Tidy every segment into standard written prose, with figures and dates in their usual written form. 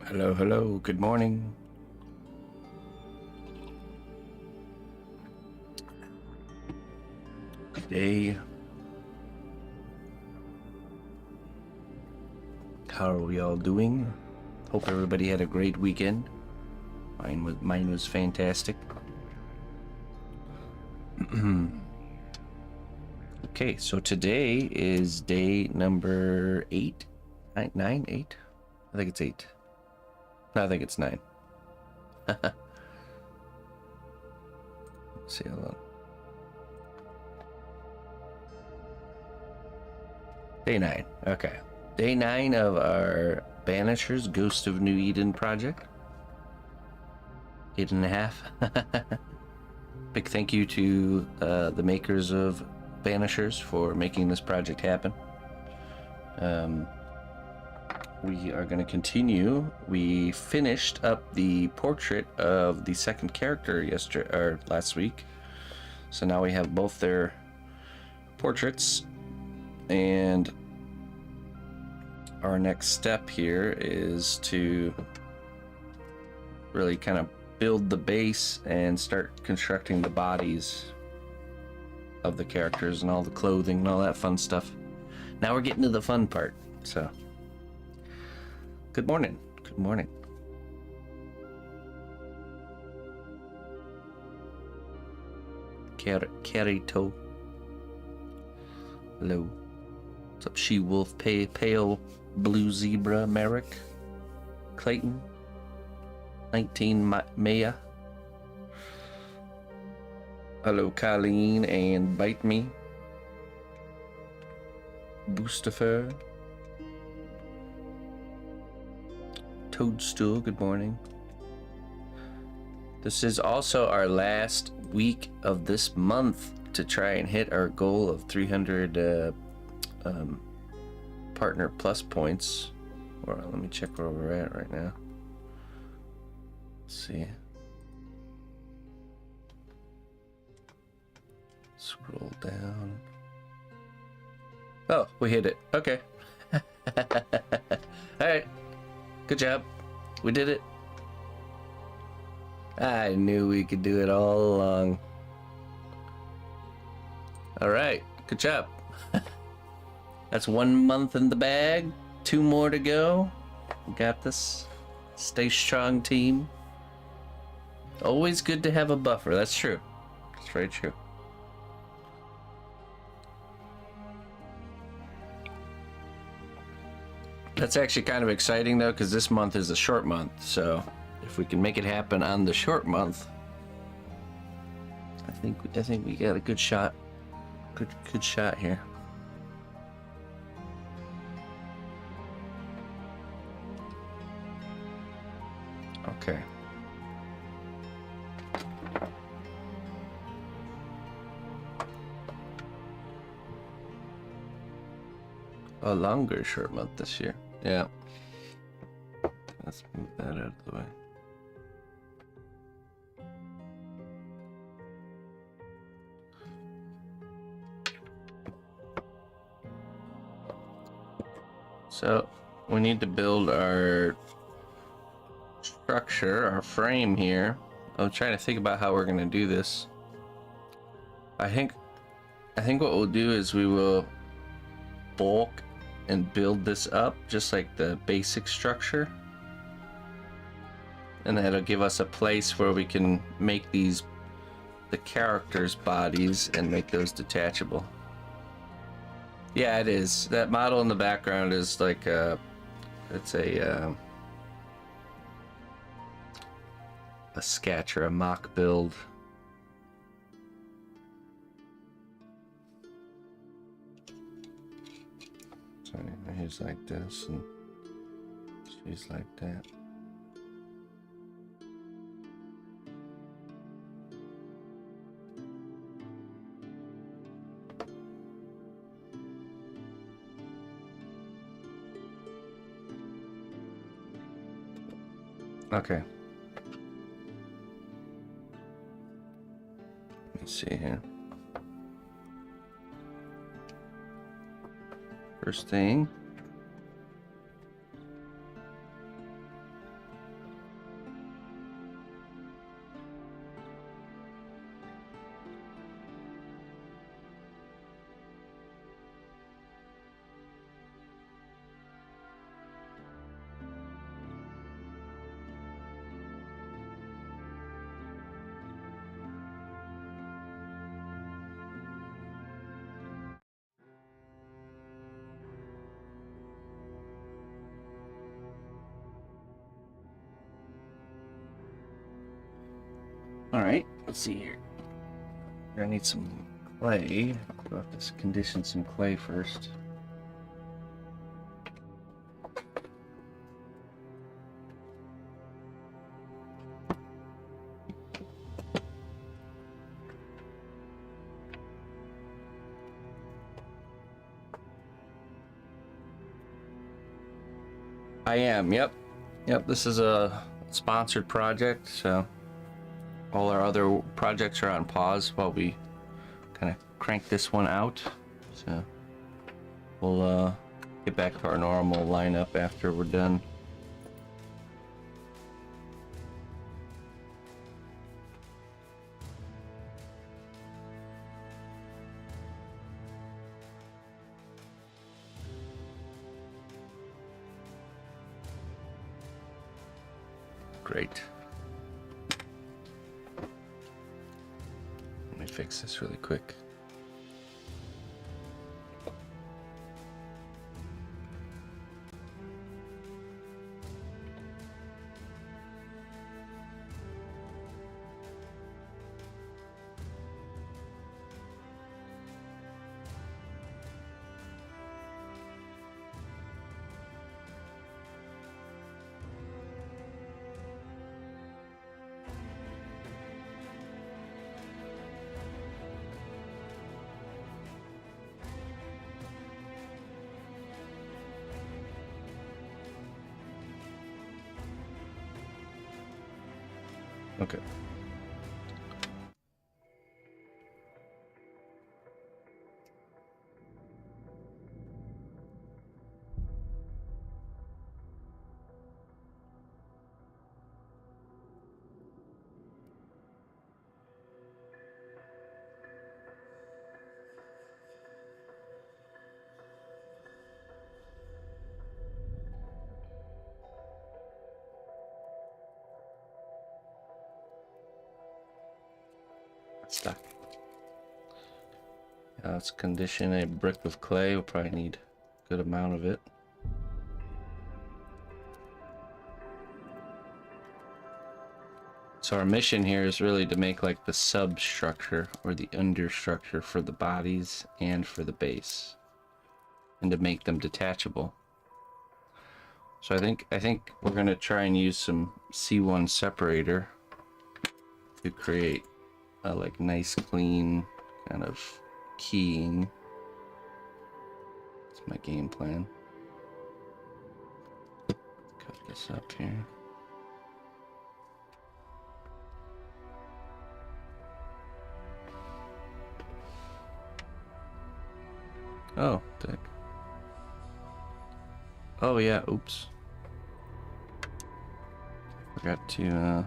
Hello, hello, good morning. Good day. How are we all doing? Hope everybody had a great weekend. Mine was fantastic. Okay, so today is day number 8. 9, 8? I think it's 8. No, I think it's 9. Let's see, hold on. Day 9. Okay. Day 9 of our Banishers Ghost of New Eden project. 8.5. Big thank you to the makers of Banishers for making this project happen. We are going to continue. We finished up the portrait of the second character last week. So now we have both their portraits, and our next step here is to really kind of build the base and start constructing the bodies of the characters and all the clothing and all that fun stuff. Now we're getting to the fun part. So good morning. Good morning. Carito. Hello. What's up, She-Wolf, Pale Blue Zebra, Merrick, Clayton, 19 Maya. Hello, Colleen and Bite Me. Boostifer. Toadstool, good morning. This is also our last week of this month to try and hit our goal of 300 partner plus points. Or let me check where we're at right now. Let's see. Scroll down. Oh, we hit it. Okay. Alright. Good job. We did it. I knew we could do it all along. Alright. Good job. That's 1 month in the bag. 2 more to go. We got this. Stay strong, team. Always good to have a buffer. That's true. That's very true. That's actually kind of exciting though, because this month is a short month. So if we can make it happen on the short month, I think we got a good shot. Good shot here. Okay. A longer short month this year. Yeah. Let's move that out of the way. So we need to build our structure, our frame here. I'm trying to think about how we're going to do this. I think what we'll do is we will bulk and build this up just like the basic structure, and that'll give us a place where we can make the characters' bodies and make those detachable. Yeah, it is. That model in the background is like it's a sketch or a mock build. So he's like this and she's like that. Okay. Let's see here. First thing, All right, let's see here. We're gonna need some clay. We'll have to condition some clay first. I am, yep. Yep, this is a sponsored project, so all our other projects are on pause while we kind of crank this one out. So we'll get back to our normal lineup after we're done. Great. Let me fix this really quick. Okay. Stuck. Let's condition a brick of clay. We'll probably need a good amount of it. So our mission here is really to make like the substructure or the understructure for the bodies and for the base, and to make them detachable. So I think we're gonna try and use some C1 separator to create a like nice clean kind of keying. That's my game plan. Cut this up here. Oh, dick. Oh yeah, oops. Forgot to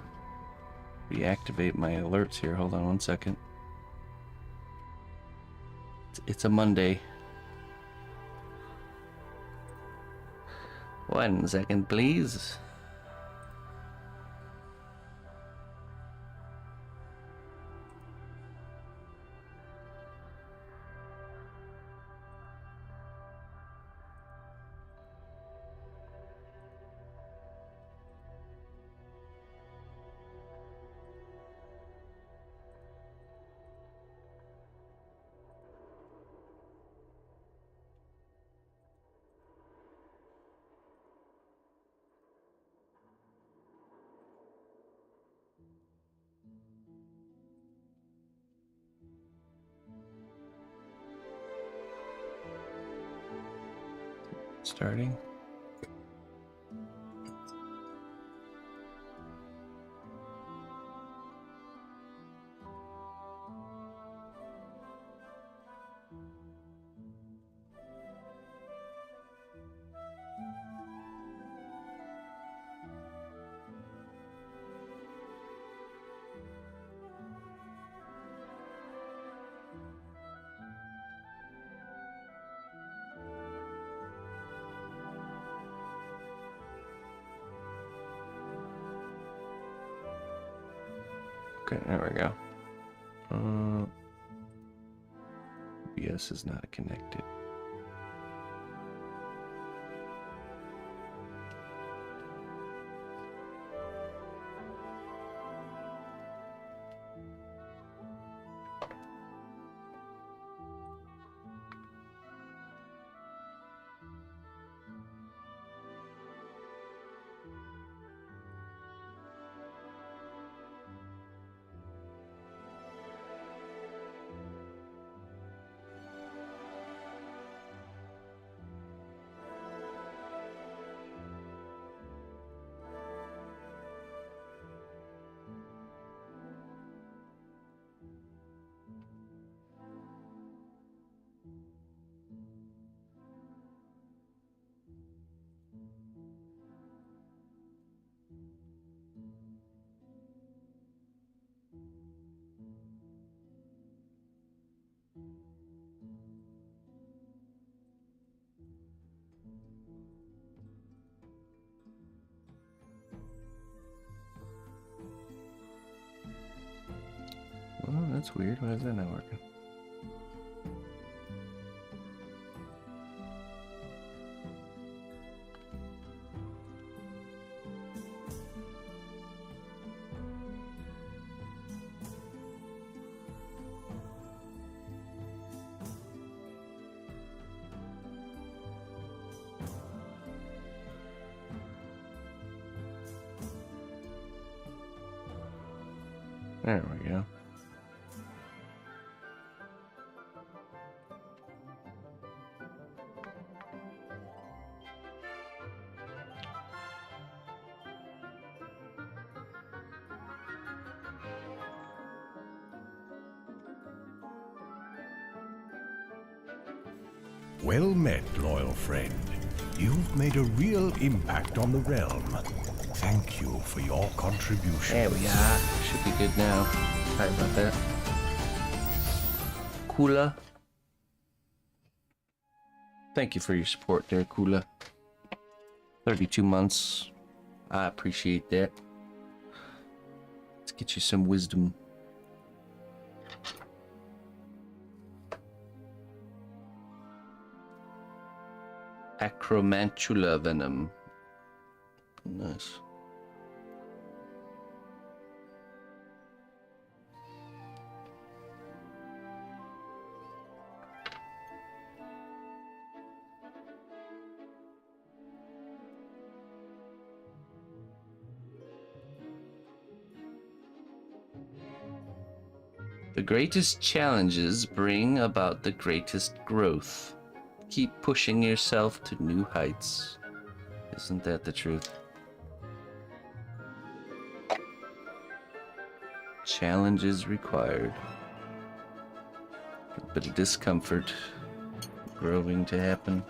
reactivate my alerts here. Hold on one second. It's a Monday. 1 second, please. Starting. Okay, there we go. OBS is not connected. That's weird. Why is that not working? There we go. Well met, loyal friend. You've made a real impact on the realm. Thank you for your contribution. There we are. Should be good now. Sorry about that. Kula. Thank you for your support there, Kula. 32 months. I appreciate that. Let's get you some wisdom. Acromantula venom. Nice. The greatest challenges bring about the greatest growth. Keep pushing yourself to new heights. Isn't that the truth? Challenges required. A bit of discomfort growing to happen.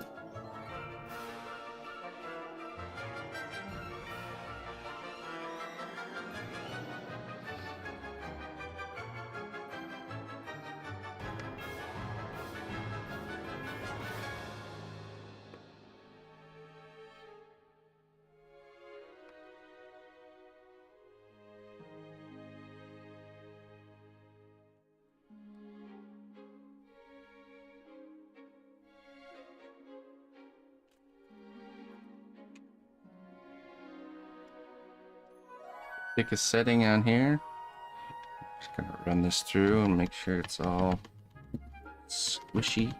Pick a setting on here. Just gonna run this through and make sure it's all squishy.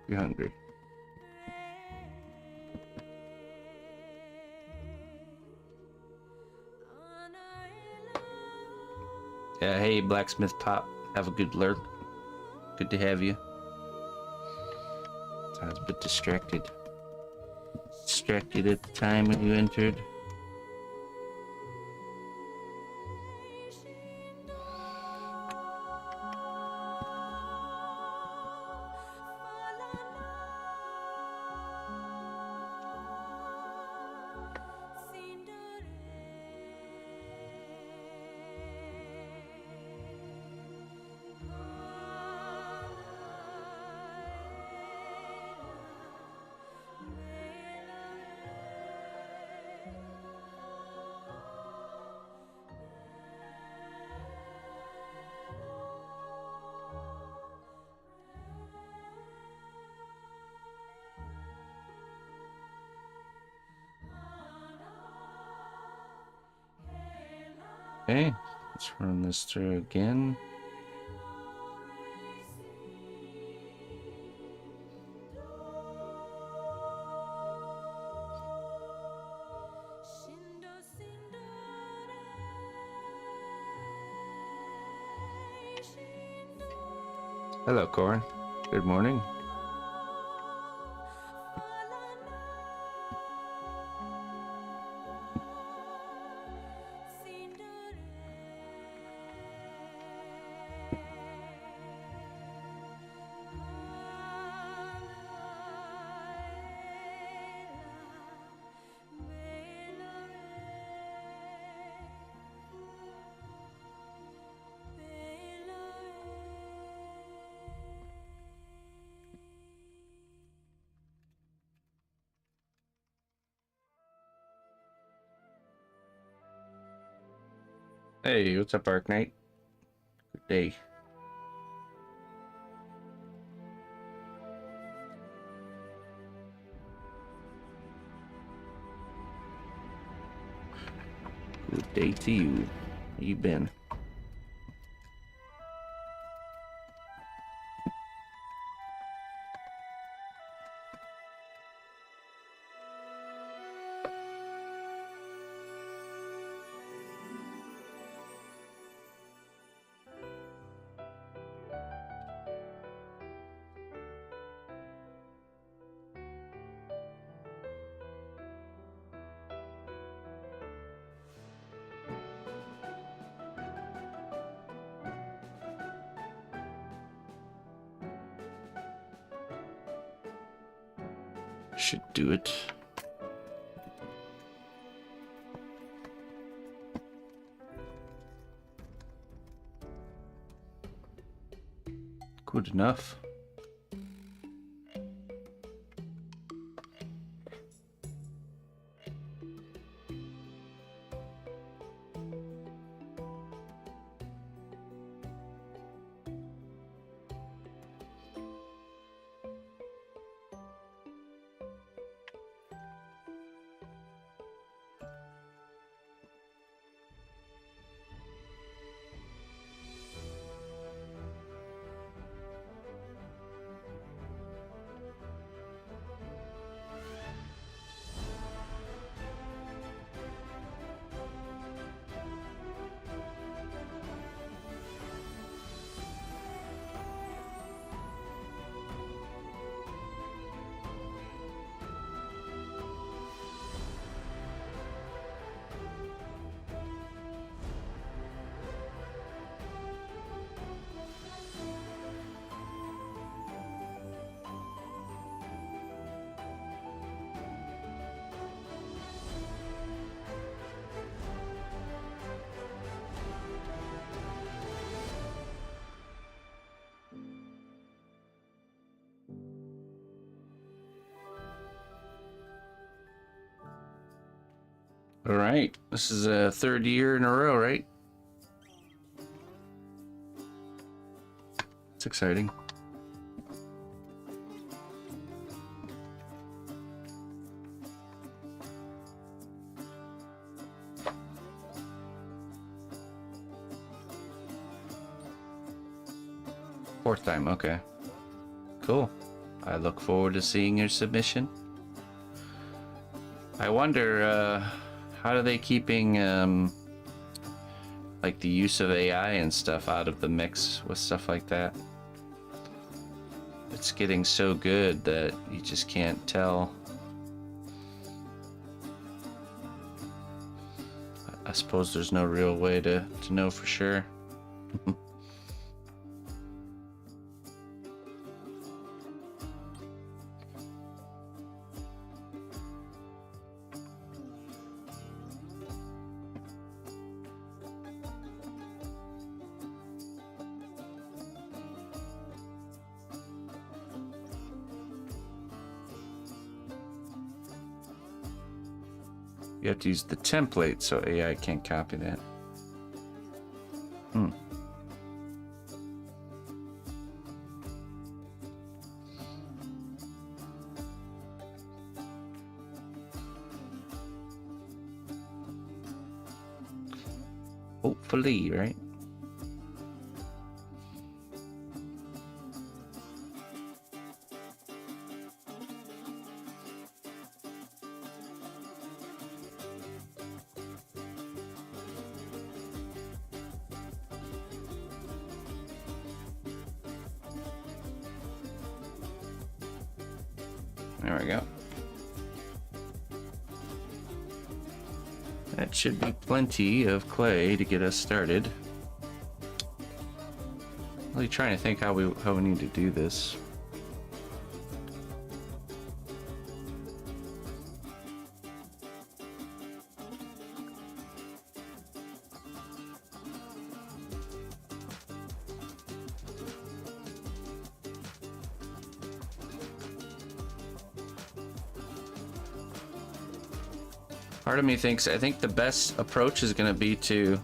You're hungry. Yeah, hey, Blacksmith Pop. Have a good lurk. Good to have you. Sounds a bit distracted. Distracted at the time when you entered. Okay, Let's run this through again. Hello, Corin. Good morning. Hey, what's up, Arc Knight? Good day. Good day to you. How you been? Should do it. Good enough. All right, this is a third year in a row, right? It's exciting. Fourth time, okay. Cool. I look forward to seeing your submission. I wonder, how are they keeping, like the use of AI and stuff out of the mix with stuff like that? It's getting so good that you just can't tell. I suppose there's no real way to know for sure. You have to use the template so AI can't copy that. Hopefully, right? There we go. That should be plenty of clay to get us started. Really trying to think how we need to do this. Part of me thinks, I think the best approach is going to be to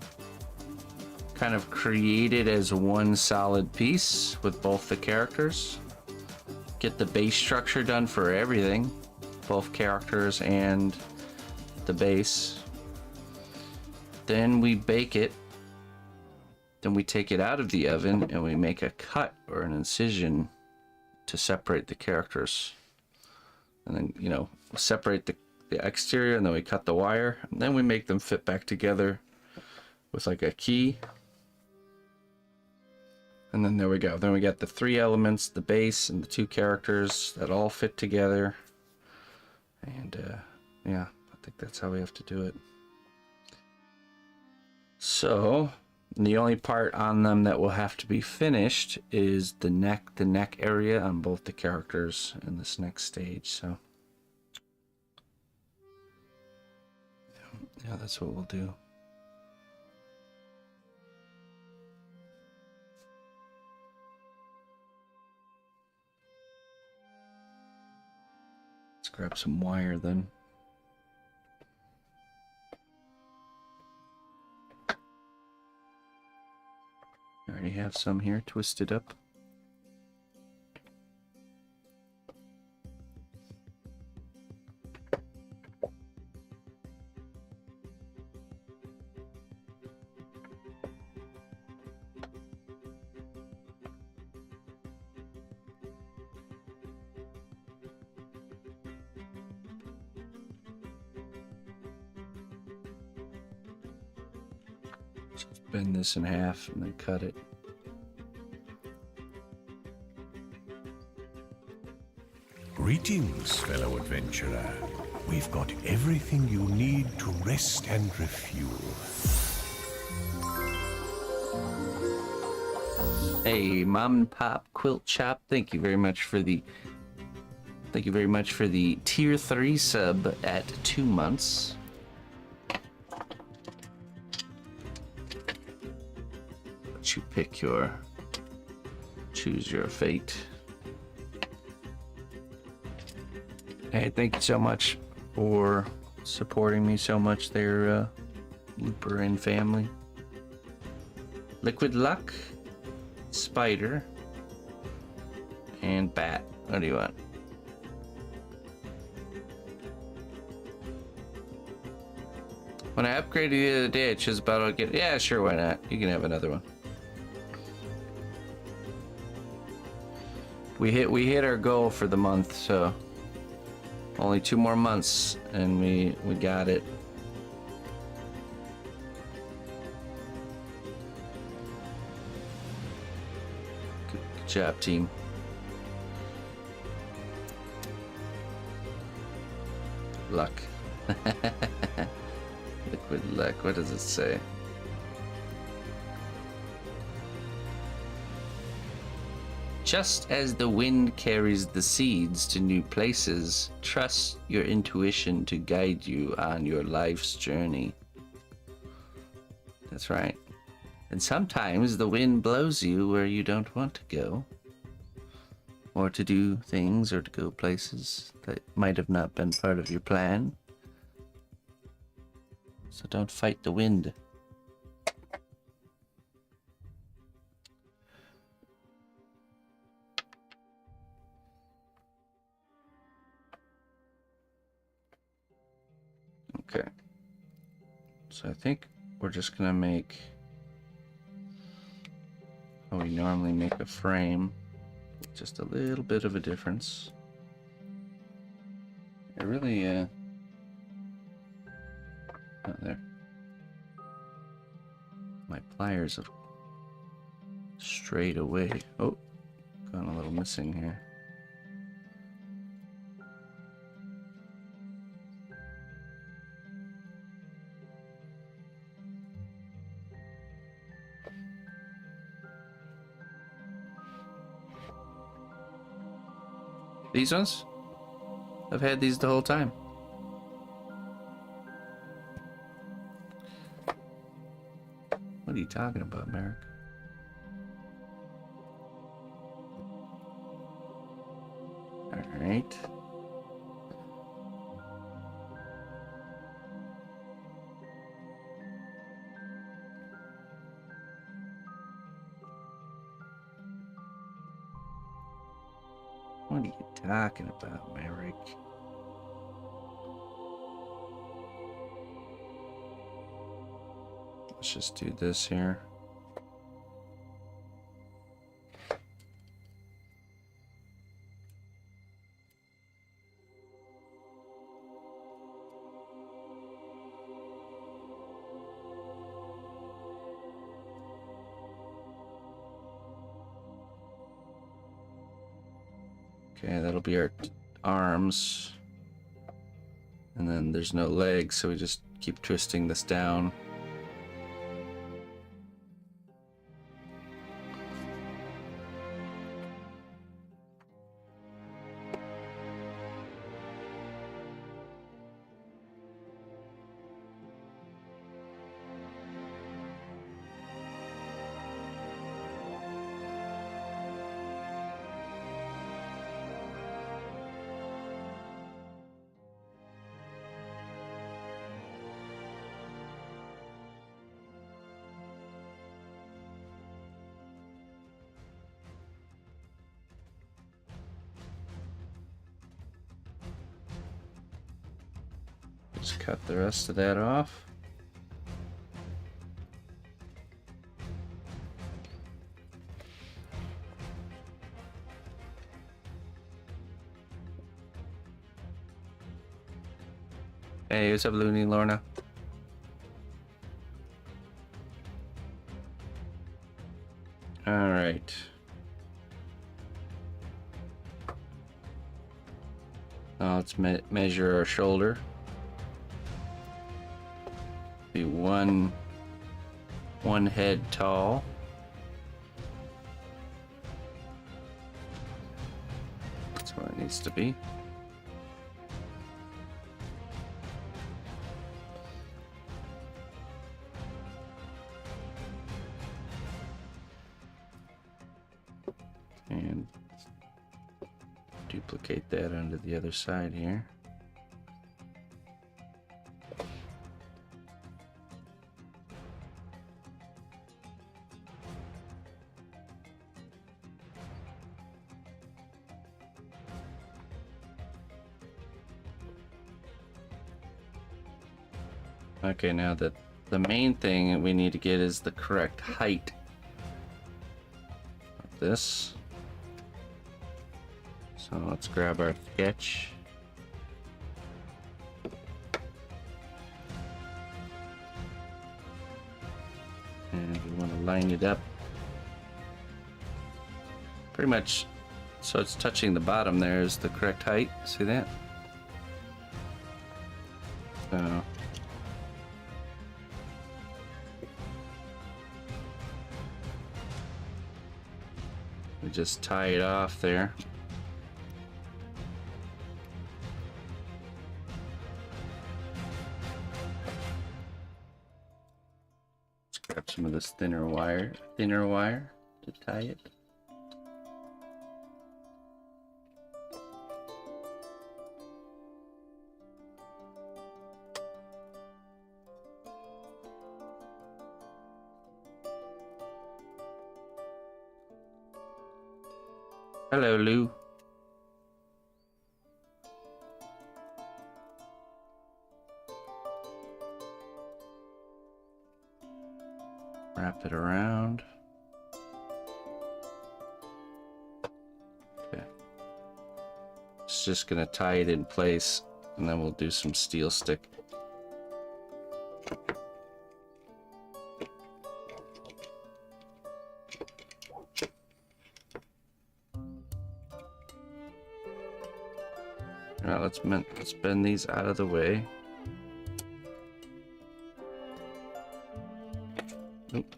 kind of create it as one solid piece with both the characters. Get the base structure done for everything, both characters and the base. Then we bake it. Then we take it out of the oven and we make a cut or an incision to separate the characters. And then, you know, separate the exterior, and then we cut the wire, and then we make them fit back together with like a key. And then there we go. Then we got the three elements, the base and the two characters that all fit together. And yeah, I think that's how we have to do it. So the only part on them that will have to be finished is the neck area on both the characters in this next stage. So yeah, that's what we'll do. Let's grab some wire then. I already have some here twisted up. Just bend this in half and then cut it. Greetings, fellow adventurer. We've got everything you need to rest and refuel. Hey, Mom and Pop Quilt Shop, thank you very much for the tier 3 sub at 2 months. Let you pick choose your fate. Hey, thank you so much for supporting me so much there, Looper and family. Liquid Luck, Spider, and Bat. What do you want? When I upgraded the other day, it was about to get... Yeah, sure, why not? You can have another one. We hit our goal for the month, so... Only 2 more months, and we got it. Good job, team. Luck. Liquid luck. What does it say? Just as the wind carries the seeds to new places, trust your intuition to guide you on your life's journey. That's right. And sometimes the wind blows you where you don't want to go, or to do things, or to go places that might have not been part of your plan. So don't fight the wind. Okay. So I think we're just gonna make how we normally make a frame. Just a little bit of a difference. It really, oh, there. My pliers have strayed away. Oh, gone a little missing here. These ones? I've had these the whole time. What are you talking about, Merrick? Alright. What are you talking about, Merrick? Let's just do this here. Okay, that'll be our arms. And then there's no legs, so we just keep twisting this down. Just cut the rest of that off. Hey, what's up, Looney Lorna? All right. Now let's measure our shoulder. Be one head tall. That's where it needs to be. And duplicate that onto the other side here. Okay, now that the main thing we need to get is the correct height of this. So let's grab our sketch. And we want to line it up pretty much so it's touching the bottom. There is the correct height. See that? So we just tie it off there. Let's grab some of this thinner wire to tie it. Hello, Lou. wrap it around. Okay. It's just gonna tie it in place, and then we'll do some steel stick. Alright, let's bend these out of the way. Nope.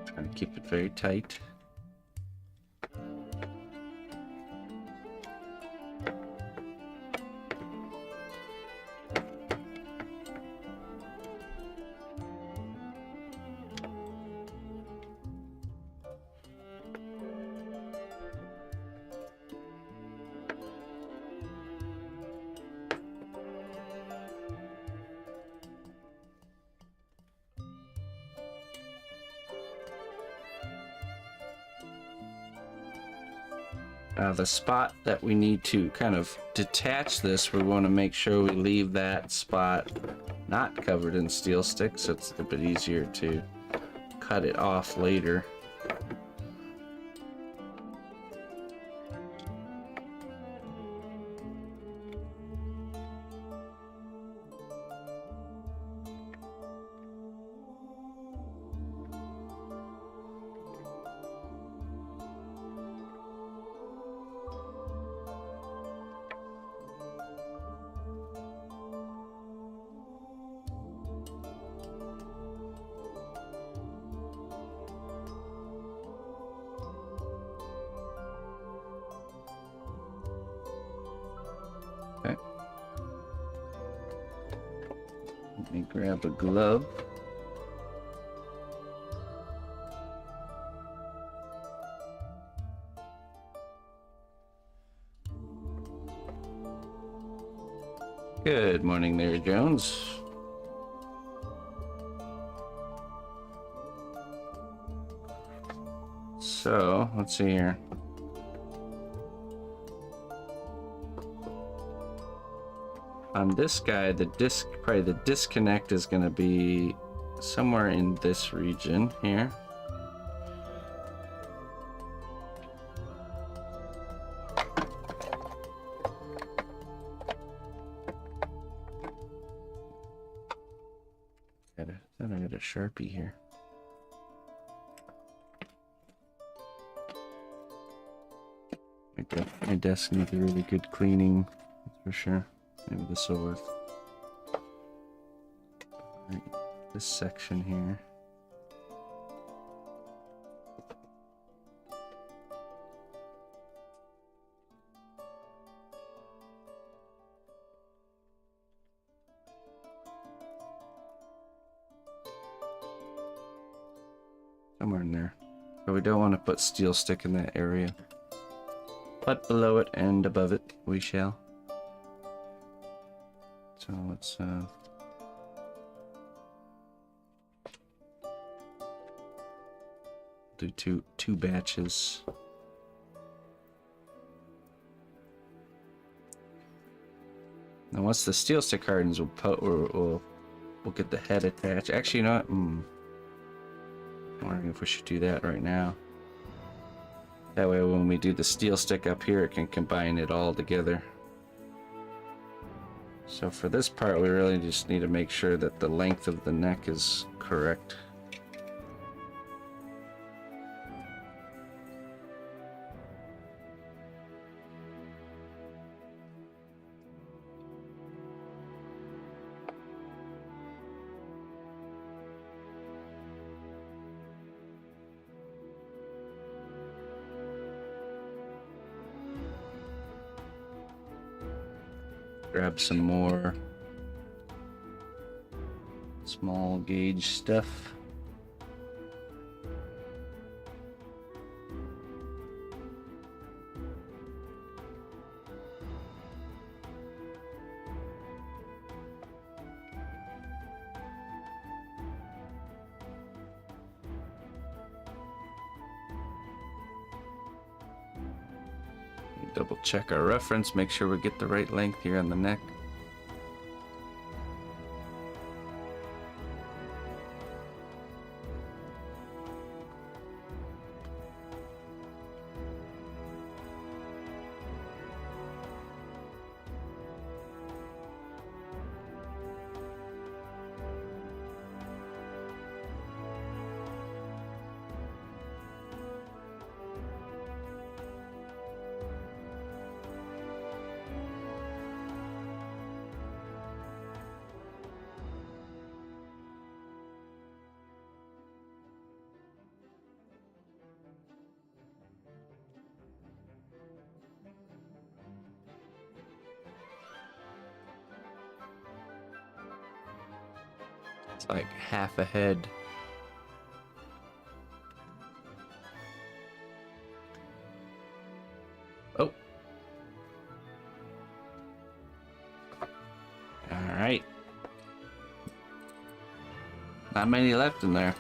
Trying to keep it very tight. The spot that we need to kind of detach this, we want to make sure we leave that spot not covered in steel sticks, so it's a bit easier to cut it off later. Okay. Let me grab a glove. Good morning there, Jones. So, let's see here. On this guy, probably the disconnect is going to be somewhere in this region here. Then I got a Sharpie here. My desk needs a really good cleaning, that's for sure. Maybe this will work. Right, this section here. Somewhere in there. But we don't want to put steel stick in that area. But below it and above it, we shall. So let's do two batches. Now once the steel stick hardens, we'll get the head attached. Actually, you know what? I'm wondering if we should do that right now. That way when we do the steel stick up here, it can combine it all together. So for this part, we really just need to make sure that the length of the neck is correct. Grab some more small gauge stuff. Double check our reference, make sure we get the right length here on the neck. It's like half a head. Oh. Alright. Not many left in there.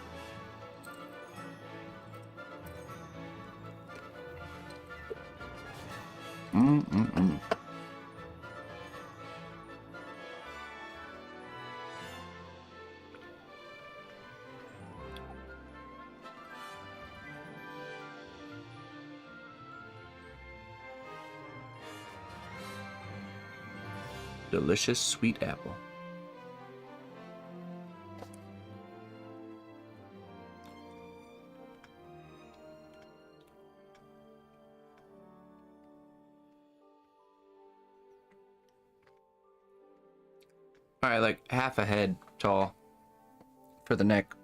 Delicious sweet apple. Alright, like half a head tall for the neck.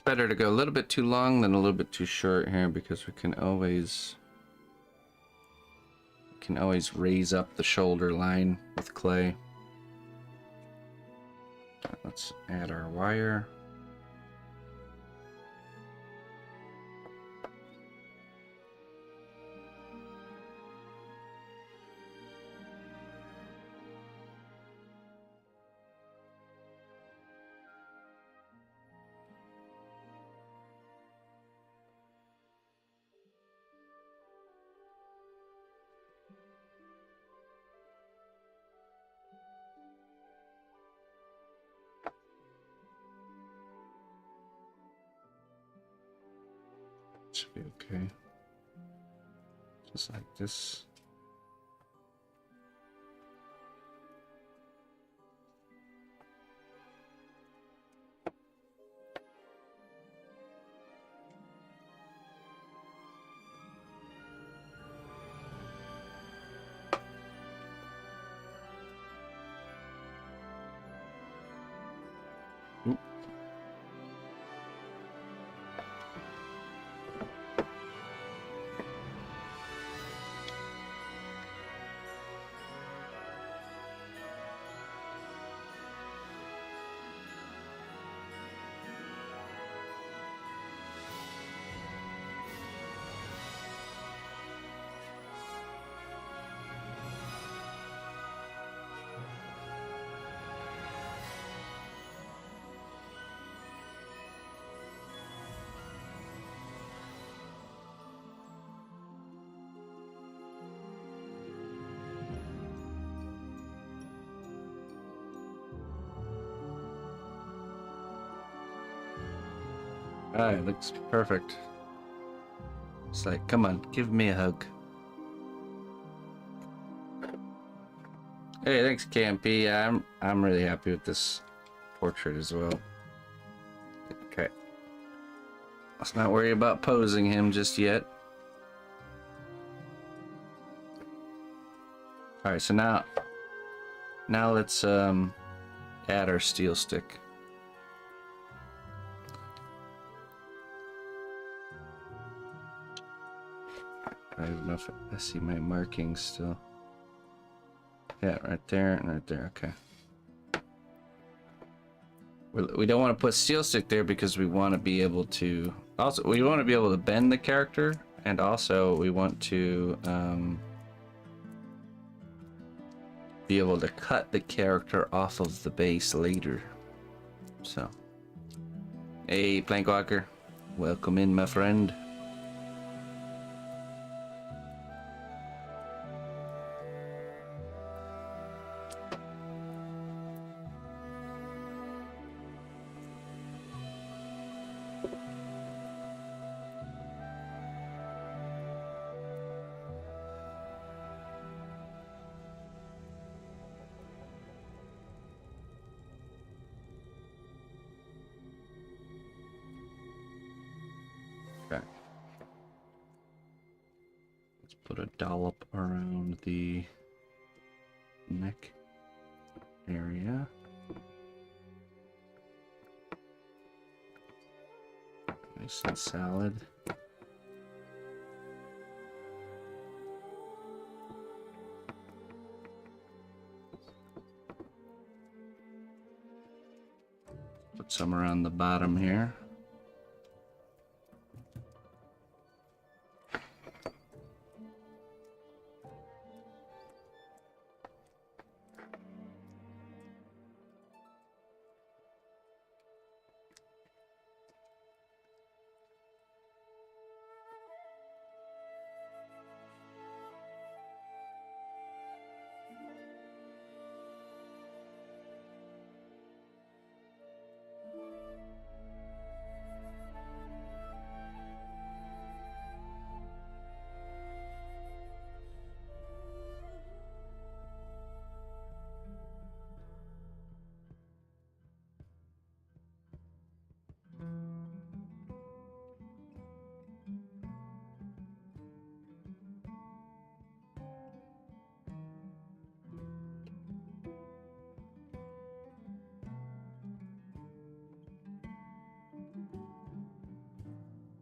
Better to go a little bit too long than a little bit too short here, because we can always raise up the shoulder line with clay. Let's add our wire. Should be okay. Just like this. Oop. Alright, looks perfect. It's like, come on, give me a hug. Hey, thanks, KMP. I'm really happy with this portrait as well. Okay. Let's not worry about posing him just yet. Alright, so now let's add our steel stick. I don't know if I see my markings still. Yeah, right there and right there. Okay. We don't want to put steel stick there because we want to be able to. Also, we want to be able to bend the character, and also we want to be able to cut the character off of the base later. So, hey, Plankwalker, welcome in, my friend. Put a dollop around the neck area. Nice and solid. Put some around the bottom here.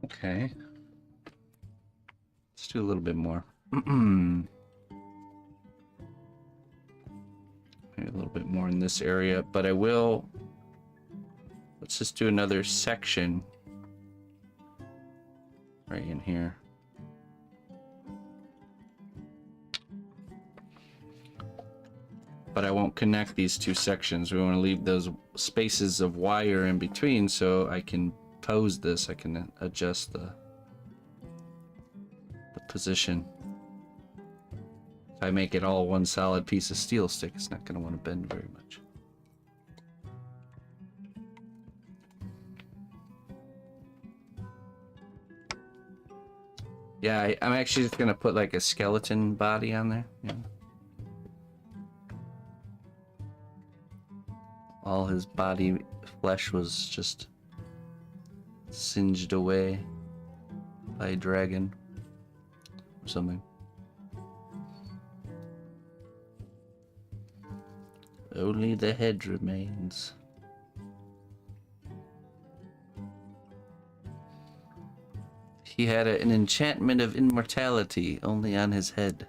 Okay. Let's do a little bit more. Maybe a little bit more in this area, but I will. Let's just do another section right in here. But I won't connect these two sections. We want to leave those spaces of wire in between so I can pose this. I can adjust the position. If I make it all one solid piece of steel stick, it's not going to want to bend very much. Yeah, I'm actually just going to put like a skeleton body on there. Yeah. All his body flesh was just singed away by a dragon or something. Only the head remains. He had an enchantment of immortality only on his head.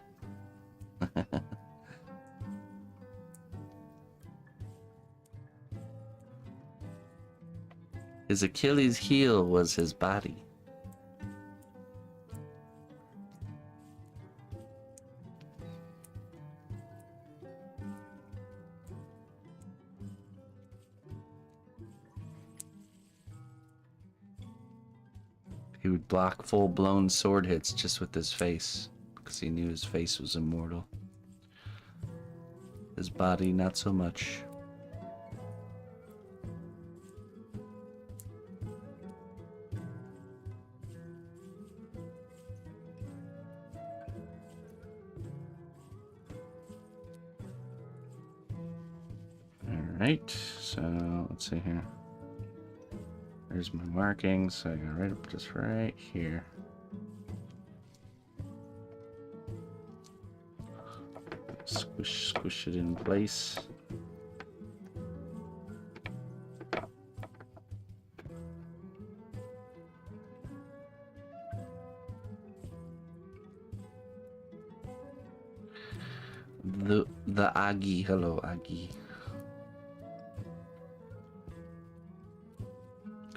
His Achilles heel was his body. He would block full-blown sword hits just with his face, because he knew his face was immortal. His body, not so much. Alright, so let's see here. There's my markings, so I got right up just right here. Squish it in place. The Agi, hello Agi.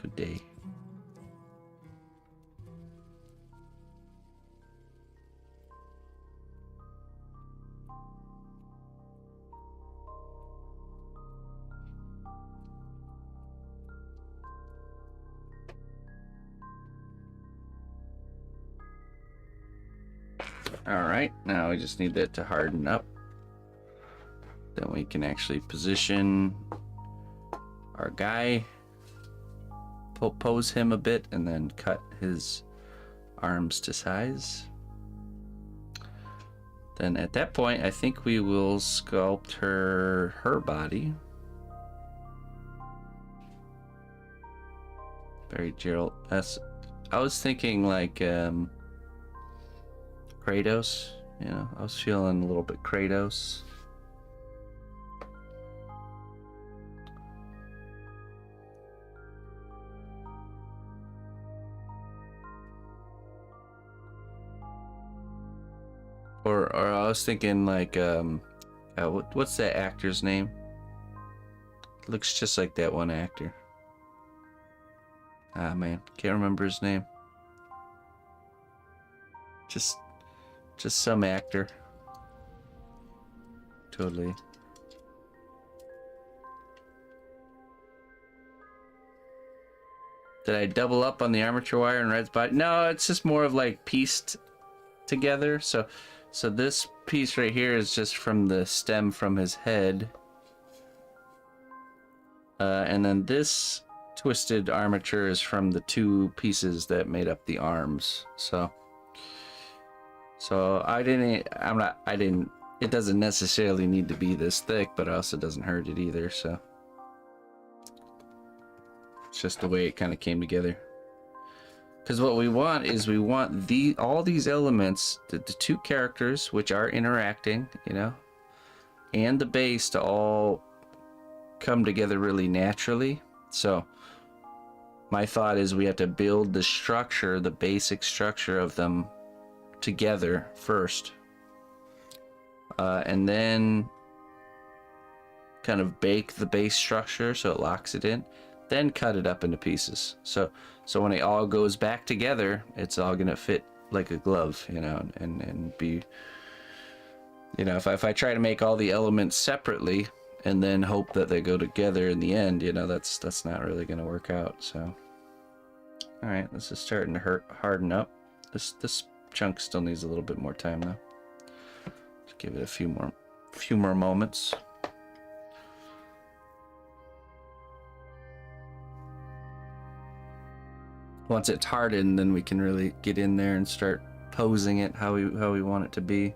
Good day. Alright, now we just need that to harden up. Then we can actually position our guy, pose him a bit, and then cut his arms to size. Then at that point, I think we will sculpt her body. Very Gerald. I was thinking like Kratos. You know, I was feeling a little bit Kratos. Or I was thinking like what's that actor's name? Looks just like that one actor. Ah man, can't remember his name. Just some actor. Totally. Did I double up on the armature wire and Red's body? No, it's just more of like pieced together. So this piece right here is just from the stem from his head. And then this twisted armature is from the two pieces that made up the arms. So it doesn't necessarily need to be this thick, but also doesn't hurt it either, so it's just the way it kind of came together. Because what we want is all these elements, the two characters which are interacting, you know, and the base to all come together really naturally. So my thought is we have to build the structure, the basic structure of them together first, and then kind of bake the base structure so it locks it in, then cut it up into pieces. So when it all goes back together, it's all gonna fit like a glove, you know, and be, you know, if I try to make all the elements separately and then hope that they go together in the end, you know, that's not really gonna work out. So all right, this is starting to harden up. This chunk still needs a little bit more time though. Just give it a few more moments. Once it's hardened, then we can really get in there and start posing it how we want it to be.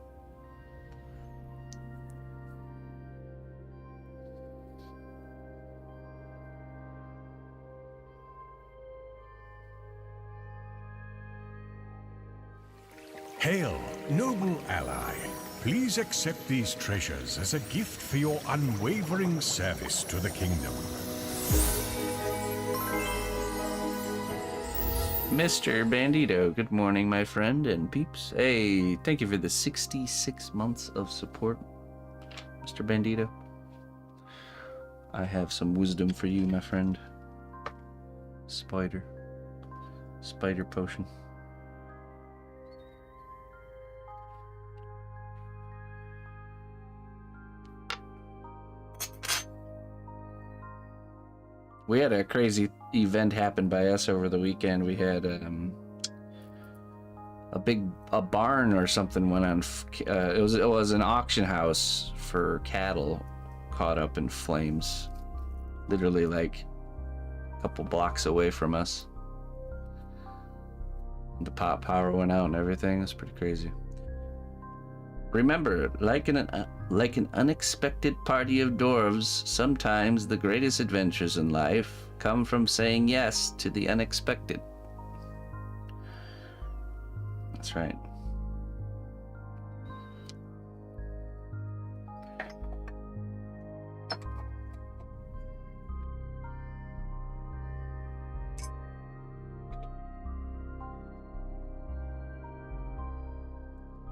Hail, noble ally. Please accept these treasures as a gift for your unwavering service to the kingdom. Mr. Bandito, good morning, my friend and peeps. Hey, thank you for the 66 months of support, Mr. Bandito. I have some wisdom for you, my friend. Spider potion. We had a crazy event happen by us over the weekend. We had a barn or something went on. It was an auction house for cattle caught up in flames, literally like a couple blocks away from us. The power went out and everything. It was pretty crazy. Remember, like an unexpected party of dwarves, sometimes the greatest adventures in life come from saying yes to the unexpected. That's right.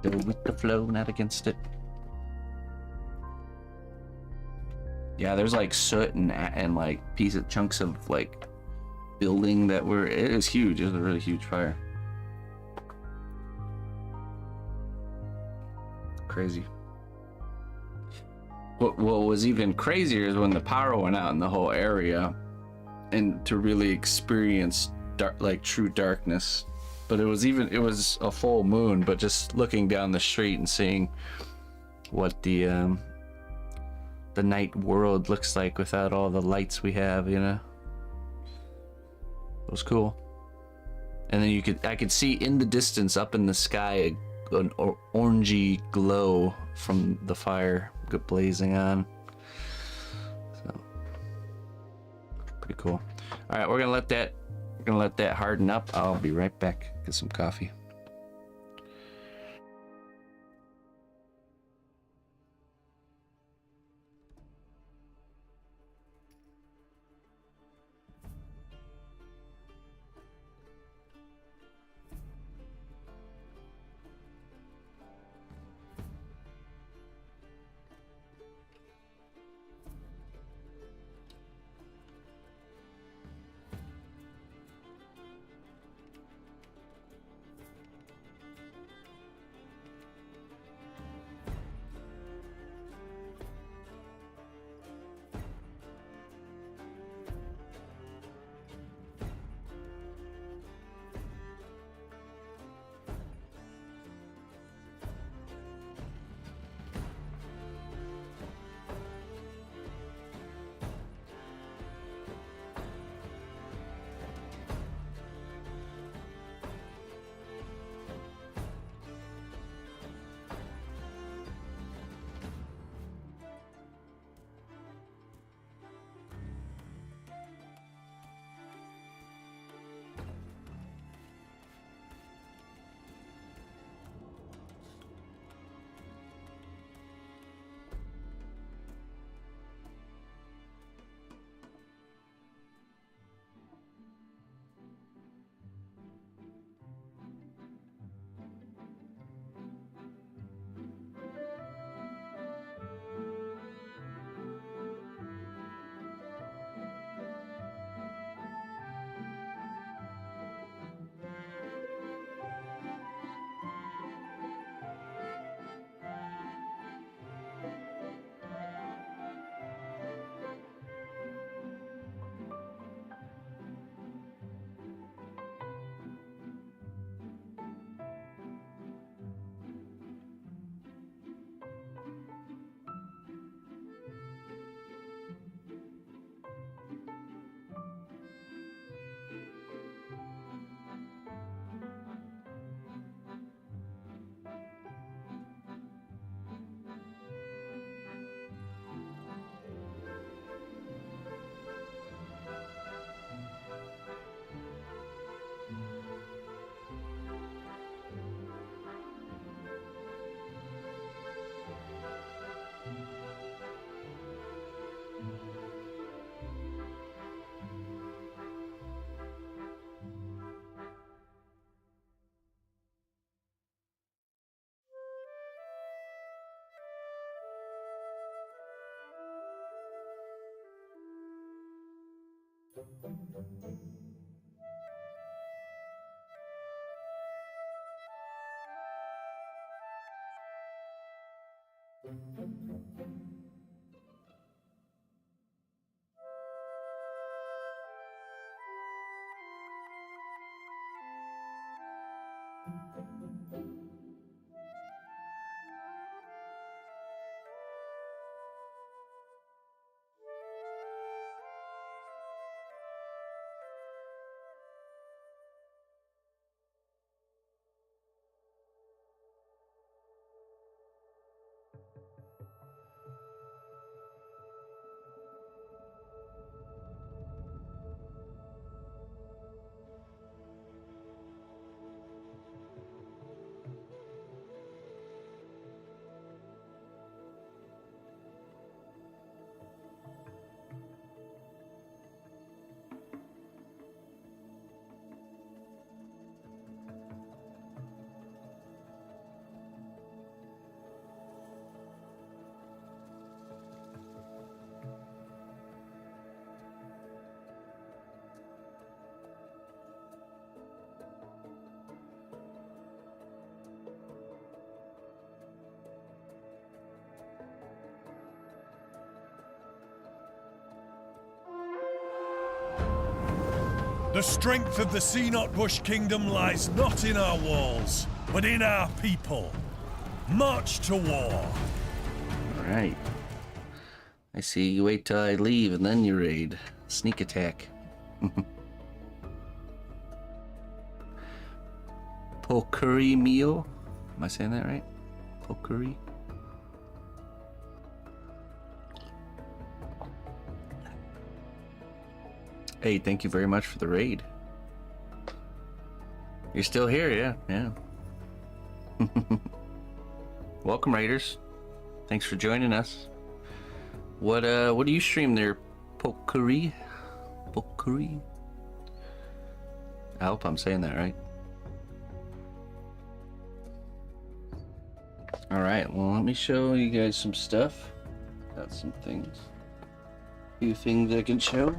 Go with the flow, not against it. Yeah, there's like soot and like chunks of like building that were. It was huge. It was a really huge fire. Crazy. What was even crazier is when the power went out in the whole area, and to really experience true darkness. But it was a full moon, but just looking down the street and seeing what the night world looks like without all the lights we have, you know. It was cool. And then I could see in the distance up in the sky an orangey glow from the fire blazing on. So pretty cool. All right, we're gonna let that harden up. I'll be right back. Get some coffee. The strength of the cnotbusch kingdom lies not in our walls, but in our people. March to war. Alright. I see. You wait till I leave and then you raid. Sneak attack. Pokuri meal? Am I saying that right? Pokuri? Hey, thank you very much for the raid. You're still here, yeah. Welcome, raiders. Thanks for joining us. What do you stream there, Pokuri? Pokuri? I hope I'm saying that right. Alright, well, let me show you guys some stuff. Got some things. A few things I can show.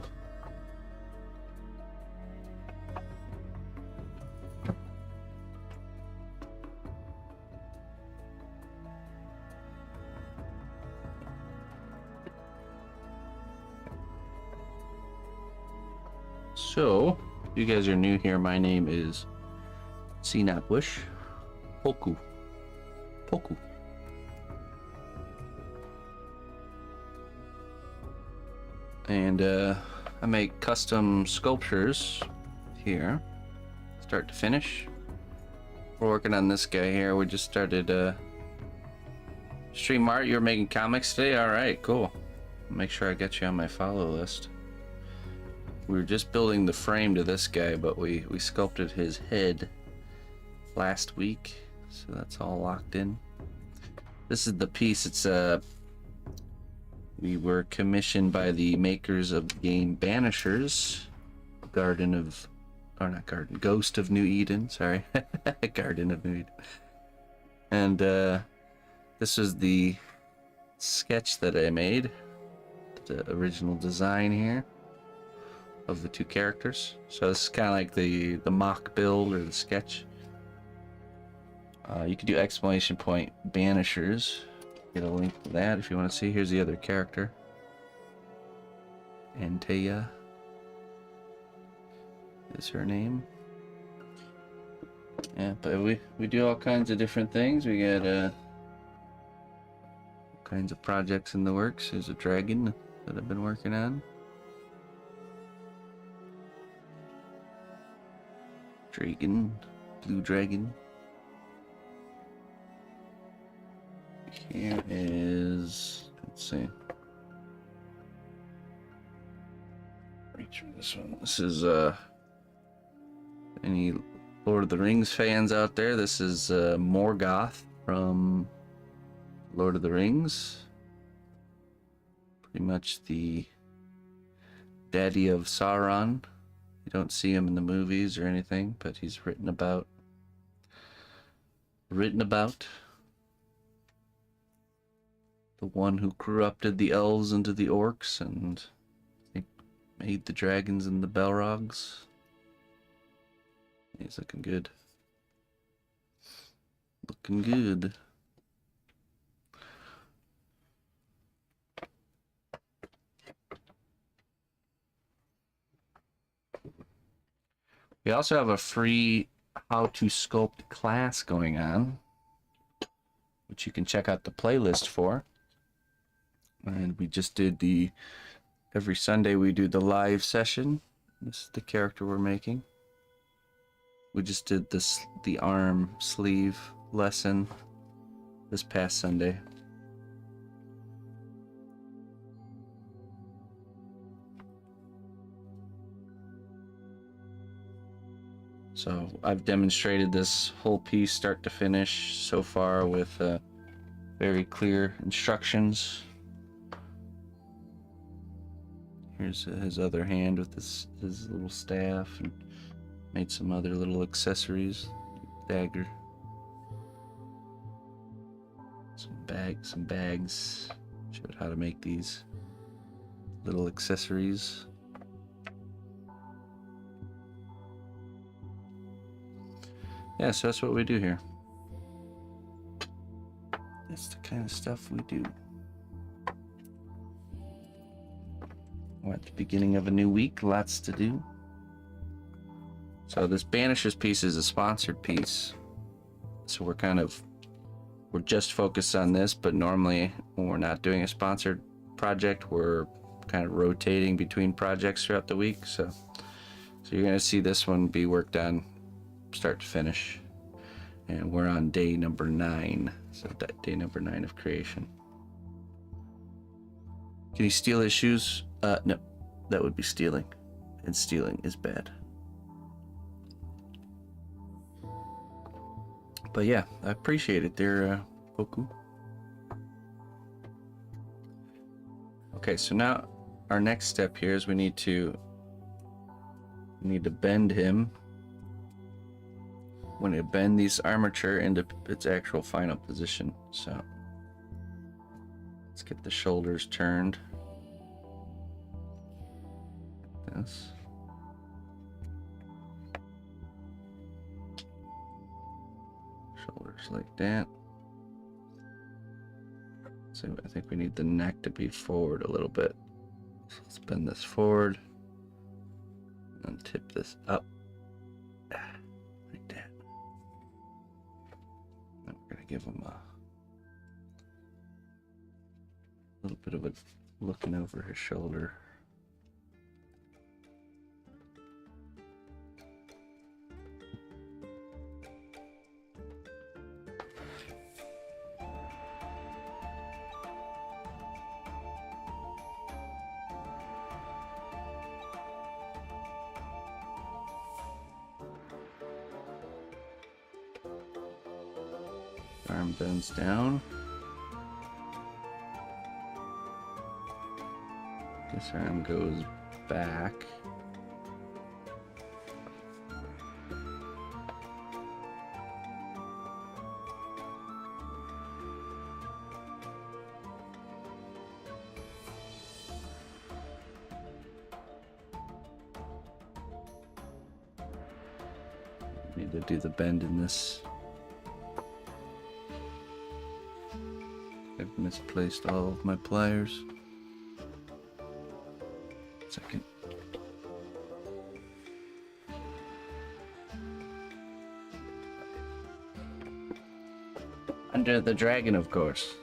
So, if you guys are new here, my name is cnotbusch. Poku. And I make custom sculptures here, start to finish. We're working on this guy here. We just started stream art. You're making comics today? Alright, cool. Make sure I get you on my follow list. We were just building the frame to this guy, but we sculpted his head last week, so that's all locked in. This is the piece. It's we were commissioned by the makers of the game Banishers, Ghost of New Eden, sorry. Garden of New Eden. And this was the sketch that I made, the original design here of the two characters. So this is kind of like the mock build or the sketch. You could do exclamation point Banishers. Get a link to that if you want to see. Here's the other character, Antea is her name. Yeah, but we do all kinds of different things. We got all kinds of projects in the works. There's a dragon that I've been working on. Dragon, blue dragon. Here is, let's see. Reach for this one. This is any Lord of the Rings fans out there. This is Morgoth from Lord of the Rings. Pretty much the daddy of Sauron. You don't see him in the movies or anything, but he's written about. The one who corrupted the elves into the orcs and I think made the dragons and the Balrogs. He's looking good. Looking good. We also have a free how to sculpt class going on, which you can check out the playlist for. And we just did every Sunday we do the live session. This is the character we're making. We just did the arm sleeve lesson this past Sunday. So I've demonstrated this whole piece start to finish so far with very clear instructions. Here's his other hand with his little staff, and made some other little accessories. Dagger. Some bags. Showed how to make these little accessories. Yeah, so that's what we do here. That's the kind of stuff we do. We're at the beginning of a new week, lots to do. So this Banishers piece is a sponsored piece. So we're just focused on this, but normally when we're not doing a sponsored project, we're kind of rotating between projects throughout the week. So you're gonna see this one be worked on start to finish. And we're on day number 9. So day number 9 of creation. Can you steal his shoes? No, that would be stealing. And stealing is bad. But yeah, I appreciate it there, Boku. Okay, so now our next step here is we need to bend him. We need to bend these armature into its actual final position. So let's get the shoulders turned. Like this. Shoulders like that. So I think we need the neck to be forward a little bit. So let's bend this forward and tip this up like that. And we're gonna give him a little bit of a looking over his shoulder. Arm bends down. This arm goes back. Need to do the bend in this. I've misplaced all of my pliers. Second. Under the dragon, of course.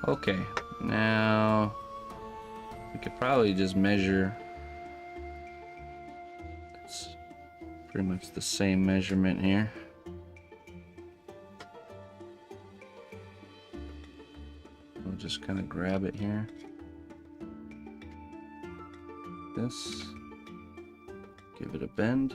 Okay, now we could probably just measure. It's pretty much the same measurement here. We'll just kind of grab it here. This. Give it a bend.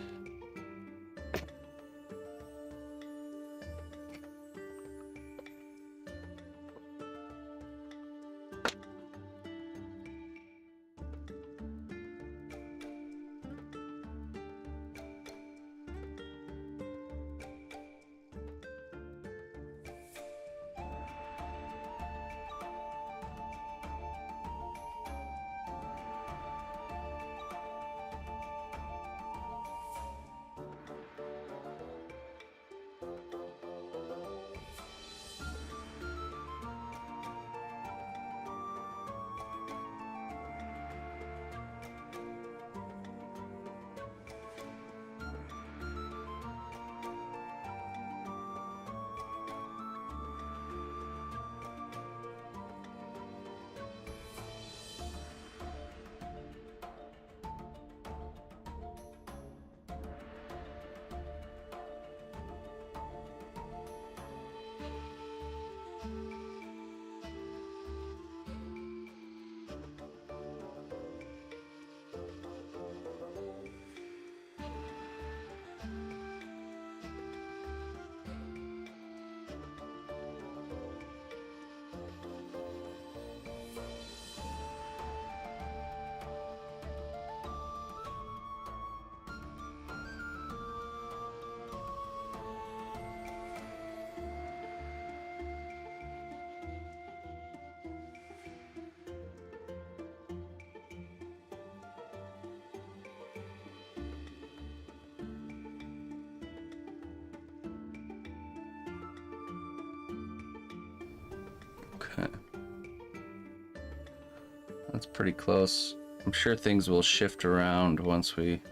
That's pretty close. I'm sure things will shift around once we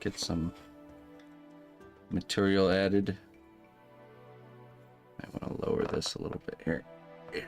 get some material added. I want to lower this a little bit here. Yeah.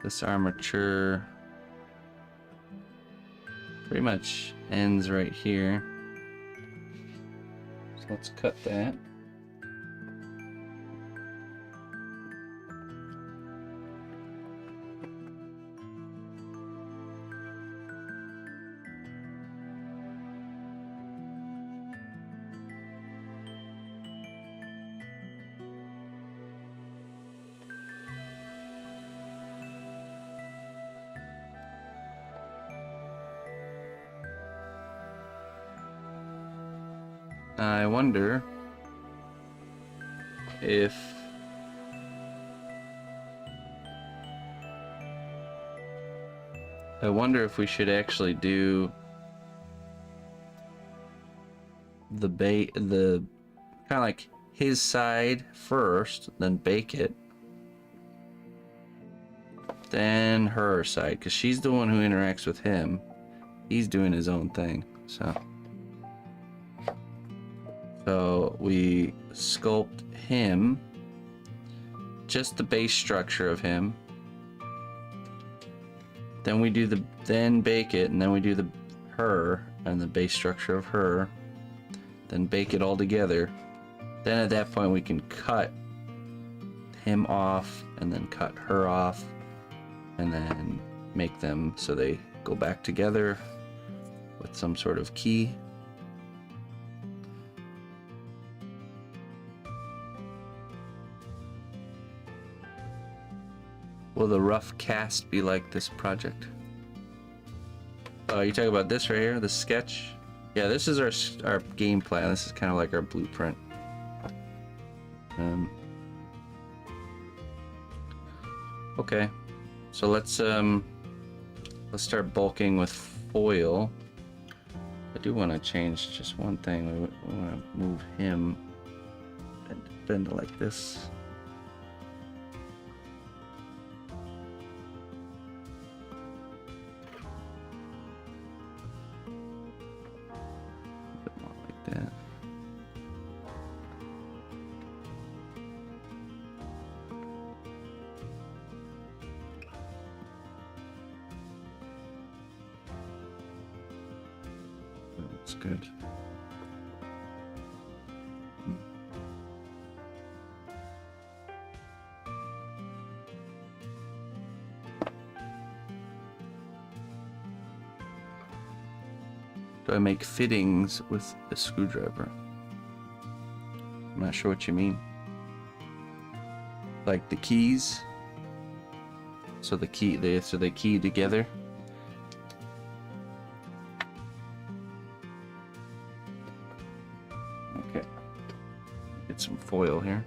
This armature pretty much ends right here. So let's cut that. I wonder if we should actually do the kind of like his side first, then bake it, then her side, because she's the one who interacts with him. He's doing his own thing, so we sculpt him, just the base structure of him. Then we do then bake it, and then we do her and the base structure of her. Then bake it all together. Then at that point we can cut him off, and then cut her off, and then make them so they go back together with some sort of key. Will the rough cast be like this project? Oh, you talking about this right here, the sketch? Yeah, this is our game plan. This is kind of like our blueprint. Okay, so let's start bulking with foil. I do want to change just one thing. We want to move him and bend it like this. That. That's good. Do I make fittings with a screwdriver? I'm not sure what you mean. Like the keys? So they key together? Okay. Get some foil here.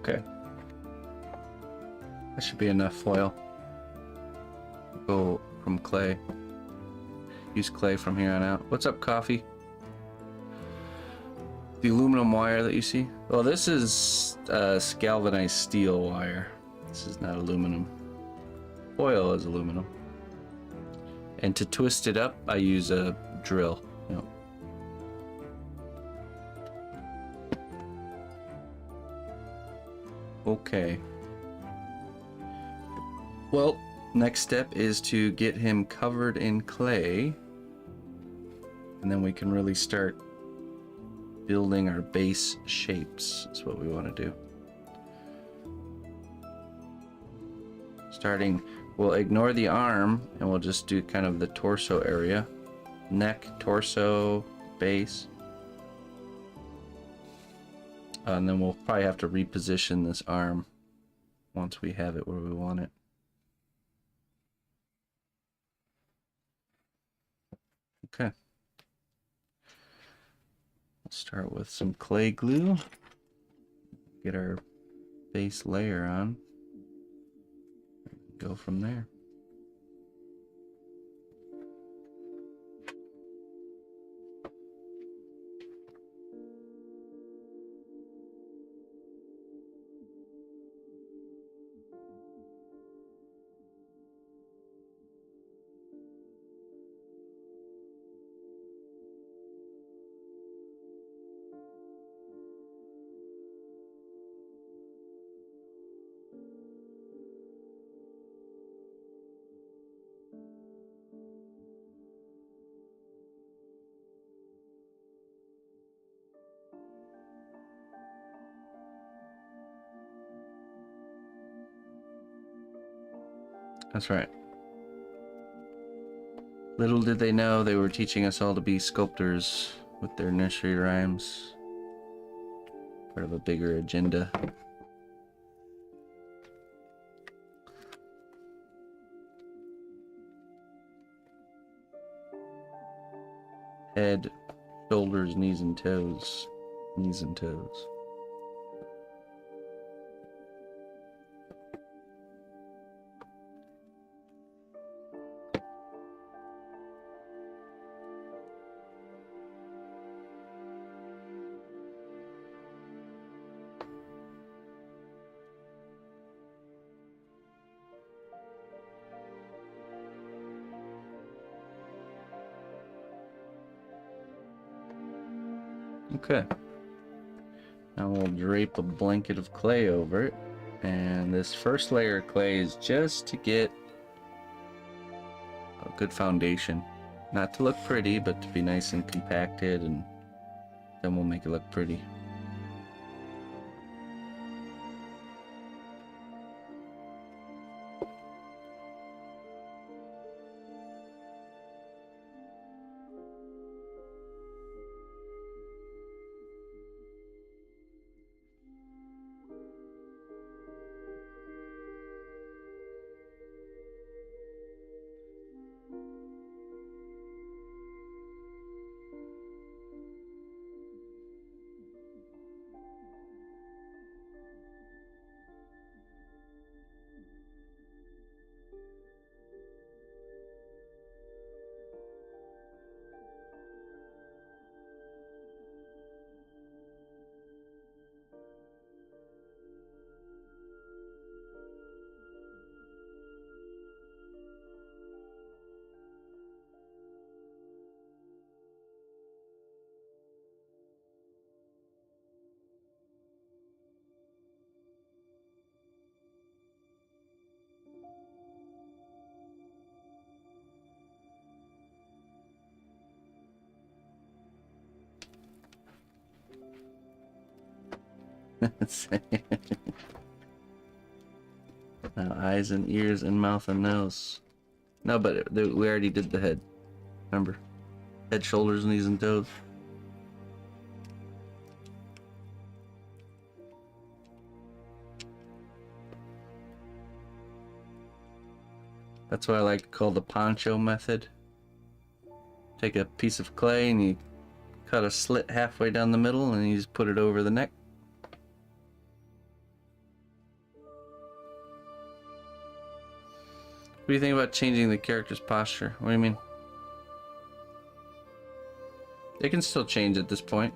Okay. That should be enough foil. Go from clay. Use clay from here on out. What's up, Coffee? The aluminum wire that you see? Oh, this is galvanized steel wire. This is not aluminum. Foil is aluminum. And to twist it up, I use a drill. Yep. Okay. Well, next step is to get him covered in clay. And then we can really start building our base shapes. That's what we want to do. Starting, we'll ignore the arm and we'll just do kind of the torso area. Neck, torso, base. And then we'll probably have to reposition this arm once we have it where we want it. Okay. We'll start with some clay glue. Get our base layer on. Go from there. That's right. Little did they know they were teaching us all to be sculptors with their nursery rhymes. Part of a bigger agenda. Head, shoulders, knees and toes. Knees and toes. Okay. Now we'll drape a blanket of clay over it. And this first layer of clay is just to get a good foundation. Not to look pretty, but to be nice and compacted, and then we'll make it look pretty. Now eyes and ears and mouth and nose. No, but we already did the head. Remember? Head, shoulders, knees, and toes. That's what I like to call the poncho method. Take a piece of clay and you cut a slit halfway down the middle and you just put it over the neck. What do you think about changing the character's posture? What do you mean? It can still change at this point.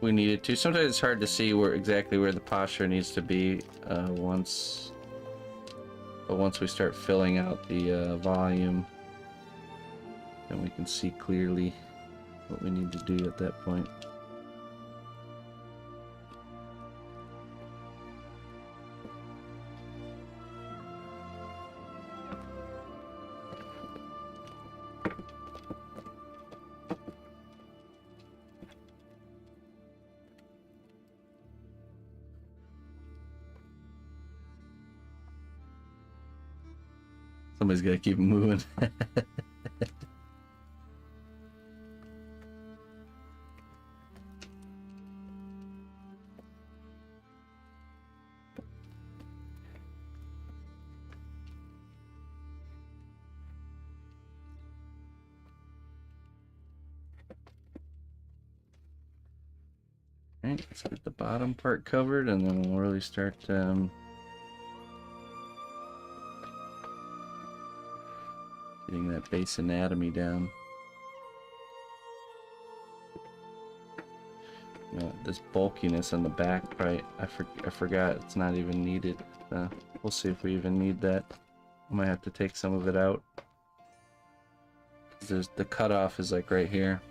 We need it to. Sometimes it's hard to see exactly where the posture needs to be once we start filling out the volume, then we can see clearly what we need to do at that point. Somebody's got to keep moving. Alright, let's get the bottom part covered and then we'll really start getting that base anatomy down. This bulkiness on the back, right? I forgot it's not even needed. We'll see if we even need that. I might have to take some of it out. There's the cutoff is like right here.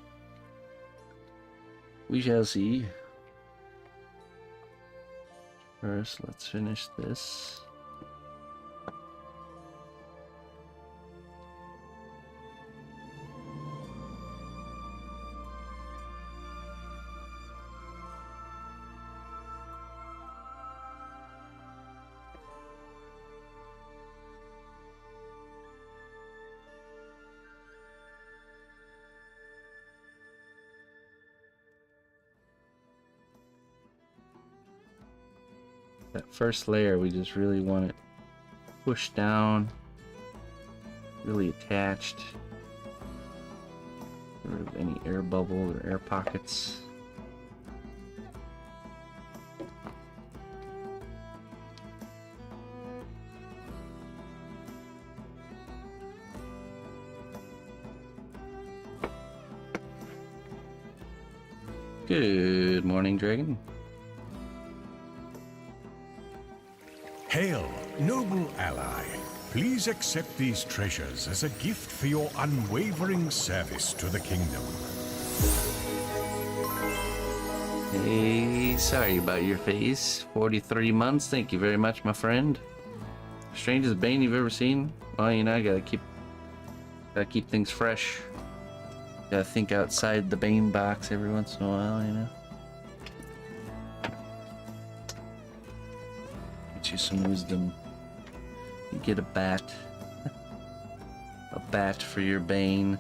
We shall see. First, let's finish this. That first layer, we just really want it pushed down, really attached. Get rid of any air bubbles or air pockets. Good morning, Dragon. Hail, noble ally. Please accept these treasures as a gift for your unwavering service to the kingdom. Hey, sorry about your face. 43 months, thank you very much, my friend. Strangest bane you've ever seen? Well, you know, I gotta keep things fresh. Gotta think outside the bane box every once in a while, you know. Get you some wisdom. You get a bat. A bat for your bane.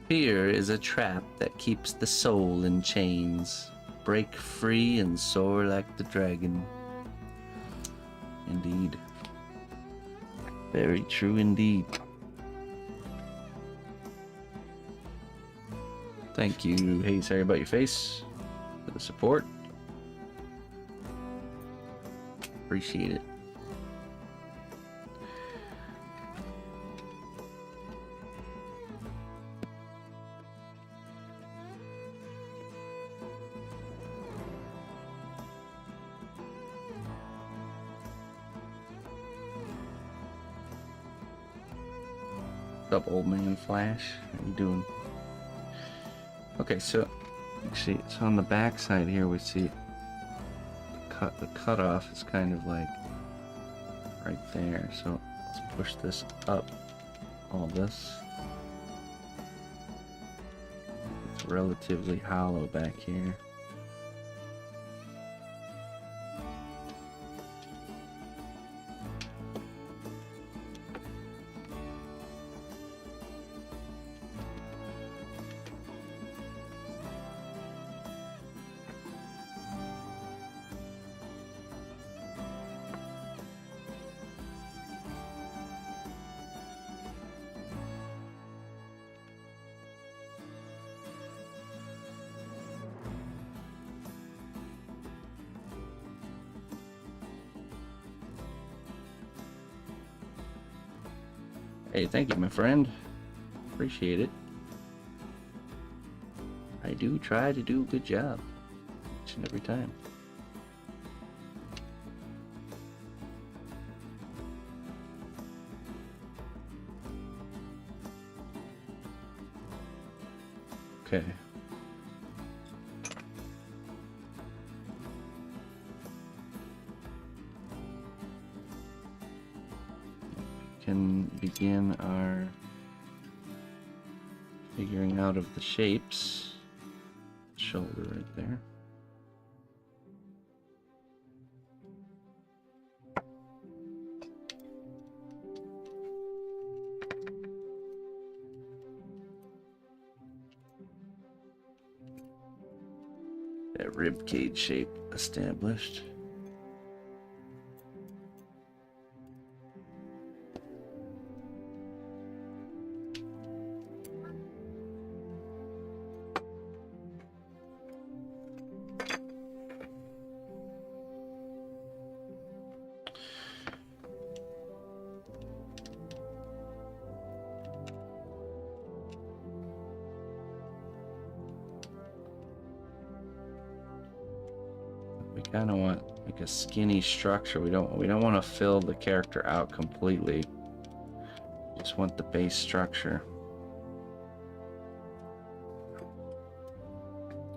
Fear is a trap that keeps the soul in chains. Break free and soar like the dragon. Indeed. Very true indeed. Thank you, Hey Sorry About Your Face, for the support. Appreciate it. What's up, old man Flash? How you doing? Okay, so actually, it's on the back side here. We see the cutoff is kind of like right there. So let's push this up. All this. It's relatively hollow back here. Hey, thank you, my friend. Appreciate it. I do try to do a good job each and every time. Okay. Can begin our figuring out of the shapes. Shoulder right there. That rib cage shape established. We kind of want like a skinny structure. We don't want to fill the character out completely. We just want the base structure.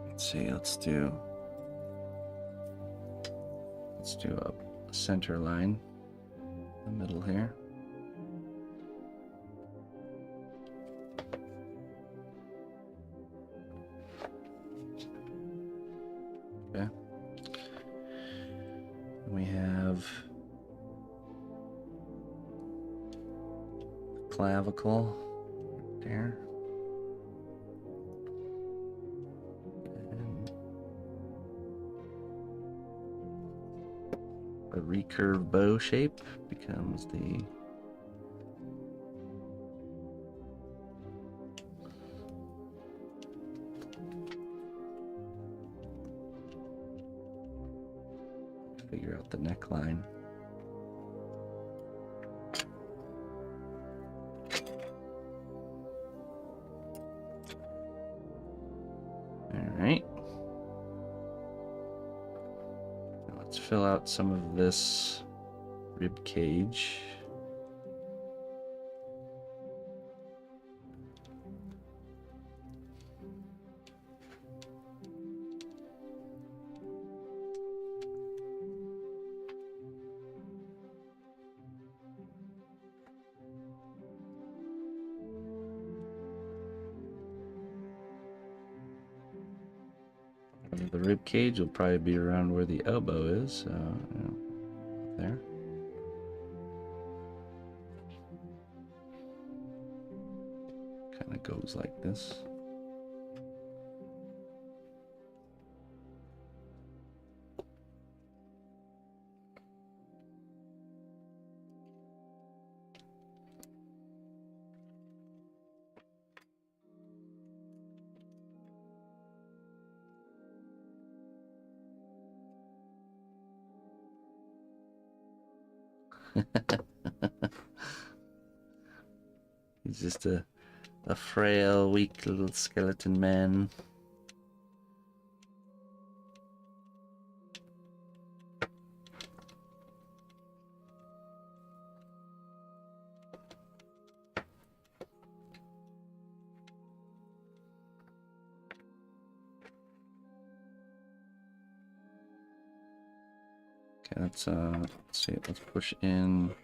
Let's see. Let's do a center line in the middle here. Okay. We have clavicle right there. And a recurve bow shape becomes the figure out the neckline. All right. Now let's fill out some of this rib cage. The rib cage will probably be around where the elbow is, so you know, there. Kind of goes like this. He's just a frail, weak little skeleton man. Okay, let's see. Let's push in.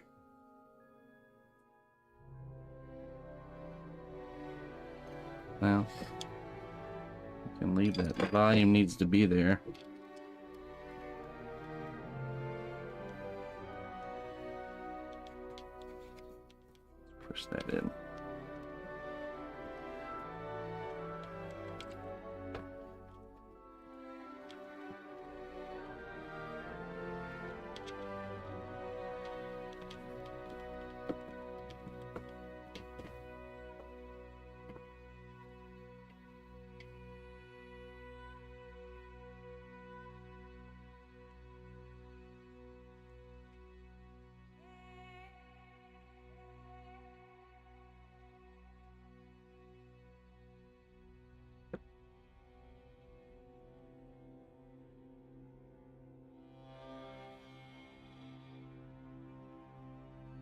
Well, we can leave that. The volume needs to be there. Push that in.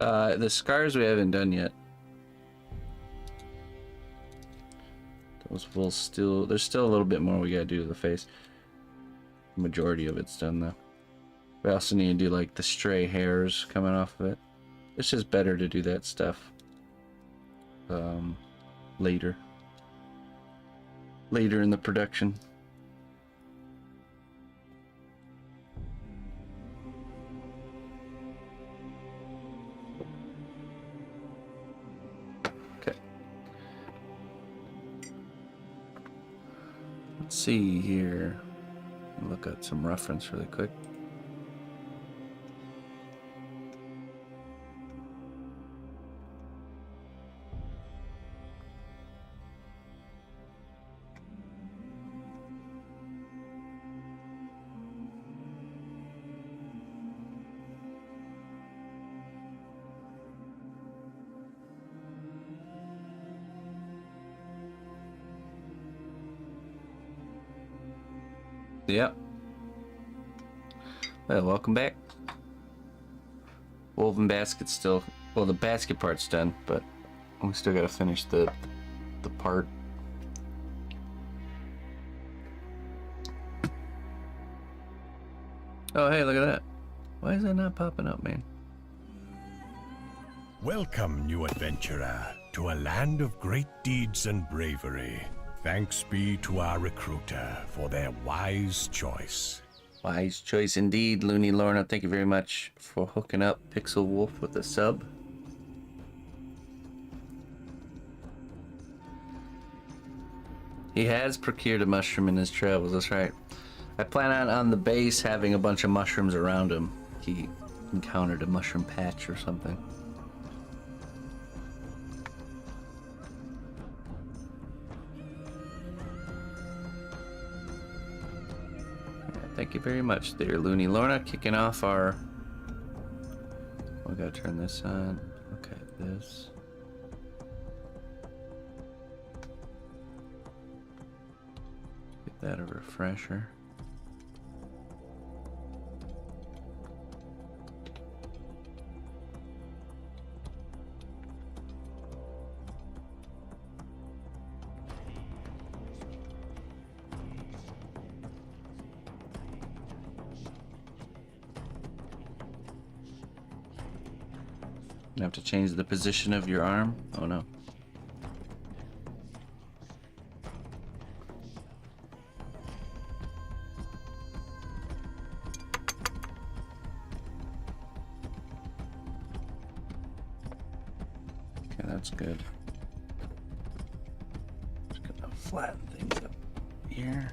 The scars we haven't done yet. Those will still... There's still a little bit more we gotta do to the face. Majority of it's done though. We also need to do like the stray hairs coming off of it. It's just better to do that stuff later in the production. Okay. Let's see here. Look at some reference really quick. Yep. Well, welcome back. Woven basket still... Well, the basket part's done, but we still gotta finish the part. Oh, hey, look at that. Why is that not popping up, man? Welcome, new adventurer, to a land of great deeds and bravery. Thanks be to our recruiter for their wise choice. Wise choice indeed, Looney Lorna. Thank you very much for hooking up Pixel Wolf with a sub. He has procured a mushroom in his travels, that's right. I plan on the base having a bunch of mushrooms around him. He encountered a mushroom patch or something. Thank you very much there, Looney Lorna. Kicking off our... We gotta turn this on. Okay, this. Get that a refresher. You have to change the position of your arm. Oh no. Okay, that's good. Just gonna flatten things up here.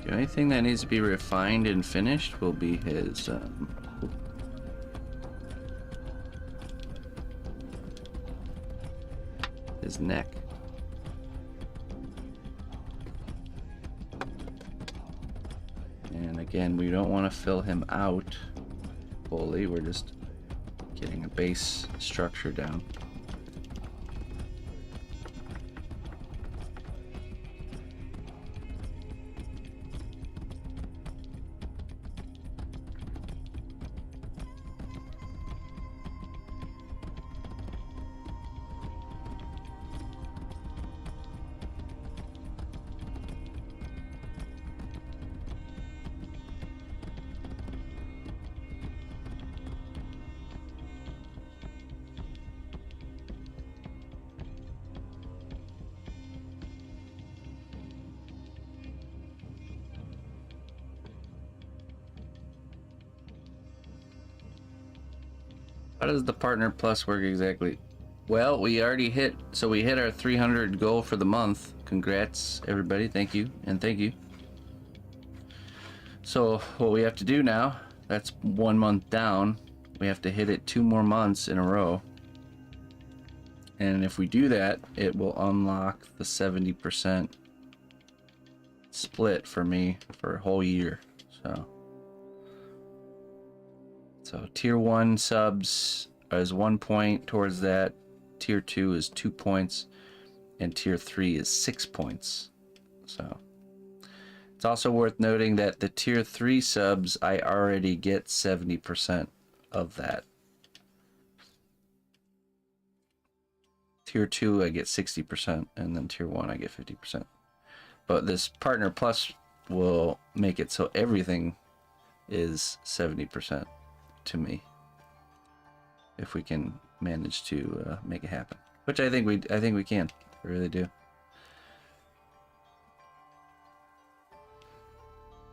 The only thing that needs to be refined and finished will be his neck. And again, we don't want to fill him out fully. We're just getting a base structure down. How does the Partner Plus work exactly? Well, we already hit, so we hit our 300 goal for the month. Congrats, everybody. Thank you, and thank you. So what we have to do now, that's 1 month down. We have to hit it 2 more months in a row. And if we do that, it will unlock the 70% split for me for a whole year. So tier 1 subs is 1 point towards that. Tier 2 is 2 points, and tier 3 is 6 points. So it's also worth noting that the tier 3 subs, I already get 70% of that. Tier 2 I get 60%, and then tier 1 I get 50%. But this Partner Plus will make it so everything is 70% to me, if we can manage to make it happen, which I think we can. I really do.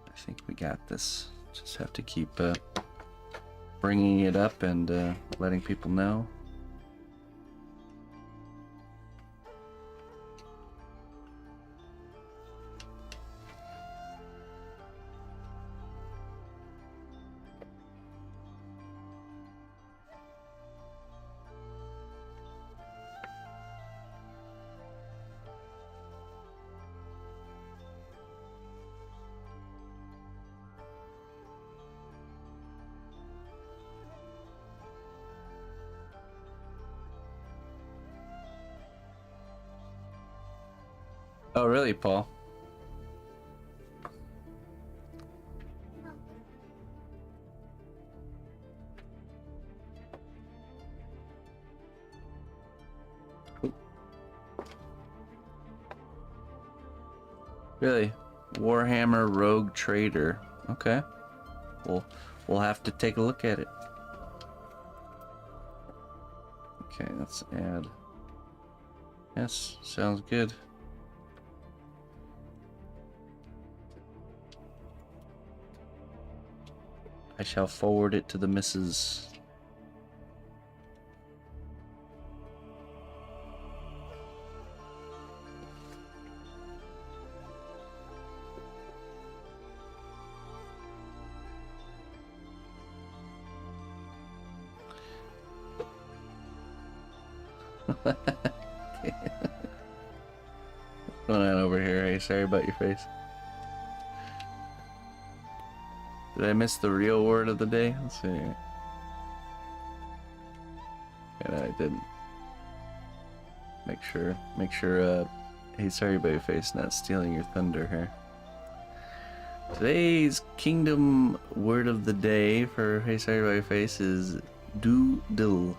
I think we got this. Just have to keep bringing it up and letting people know. Oh, really, Paul? Really? Warhammer Rogue Trader. Okay. We'll have to take a look at it. Okay, let's add. Yes, sounds good. I shall forward it to the missus. What's going on over here? Hey, sorry about your face. Did I miss the real word of the day? Let's see. And I didn't. Make sure, hey, sorry about your face, not stealing your thunder here. Today's kingdom word of the day for hey, sorry about your face is doodle.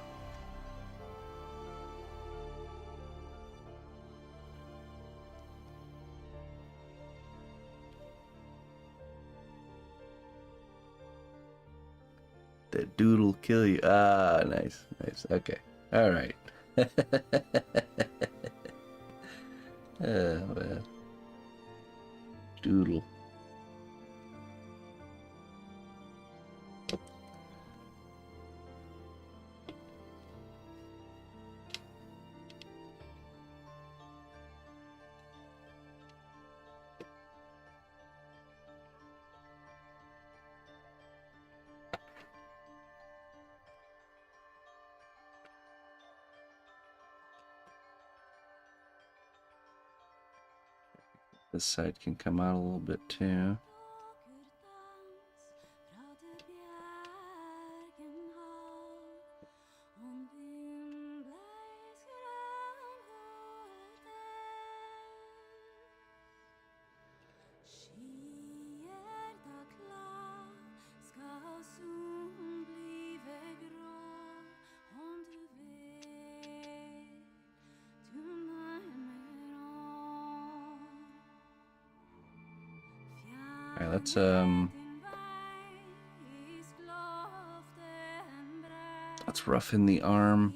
That doodle kill you. Ah, nice, nice. Okay, all right. Oh man, doodle. This side can come out a little bit too. Alright, let's roughen the arm.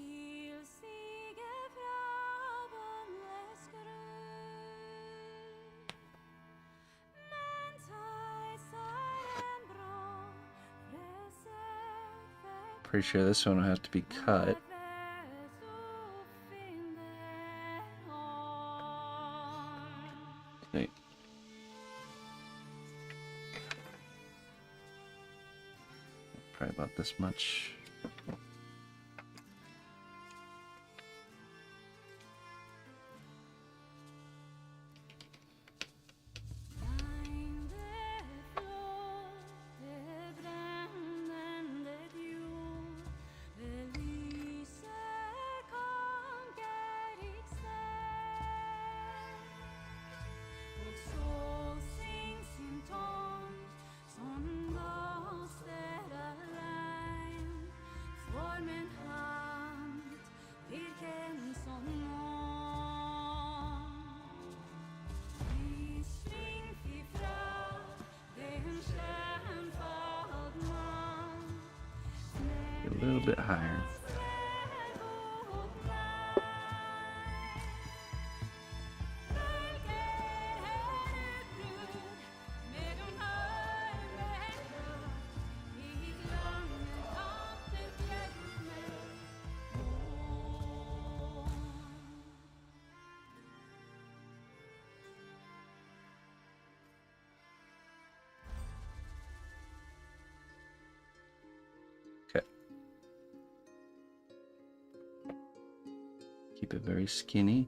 Pretty sure this one will have to be cut. Okay. Probably about this much. little bit higher. Keep it very skinny.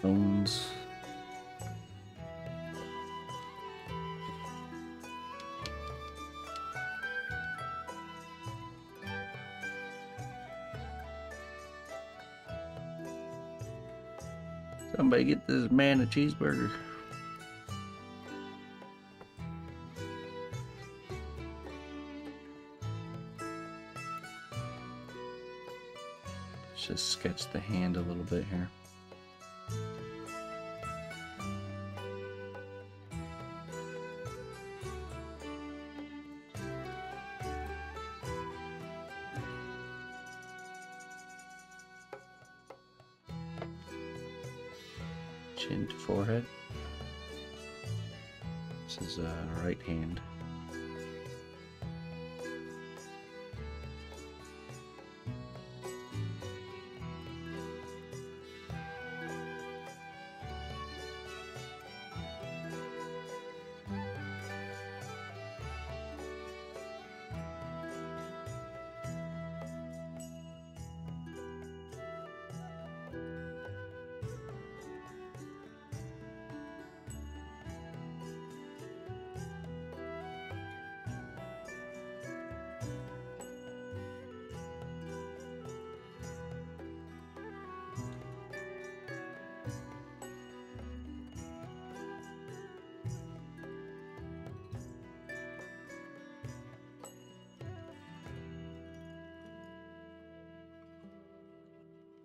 Bones. Somebody get this man a cheeseburger. Let's just sketch the hand a little bit here. Chin to forehead. This is right hand.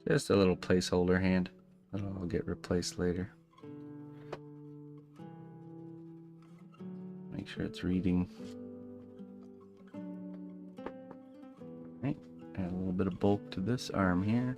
Just a little placeholder hand that'll get replaced later. Make sure it's reading. Right. Add a little bit of bulk to this arm here.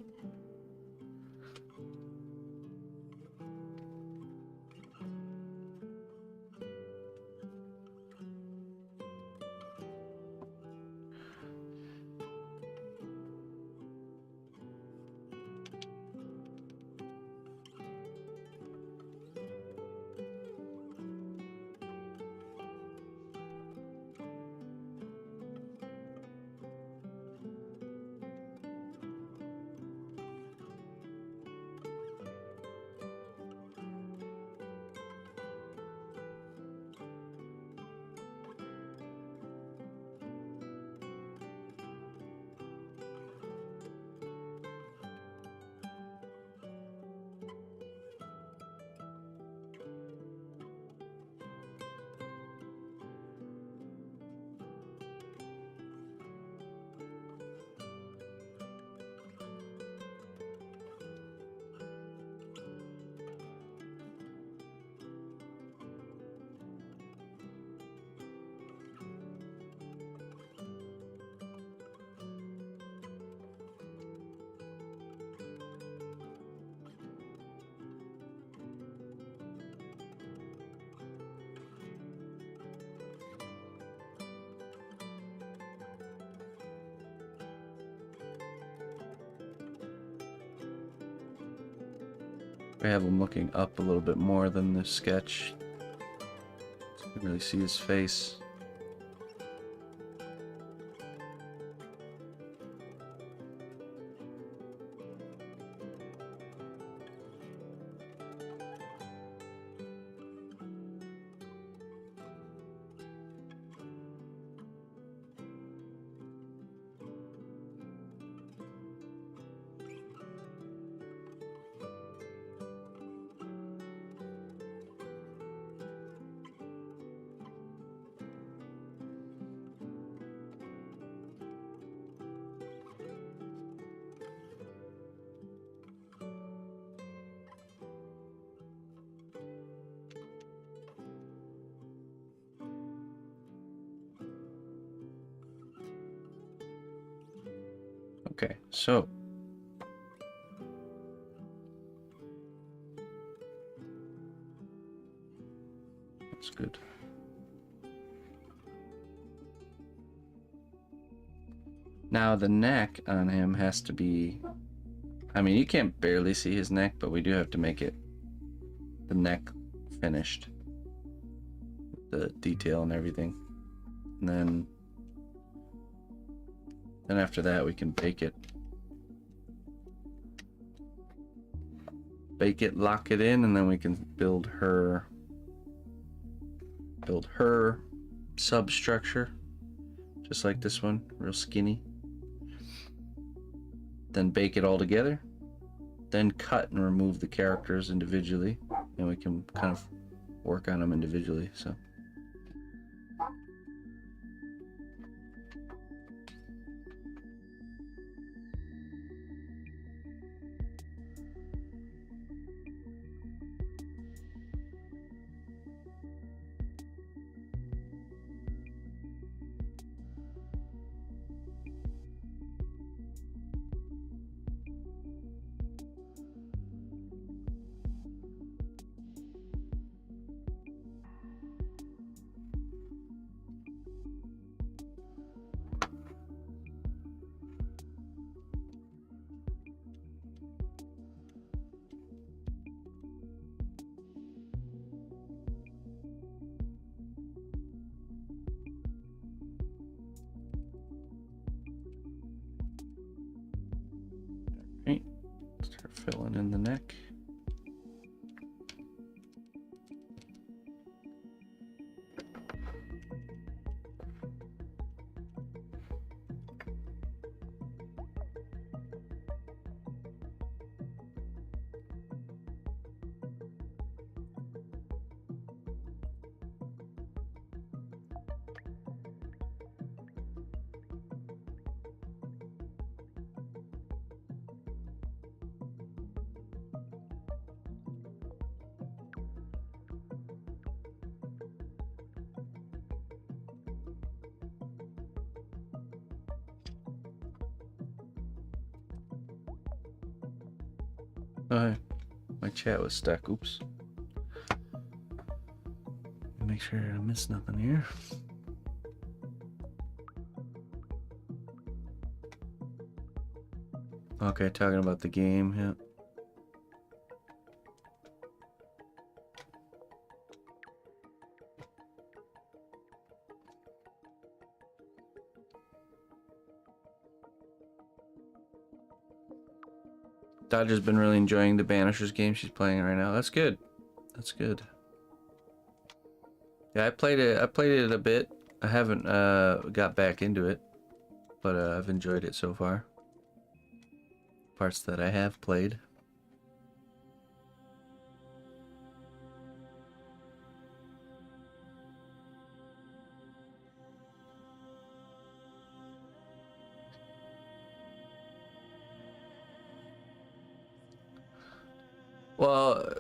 We have him looking up a little bit more than the sketch. So you can really see his face. Okay, so that's good. Now the neck on him has to be, I mean, you can't barely see his neck, but we do have to make it the neck finished, the detail and everything. And then after that we can bake it, lock it in, and then we can build her substructure, just like this one, real skinny. Then bake it all together, then cut and remove the characters individually, and we can kind of work on them individually. So right, start filling in the neck. Oh, my chat was stuck. Oops. Make sure I miss nothing here. Okay, talking about the game, yeah. Dodger's been really enjoying the Banishers game she's playing right now. That's good. That's good. Yeah, I played it a bit. I haven't got back into it, but I've enjoyed it so far. Parts that I have played. Well,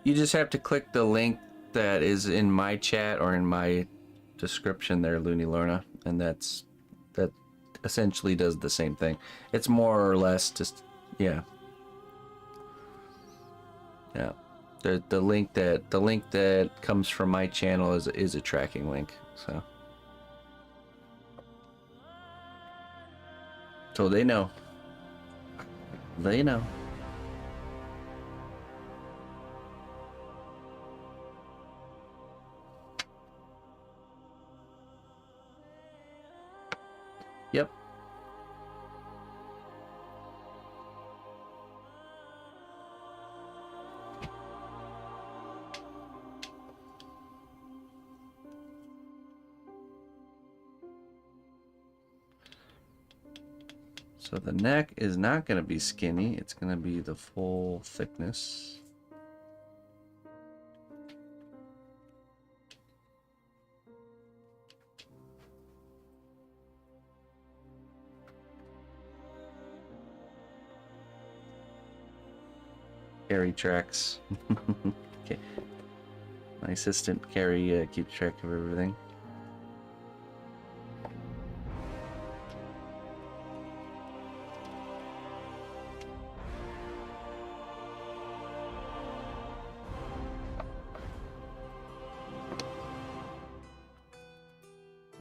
you just have to click the link that is in my chat or in my description there, Looney Lorna, and that essentially does the same thing. It's more or less just, yeah. Yeah. The link that comes from my channel is a tracking link, so they know. They know. So the neck is not going to be skinny. It's going to be the full thickness. Carry tracks. Okay. My assistant Carrie keeps track of everything.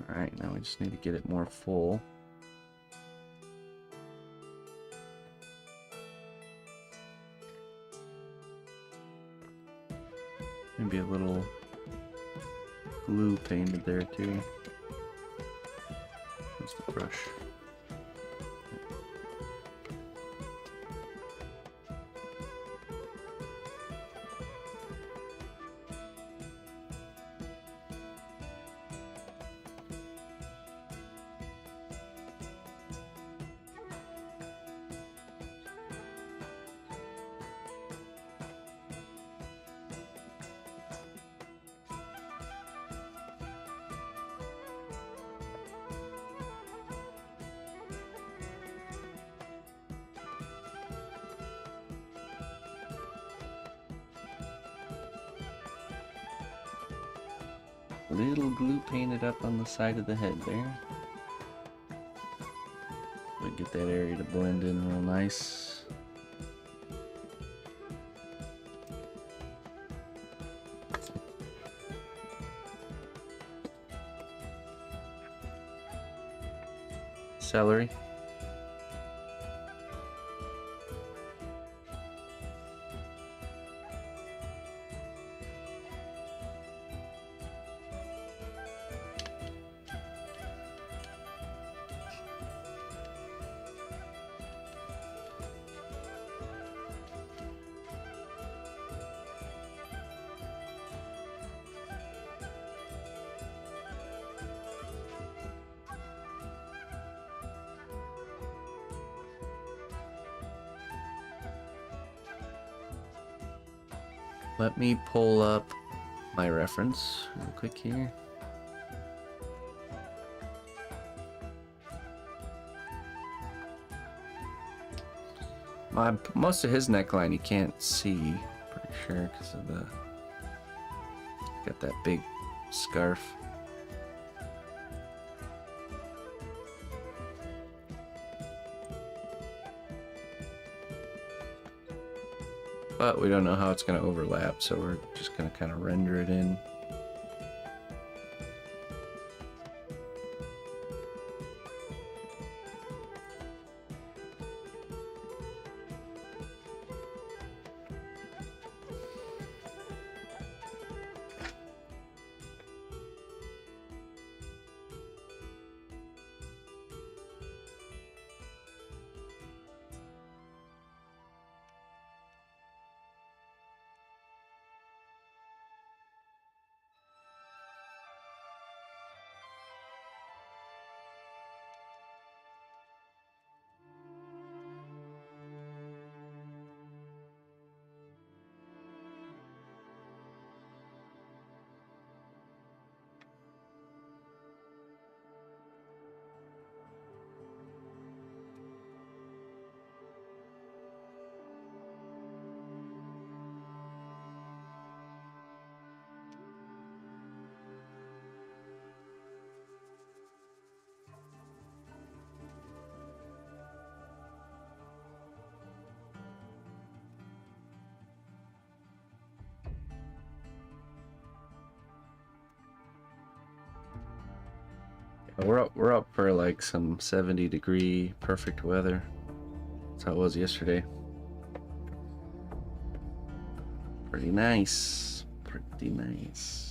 Alright, now we just need to get it more full. Maybe a little glue painted there too. Where's the brush? Little glue painted up on the side of the head there. We get that area to blend in real nice. Celery. Let me pull up my reference real quick here. Most of his neckline you can't see, pretty sure, because of the got that big scarf. But we don't know how it's going to overlap, so we're just going to kind of render it in. We're up for like some 70-degree perfect weather. That's how it was yesterday. Pretty nice. Pretty nice.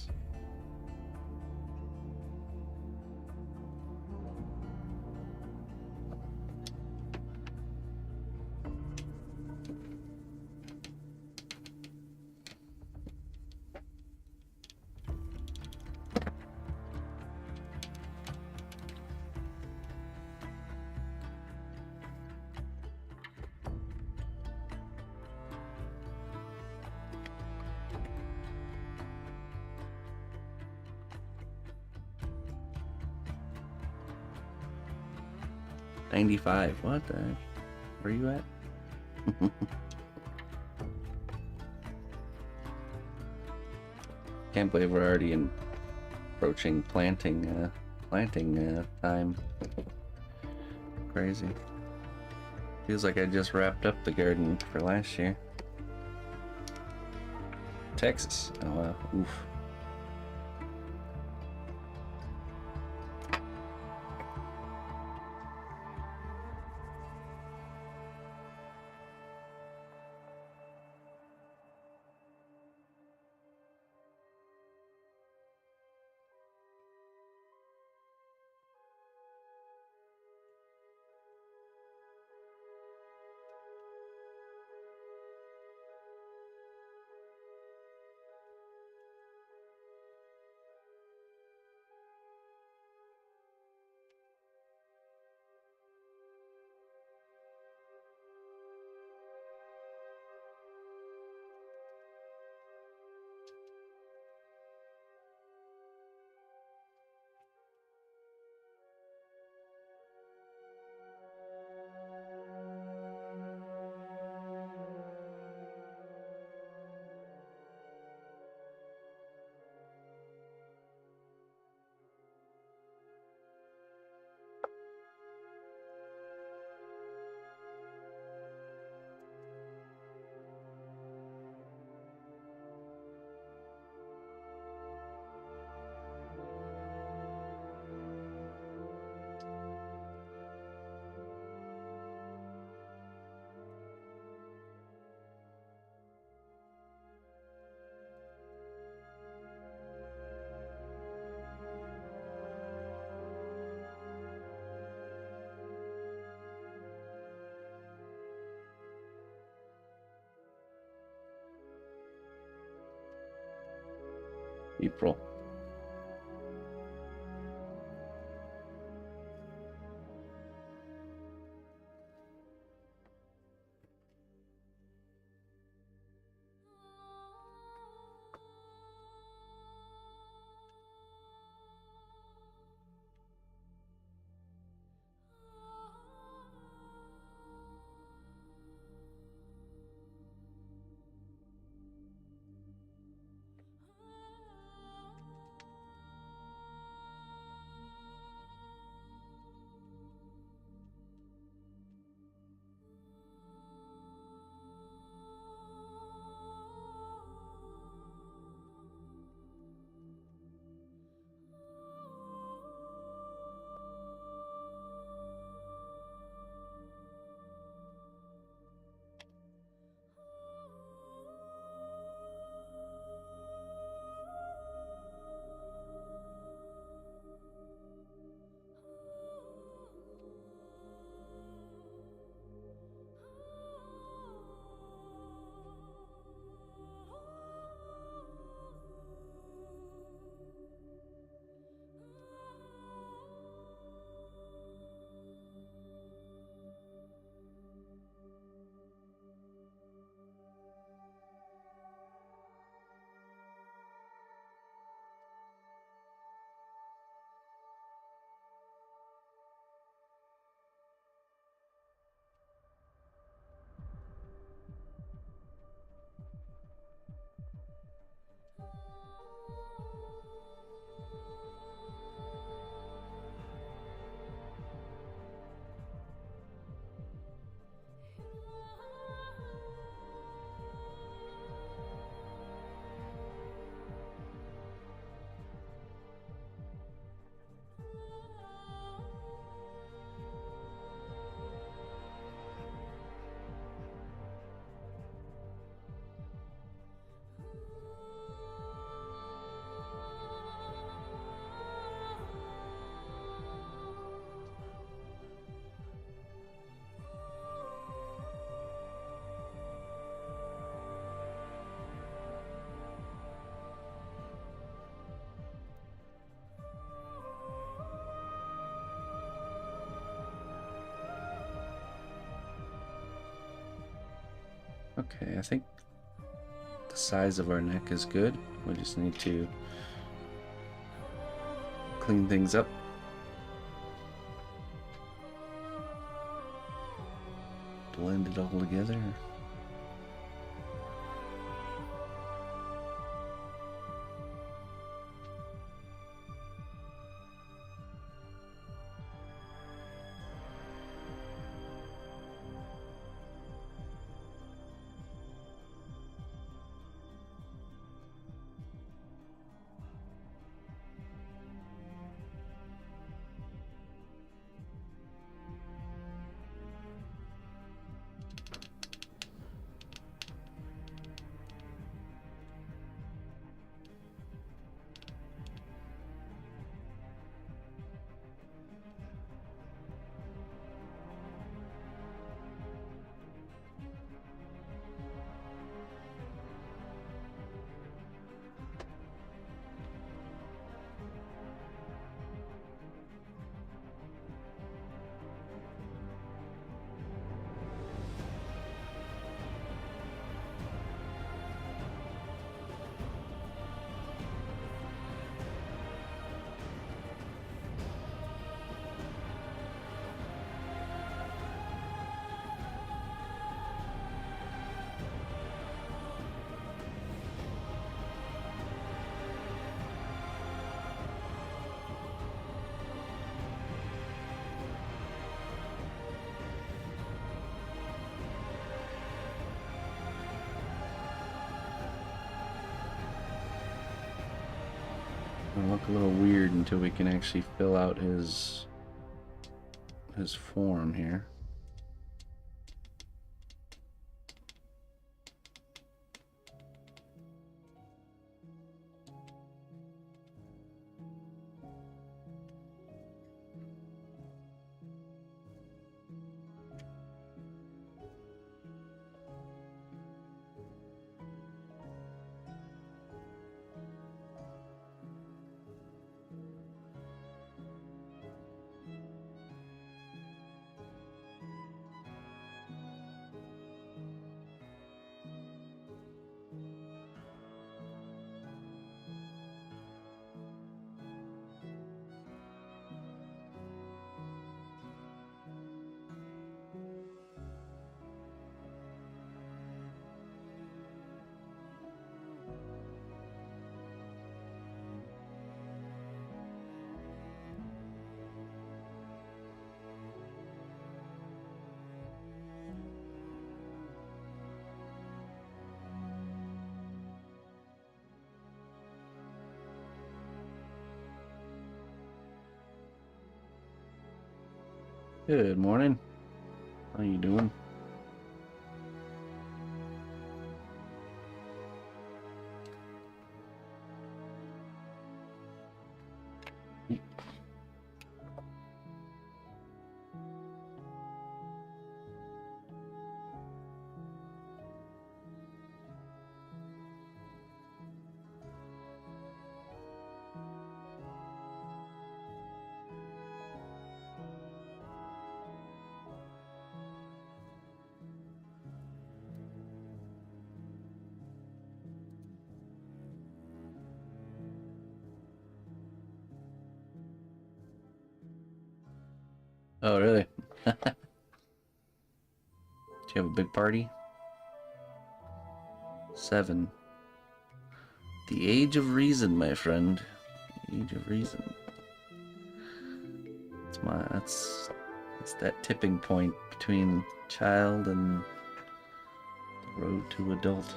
95. What the heck? Where are you at? Can't believe we're already approaching planting time. Crazy. Feels like I just wrapped up the garden for last year. Texas. Oh wow. Oof. April. Okay, I think the size of our neck is good. We just need to clean things up. blend it all together. It'll look a little weird until we can actually fill out his form here. Good morning. How you doing? Oh, really? Do you have a big party? 7. The age of reason, my friend. The age of reason. That's that tipping point between child and the road to adult.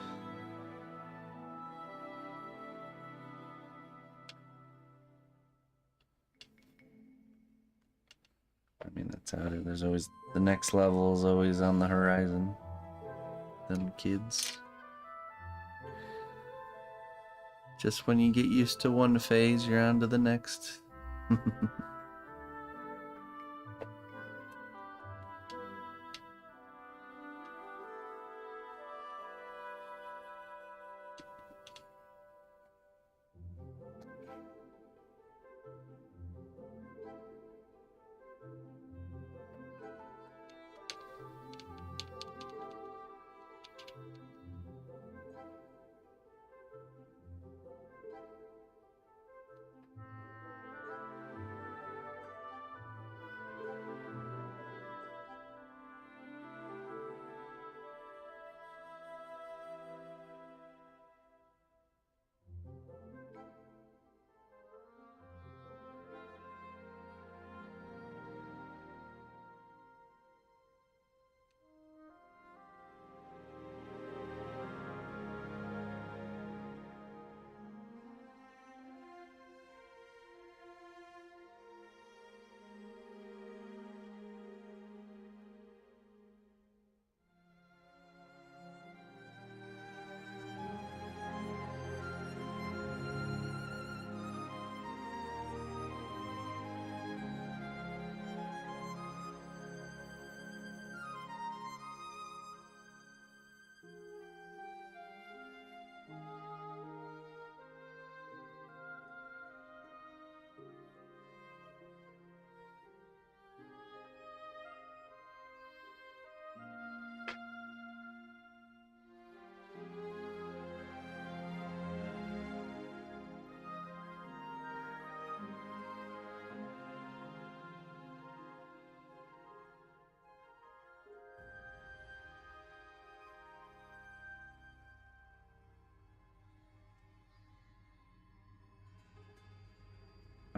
I mean, that's how it is. There's always the next level is always on the horizon. Them kids. Just when you get used to one phase, you're on to the next.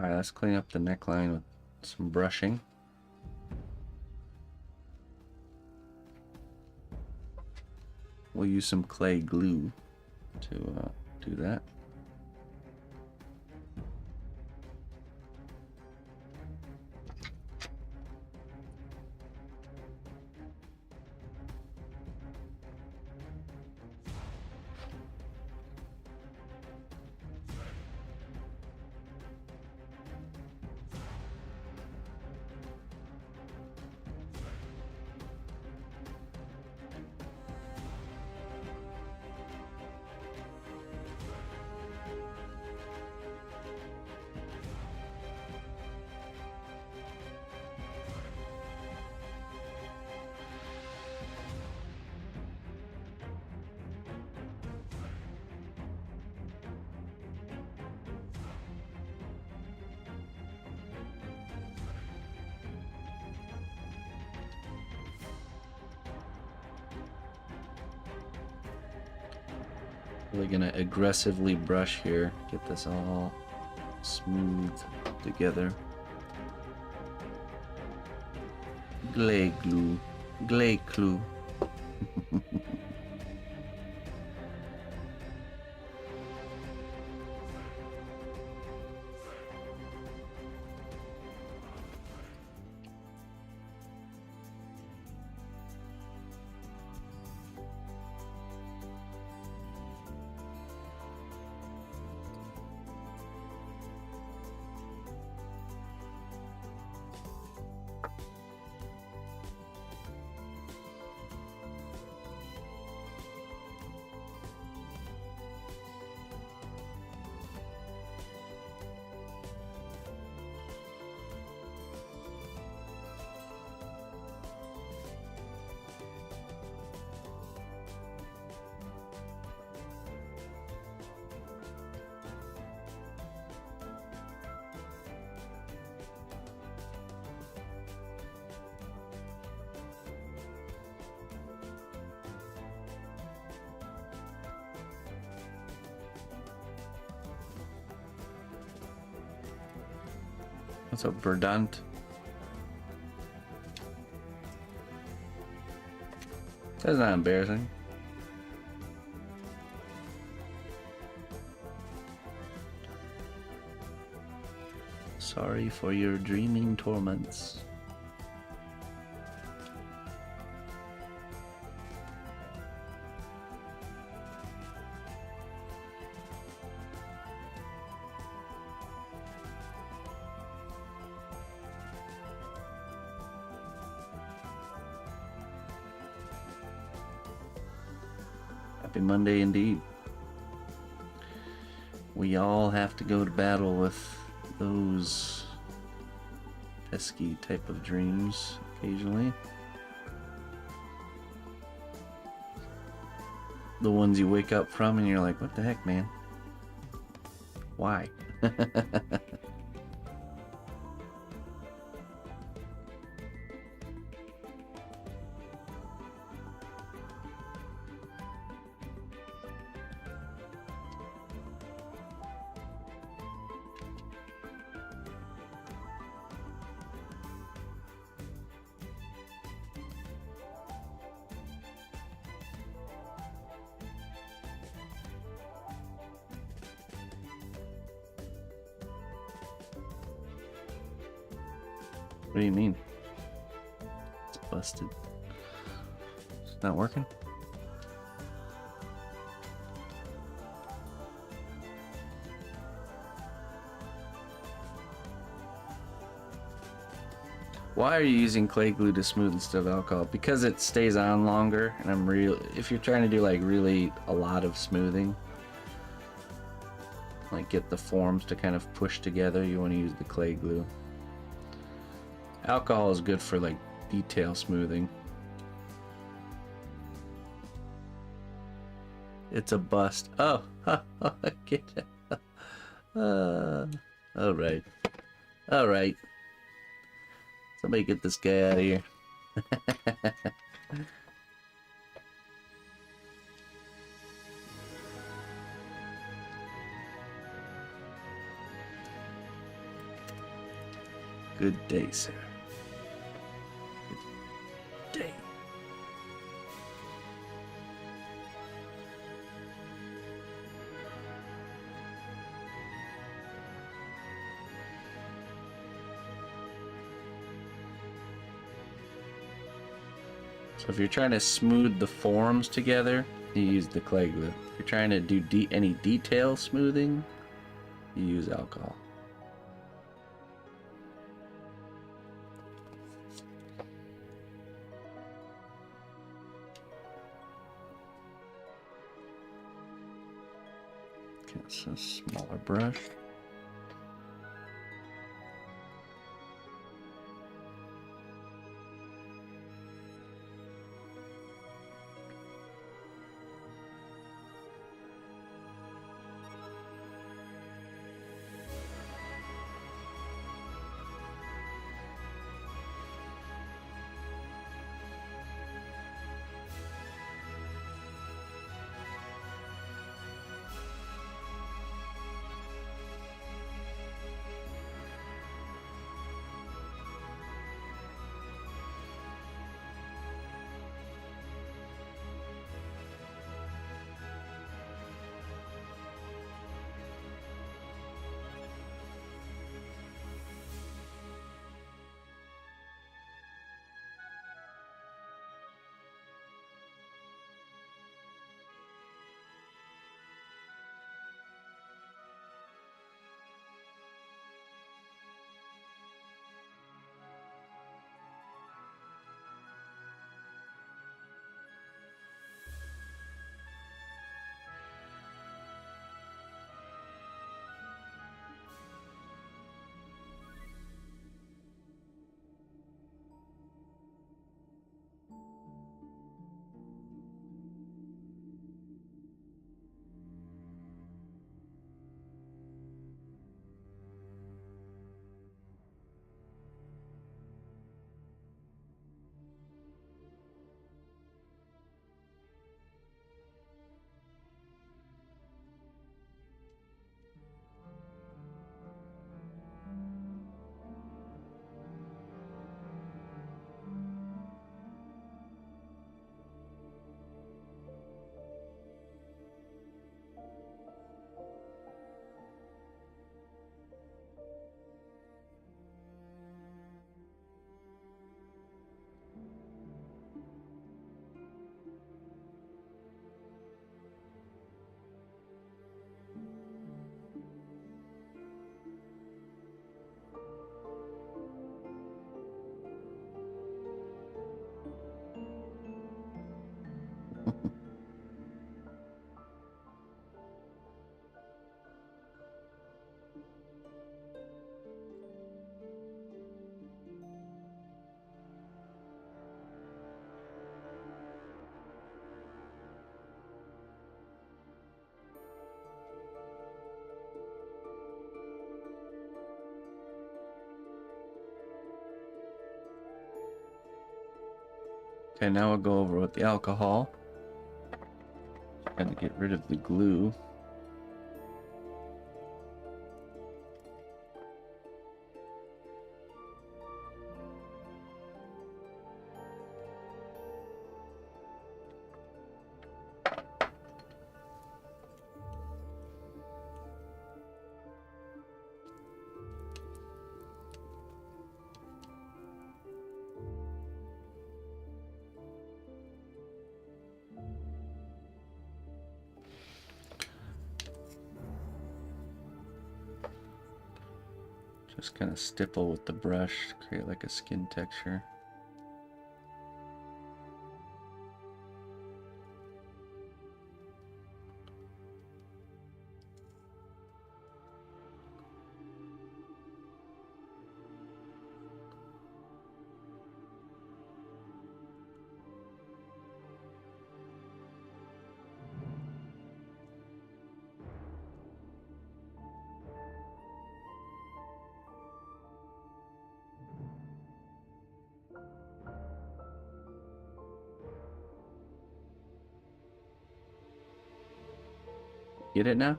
Alright, let's clean up the neckline with some brushing. We'll use some clay glue to do that. Really gonna aggressively brush here, get this all smooth together. Glay glue. Glay glue. What's up, Verdant? That's not embarrassing. Sorry for your dreaming torments. Happy Monday indeed. We all have to go to battle with those pesky type of dreams occasionally. The ones you wake up from and you're like, what the heck, man? Why? What do you mean? It's busted. It's not working? Why are you using clay glue to smooth instead of alcohol? Because it stays on longer, and if you're trying to do like really a lot of smoothing, like get the forms to kind of push together, you want to use the clay glue. Alcohol is good for like detail smoothing. It's a bust. Oh, get it. All right. All right. Somebody get this guy out of here. Good day, sir. Good day. So if you're trying to smooth the forms together, you use the clay glue. If you're trying to do any detail smoothing, you use alcohol. Okay, so smaller brush. Okay, now we'll go over with the alcohol. Gotta get rid of the glue. Just kind of stipple with the brush to create like a skin texture. Get it now?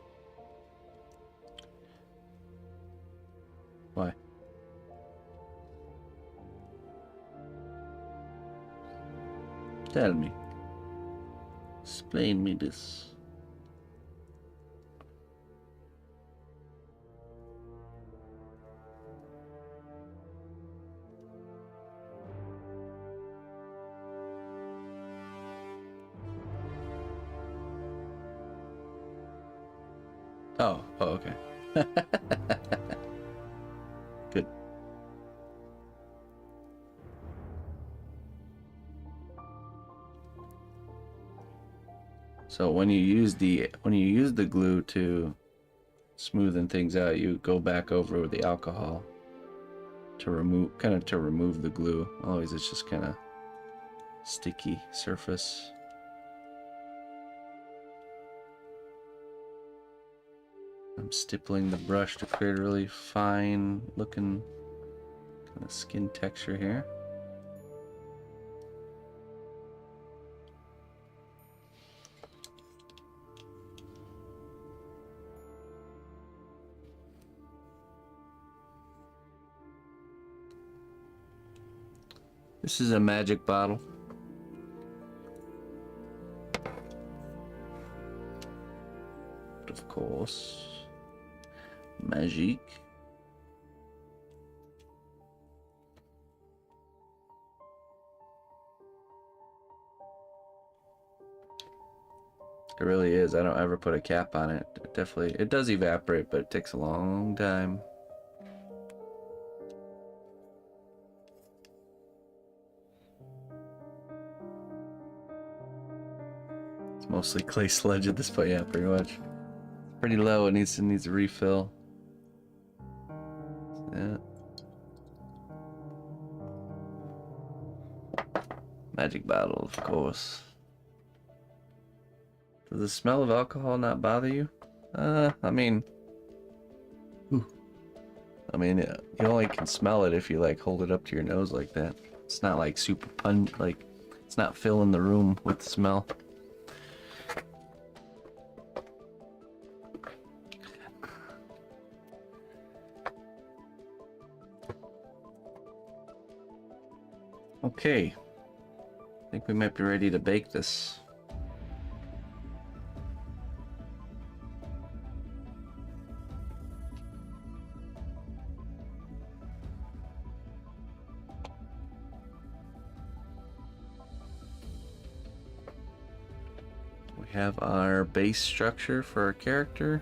Why? Tell me. Explain me this. Oh, okay. Good. So when you use the glue to smoothen things out, you go back over with the alcohol to remove the glue. Always it's just kind of sticky surface. I'm stippling the brush to create a really fine looking kind of skin texture here. This is a magic bottle. But of course, magic. It really is. I don't ever put a cap on it. It does evaporate, but it takes a long time. It's mostly clay sludge at this point, yeah, pretty much. Pretty low. It needs a refill. Yeah. Magic bottle, of course. Does the smell of alcohol not bother you? I mean, you only can smell it if you like hold it up to your nose like that. It's not like super like it's not filling the room with smell. Okay, I think we might be ready to bake this. We have our base structure for our character.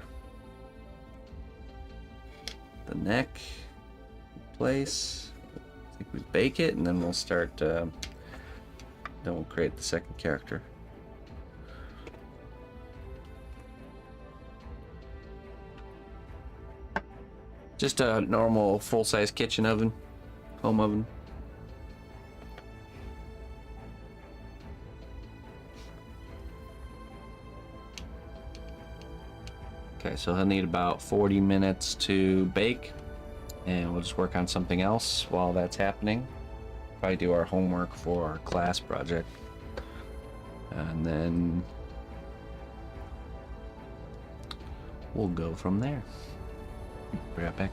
The neck in place. I think we bake it and then we'll start, then we'll create the second character. Just a normal full-size kitchen oven, home oven. Okay, so he'll need about 40 minutes to bake, and we'll just work on something else while that's happening. Probably do our homework for our class project, and then we'll go from there. Be right back.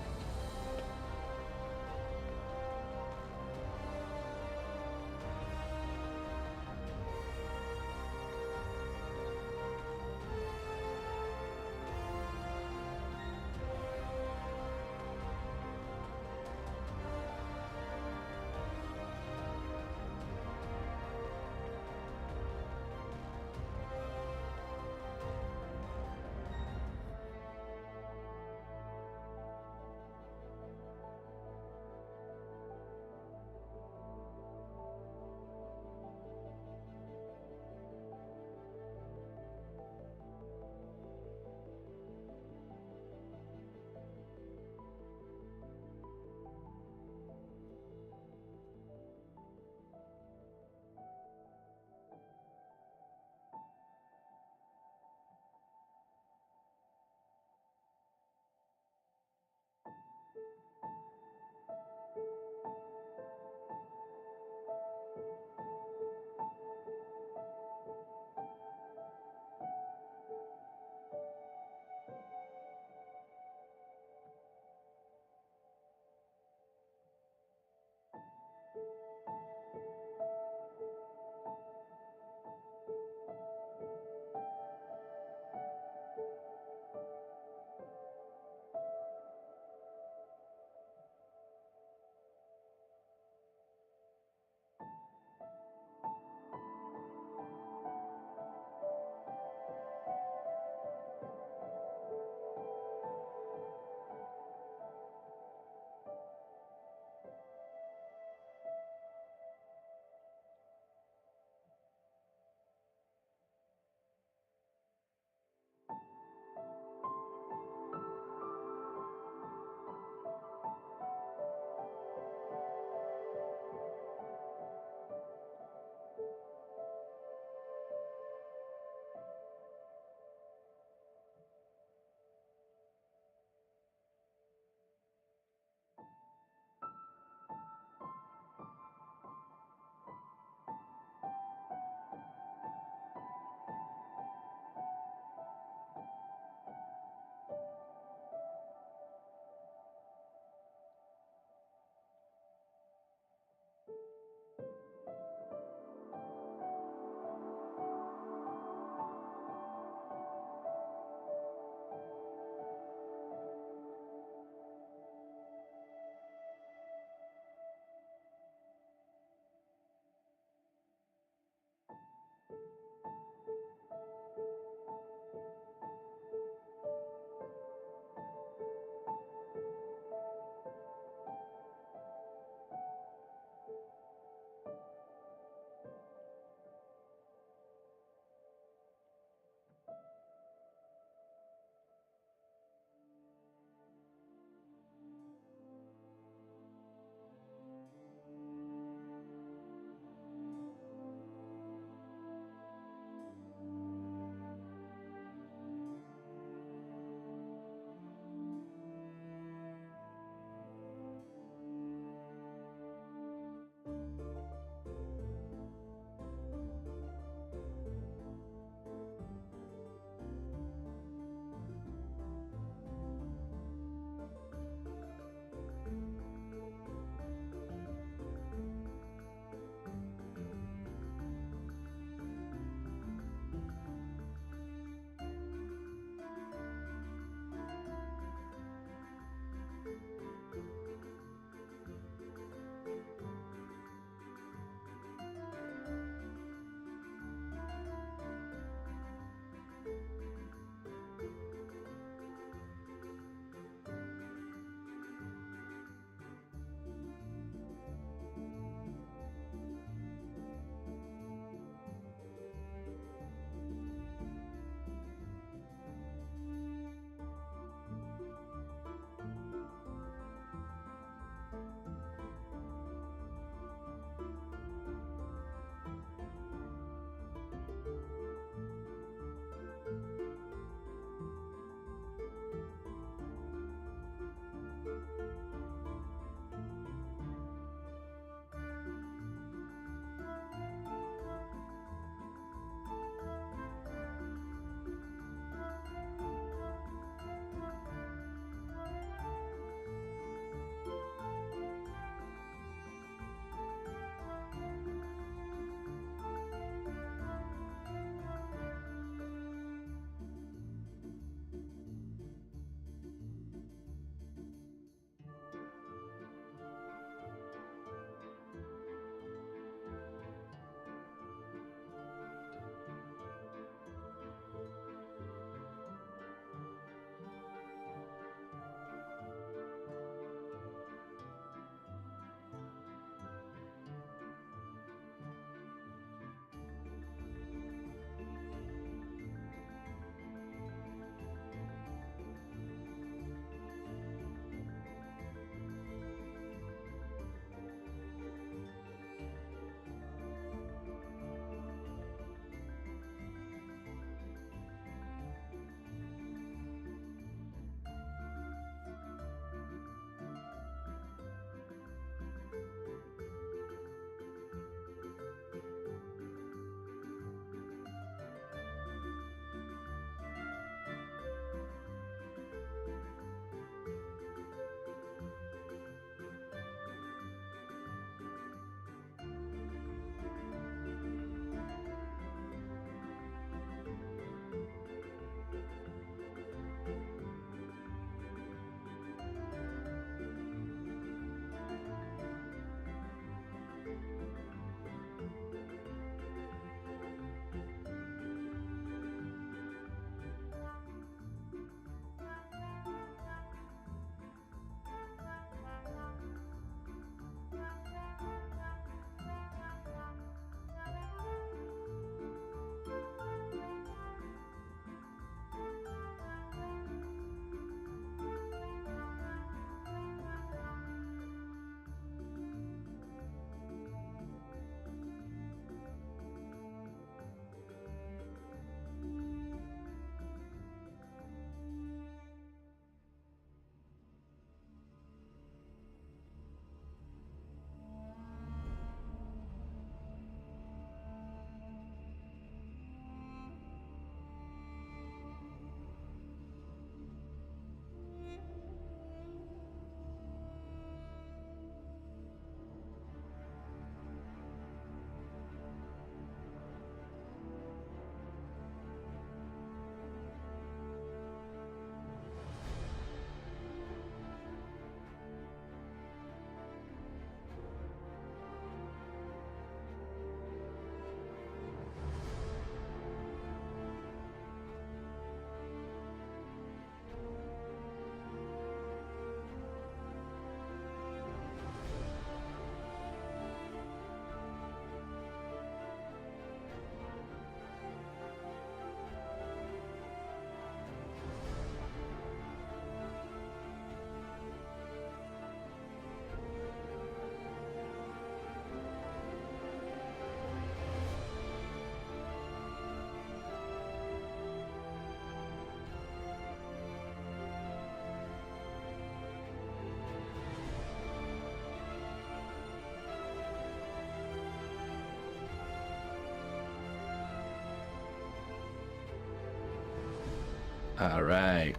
All right.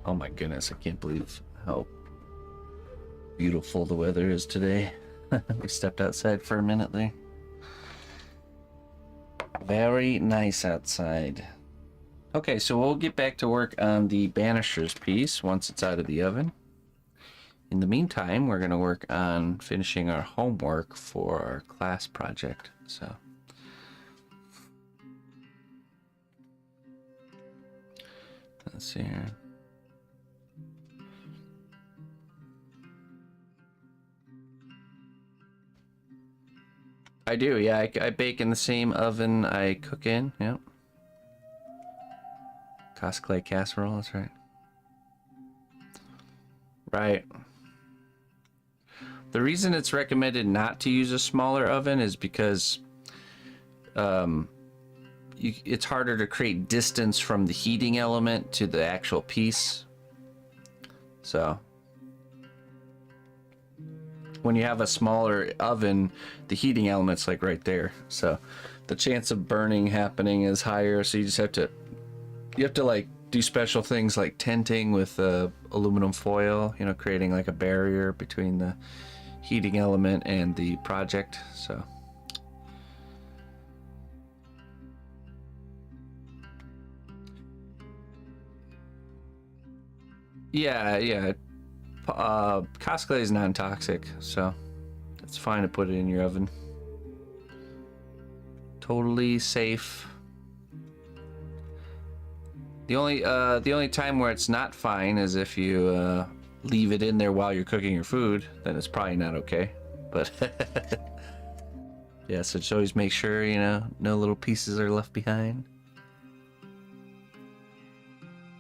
Oh my goodness, I can't believe how beautiful the weather is today. We stepped outside for a minute there. Very nice outside. Okay, so we'll get back to work on the Banishers piece once it's out of the oven. In the meantime, we're going to work on finishing our homework for our class project. So let's see here. I do, yeah. I bake in the same oven I cook in. Yep. Cast clay casserole, that's right. Right. The reason it's recommended not to use a smaller oven is because it's harder to create distance from the heating element to the actual piece. So when you have a smaller oven, the heating element's like right there. So the chance of burning happening is higher. So you just have to, like do special things like tenting with aluminum foil, you know, creating like a barrier between the heating element and the project. So yeah. Cast clay is non-toxic, so it's fine to put it in your oven. Totally safe. The only time where it's not fine is if you leave it in there while you're cooking your food. Then it's probably not okay. But yeah, so just always make sure, you know, no little pieces are left behind.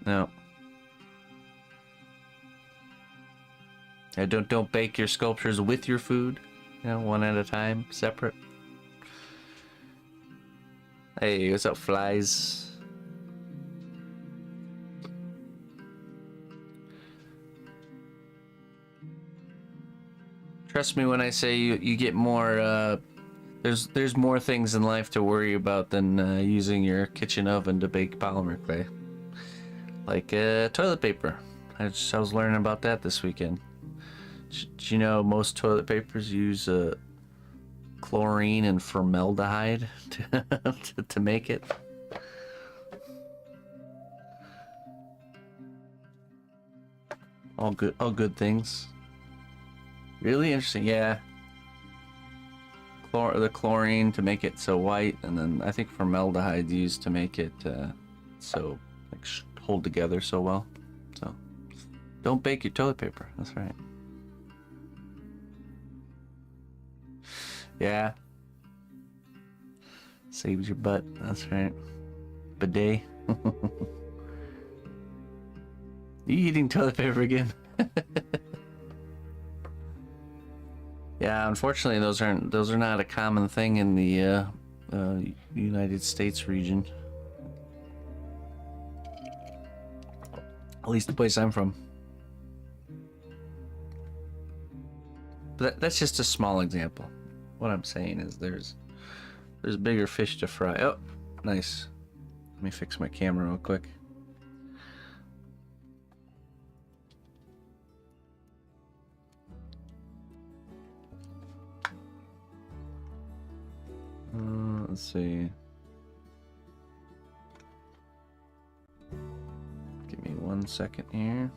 No. Yeah, don't bake your sculptures with your food. You know, one at a time, separate. Hey, what's up, flies? Trust me when I say you get more. There's more things in life to worry about than using your kitchen oven to bake polymer clay. Like toilet paper. I was learning about that this weekend. Did you know most toilet papers use chlorine and formaldehyde to make it? All good things. Really interesting, yeah. The chlorine to make it so white, and then I think formaldehyde used to make it so like hold together so well. So don't bake your toilet paper. That's right. Yeah. Saves your butt. That's right. Bidet. You eating toilet paper again? Yeah, unfortunately, those are not a common thing in the United States region. At least the place I'm from. But that's just a small example. What I'm saying is there's bigger fish to fry. Oh, nice. Let me fix my camera real quick. Let's see. Give me 1 second here.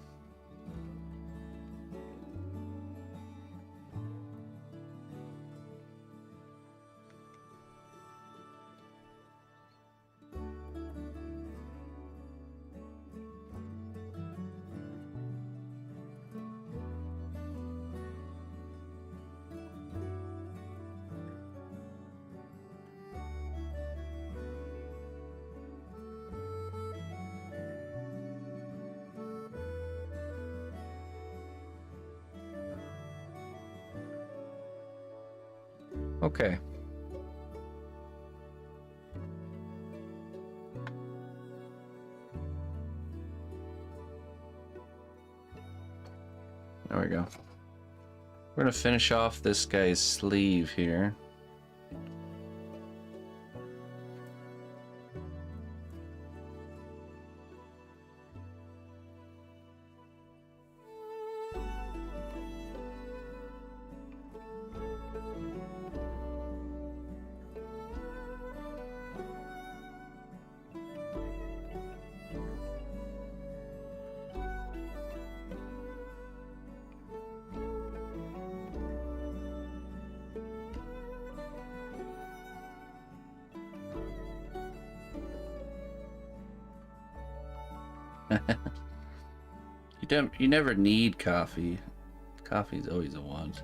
Okay. There we go. We're gonna finish off this guy's sleeve here. You never need coffee. Coffee's always a want.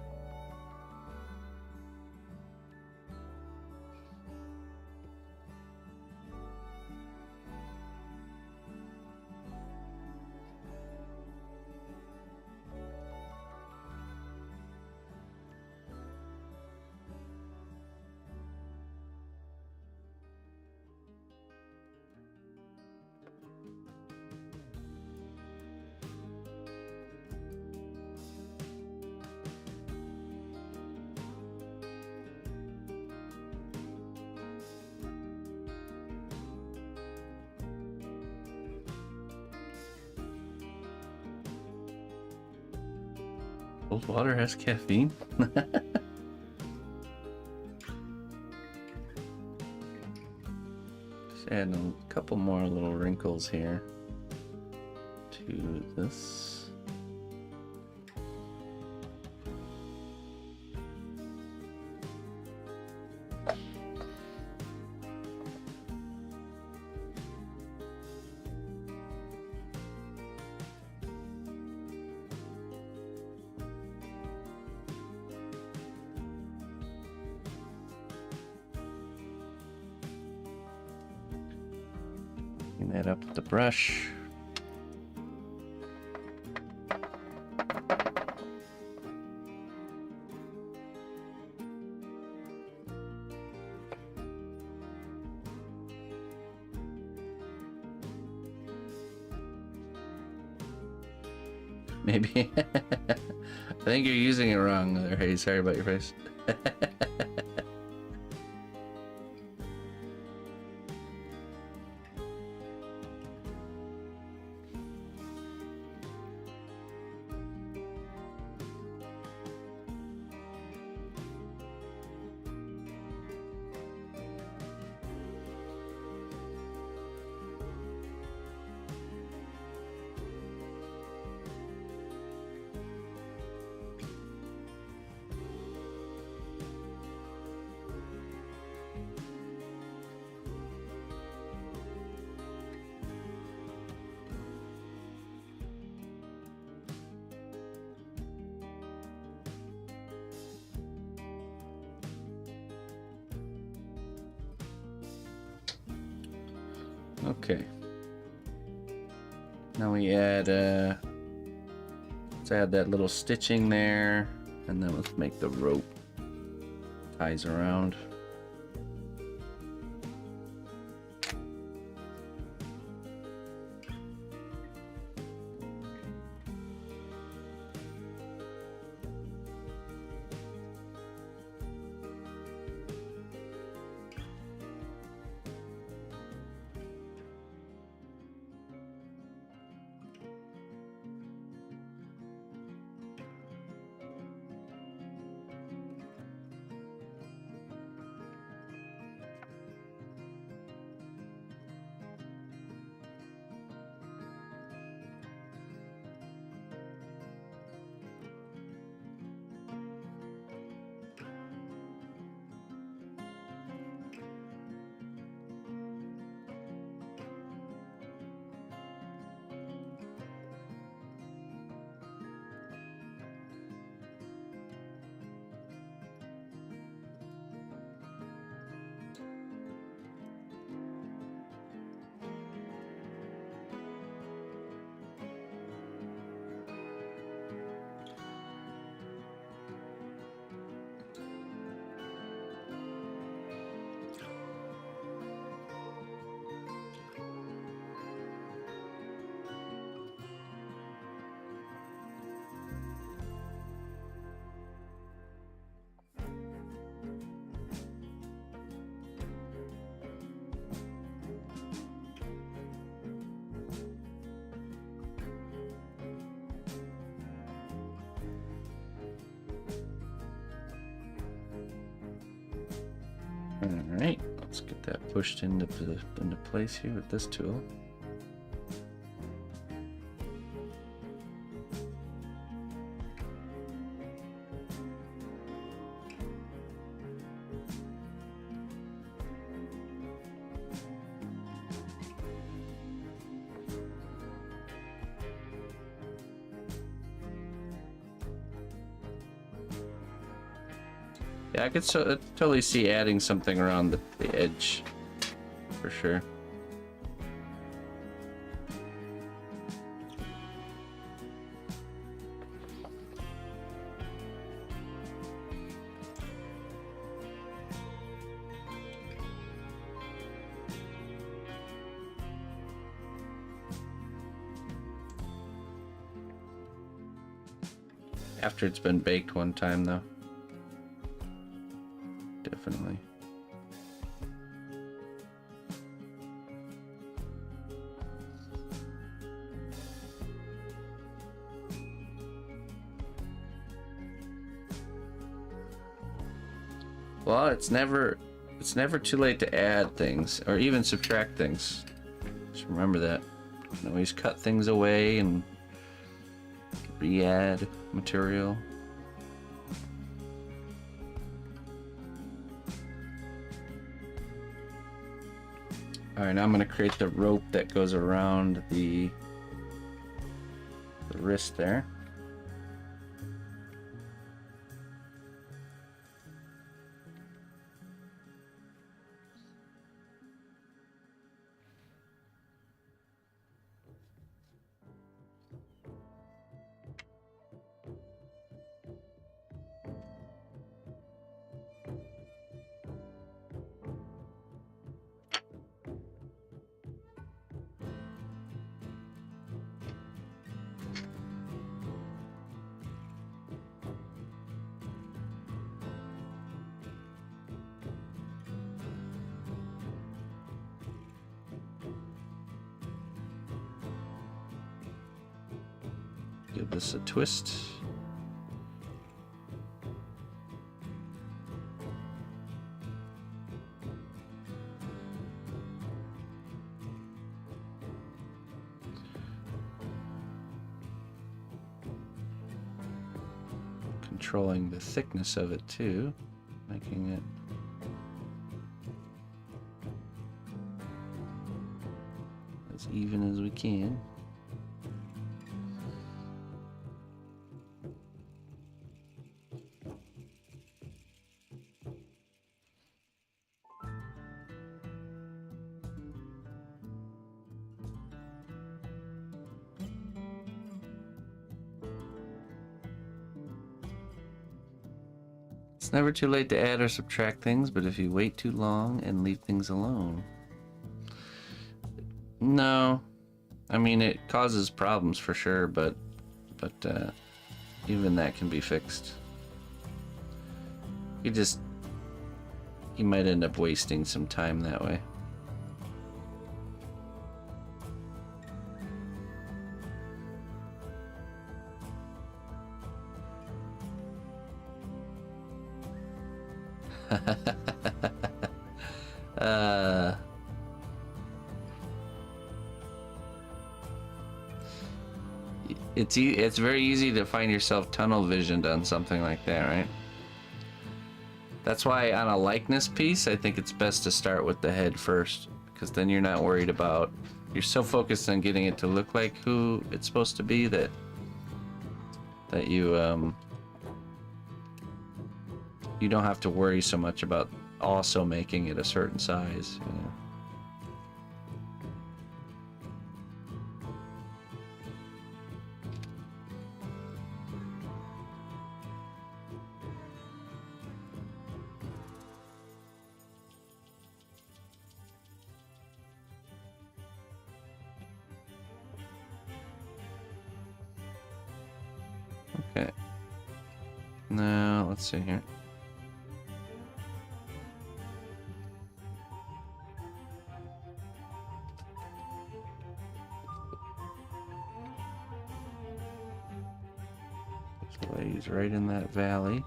Cold water has caffeine? Just add a couple more little wrinkles here to this. Clean that up with the brush. Maybe. I think you're using it wrong there. Hey, sorry about your face. Okay. Now we add let's add that little stitching there, and then let's make the rope ties around. Alright, let's get that pushed into place here with this tool. Yeah, I could totally see adding something around the edge, for sure. After it's been baked one time, though. Definitely. Well, it's never too late to add things or even subtract things. Just remember that. You can always cut things away and re-add material. Alright, now I'm going to create the rope that goes around the wrist there. Give this a twist. Controlling the thickness of it too, making it as even as we can. It's never too late to add or subtract things, but if you wait too long and leave things alone. No. I mean, it causes problems for sure, but even that can be fixed. You might end up wasting some time that way. It's very easy to find yourself tunnel visioned on something like that, right? That's why on a likeness piece, I think it's best to start with the head first, because then you're not worried about, you're so focused on getting it to look like who it's supposed to be that you you don't have to worry so much about also making it a certain size, you know? Okay. Now, let's see here. This lays right in that valley.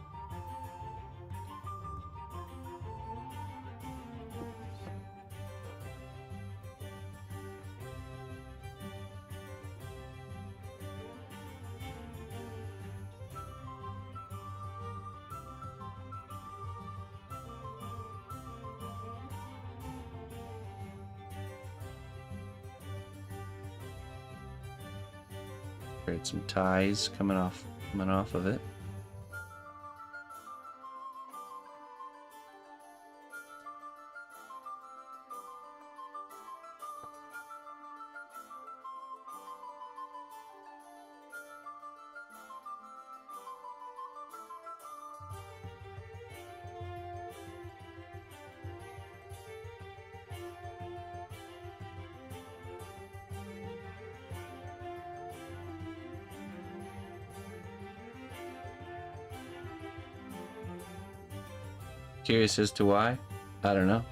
Create some ties coming off of it. Curious as to why? I don't know.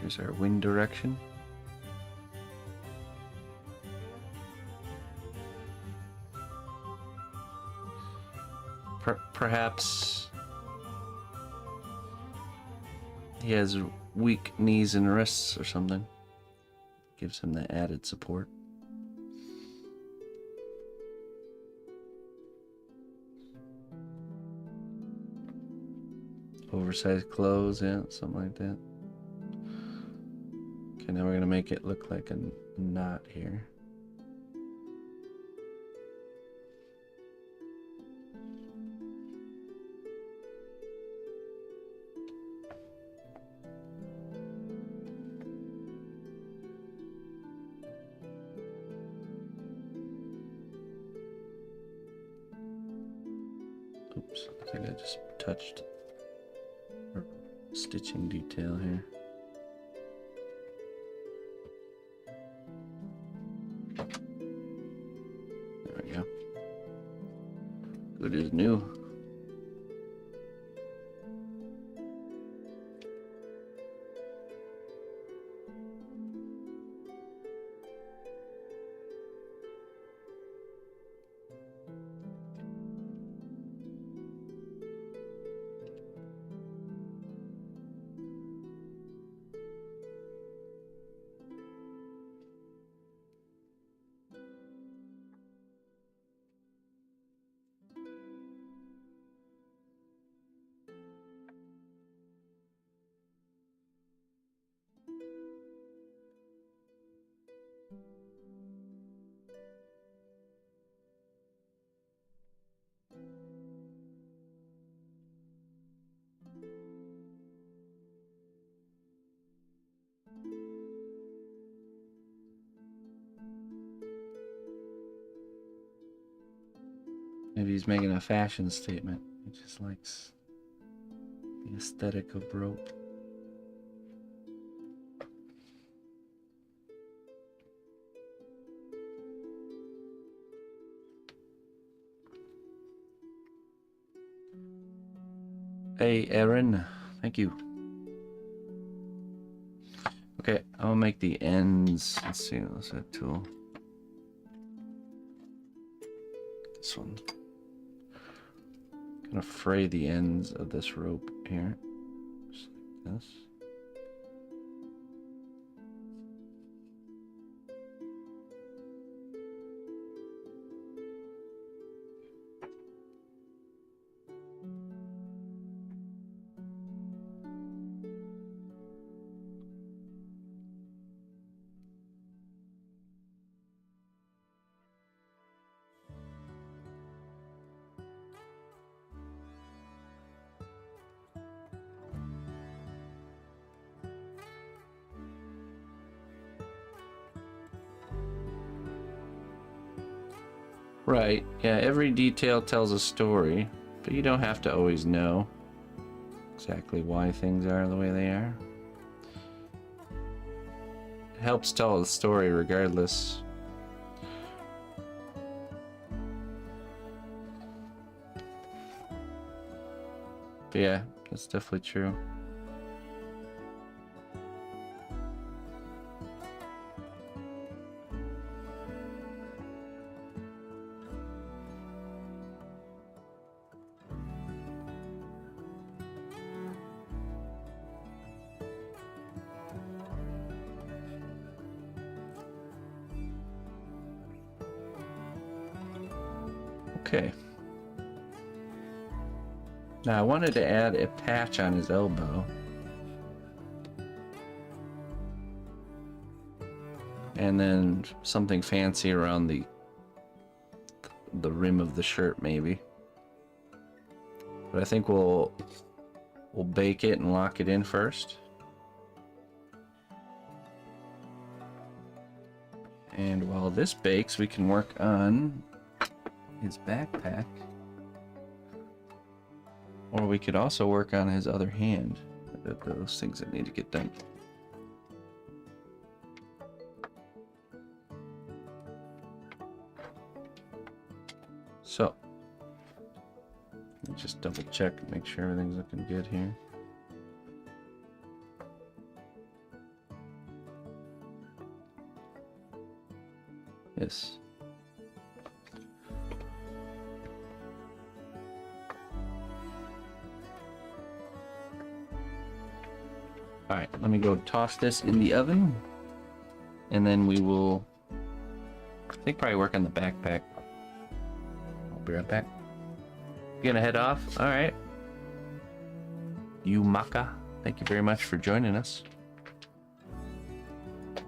Here's our wind direction. Perhaps he has weak knees and wrists or something. Gives him the added support. Oversized clothes, yeah, something like that. Okay, now we're gonna make it look like a knot here. Oops, I think I just touched our stitching detail here. There we go. Good as new. Maybe he's making a fashion statement. He just likes the aesthetic of rope. Hey, Aaron. Thank you. Okay, I'll make the ends. Let's see, what's that tool? This one. Gonna fray the ends of this rope here. Just like this. Right, yeah, every detail tells a story, but you don't have to always know exactly why things are the way they are. It helps tell the story regardless. But yeah, that's definitely true. Okay. Now I wanted to add a patch on his elbow. And then something fancy around the rim of the shirt maybe. But I think we'll bake it and lock it in first. And while this bakes, we can work on his backpack, or we could also work on his other hand. those things that need to get done. So, let me just double check and make sure everything's looking good here. Yes. All right, let me go toss this in the oven, and then we will, I think, probably work on the backpack. I'll be right back. You gonna head off? All right. Maka, thank you very much for joining us.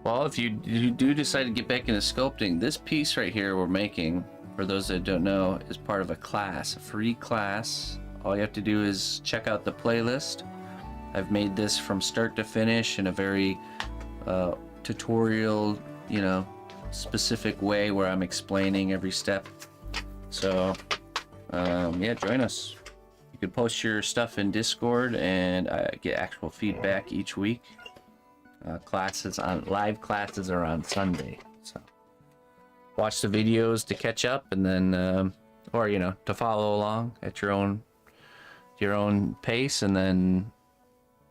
Well, if you do decide to get back into sculpting, this piece right here we're making, for those that don't know, is part of a class, a free class. All you have to do is check out the playlist. I've made this from start to finish in a very tutorial, you know, specific way where I'm explaining every step. So, yeah, join us. You can post your stuff in Discord and get actual feedback each week. Live classes are on Sunday. So, watch the videos to catch up, and then, or you know, to follow along at your own pace, and then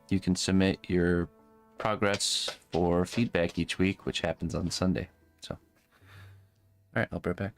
you can submit your progress for feedback each week, which happens on Sunday. So, all right, I'll be right back.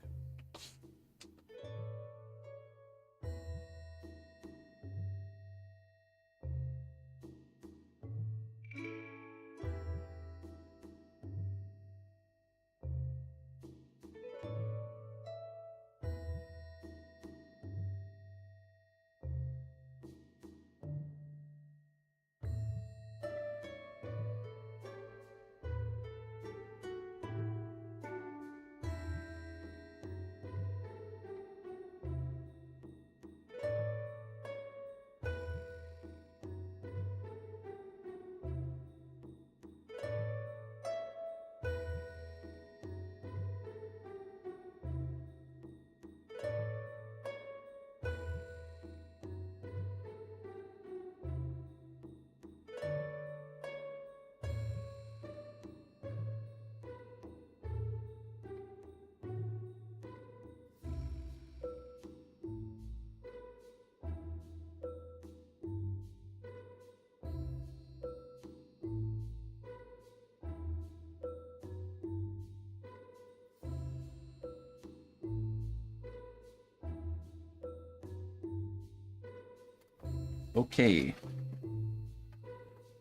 Okay.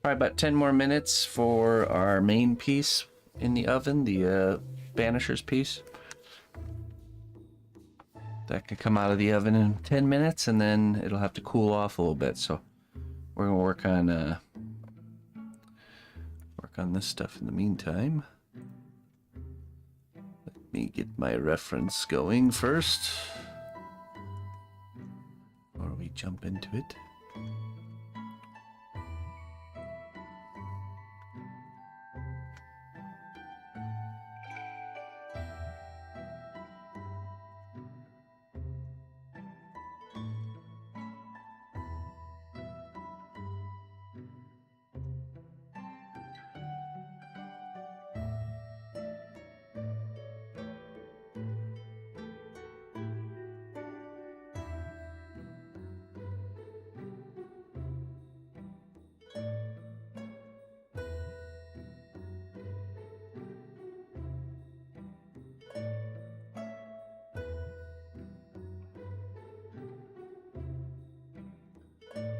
Probably about 10 more minutes for our main piece in the oven, the Banishers piece. That can come out of the oven in 10 minutes, and then it'll have to cool off a little bit. So we're gonna work on this stuff in the meantime. Let me get my reference going first, before we jump into it.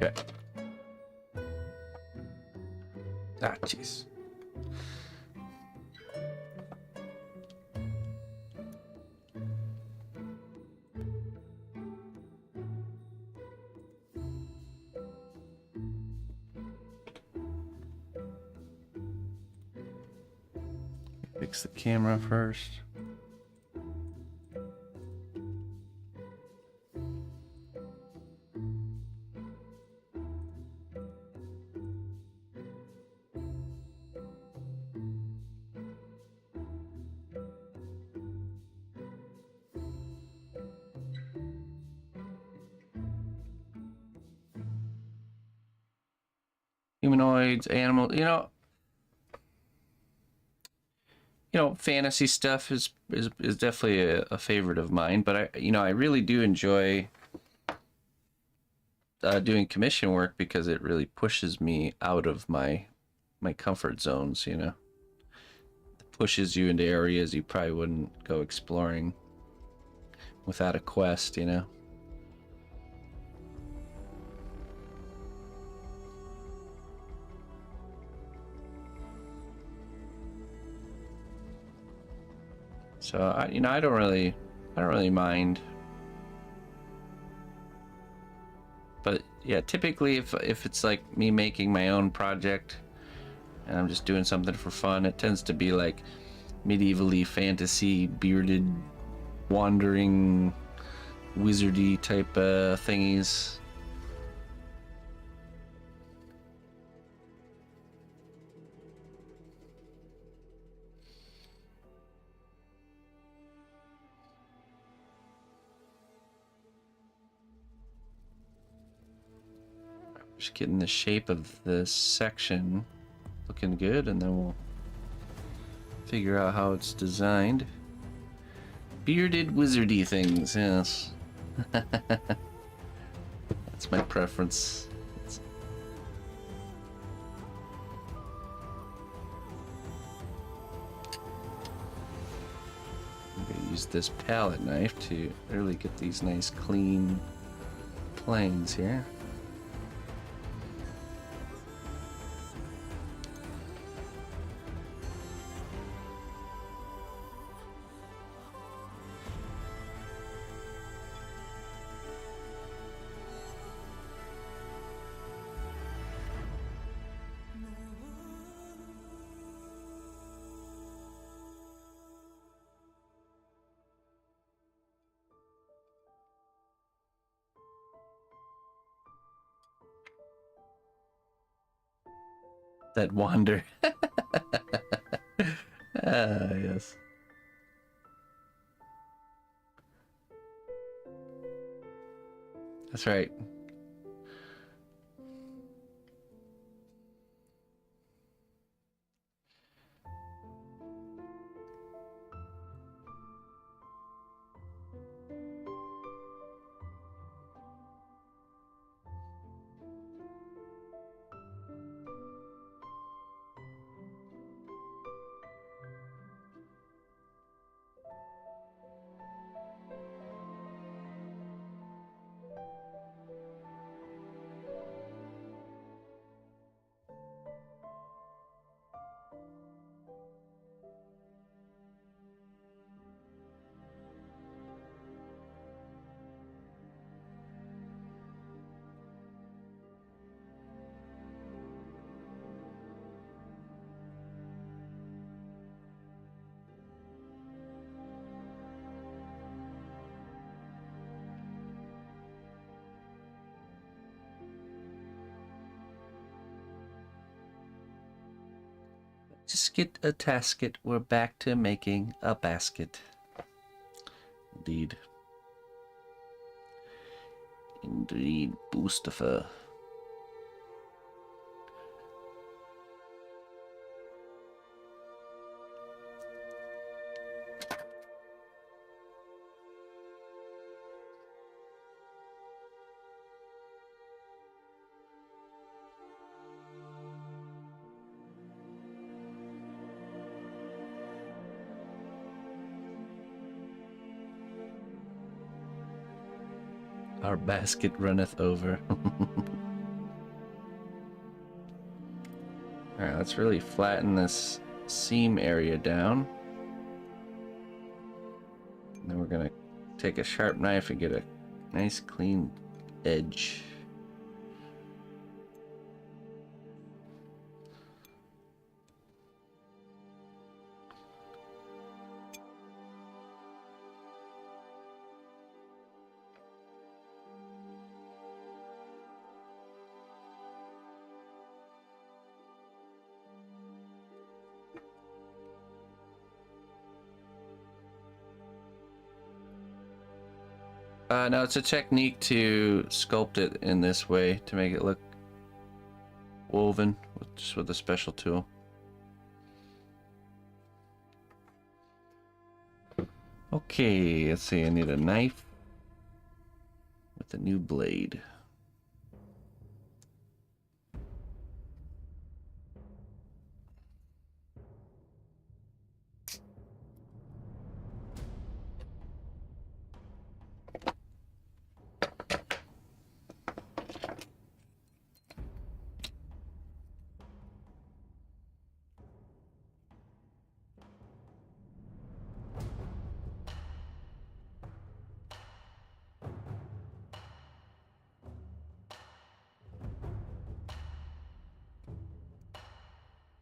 Okay. Ah, jeez. Fix the camera first. humanoids, animals. Fantasy stuff is definitely a favorite of mine. But I really do enjoy doing commission work because it really pushes me out of my comfort zones. It pushes you into areas you probably wouldn't go exploring without a quest. So I don't really mind. But yeah, typically if it's like me making my own project and I'm just doing something for fun, it tends to be like medievally fantasy, bearded, wandering, wizardy type thingies. Just getting the shape of this section looking good, and then we'll figure out how it's designed. Bearded wizardy things, yes. That's my preference. I'm gonna use this palette knife to really get these nice clean planes here. That wander. Yes. That's right. Just get a tasket. We're back to making a basket. Indeed. Indeed, Mustafa. Our basket runneth over. Alright, let's really flatten this seam area down. And then we're gonna take a sharp knife and get a nice clean edge. No, it's a technique to sculpt it in this way to make it look woven just with a special tool. Okay, let's see. I need a knife with a new blade.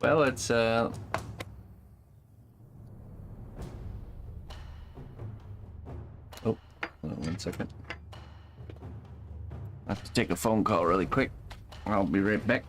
Well, it's oh, hold on 1 second. I have to take a phone call really quick. I'll be right back.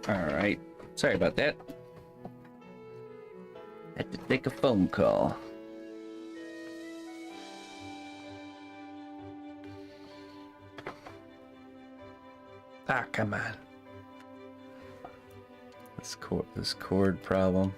Alright. Sorry about that. Had to take a phone call. Ah, come on. This cord problem.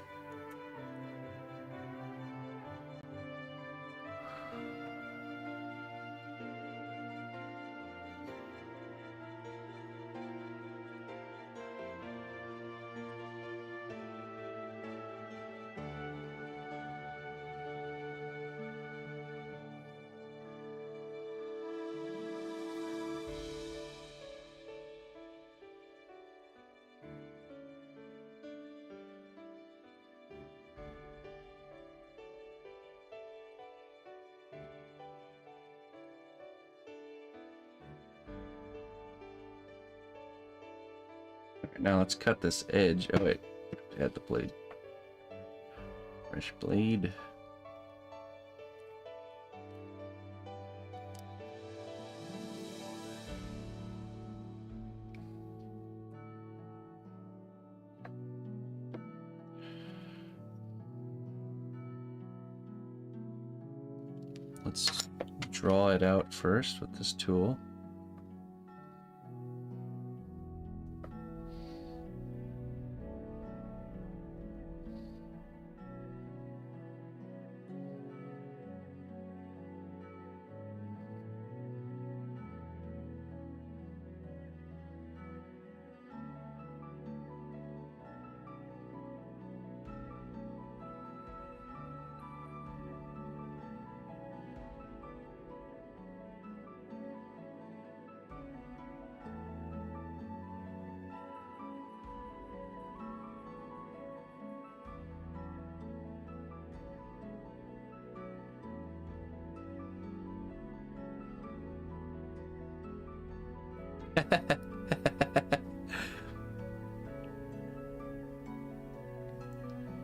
Now let's cut this edge. Oh wait, add the blade. Fresh blade. Let's draw it out first with this tool.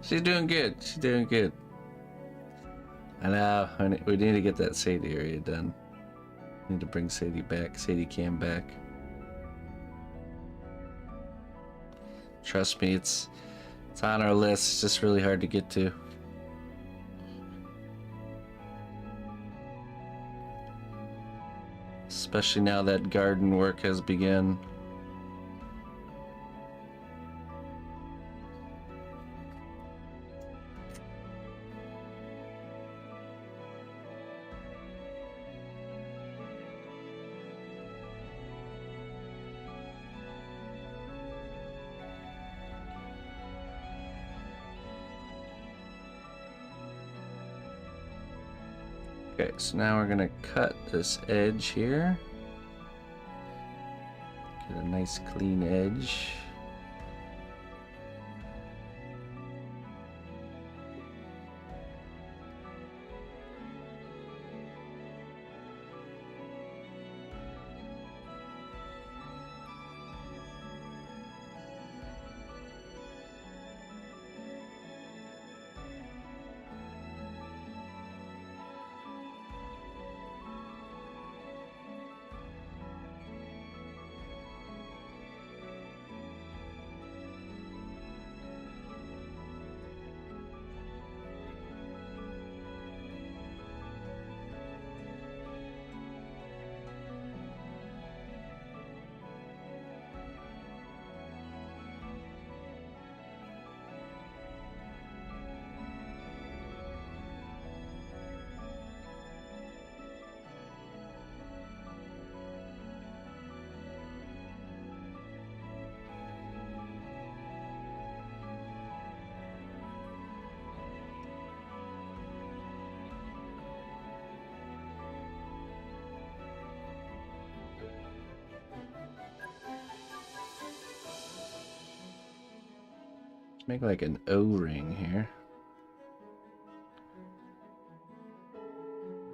She's doing good. She's doing good. I know. We need to get that Sadie area done. Need to bring Sadie back. Sadie Cam back. Trust me, it's on our list. It's just really hard to get to. Especially now that garden work has begun. Okay, so now we're gonna cut this edge here. Get a nice clean edge. Make like an O-ring here.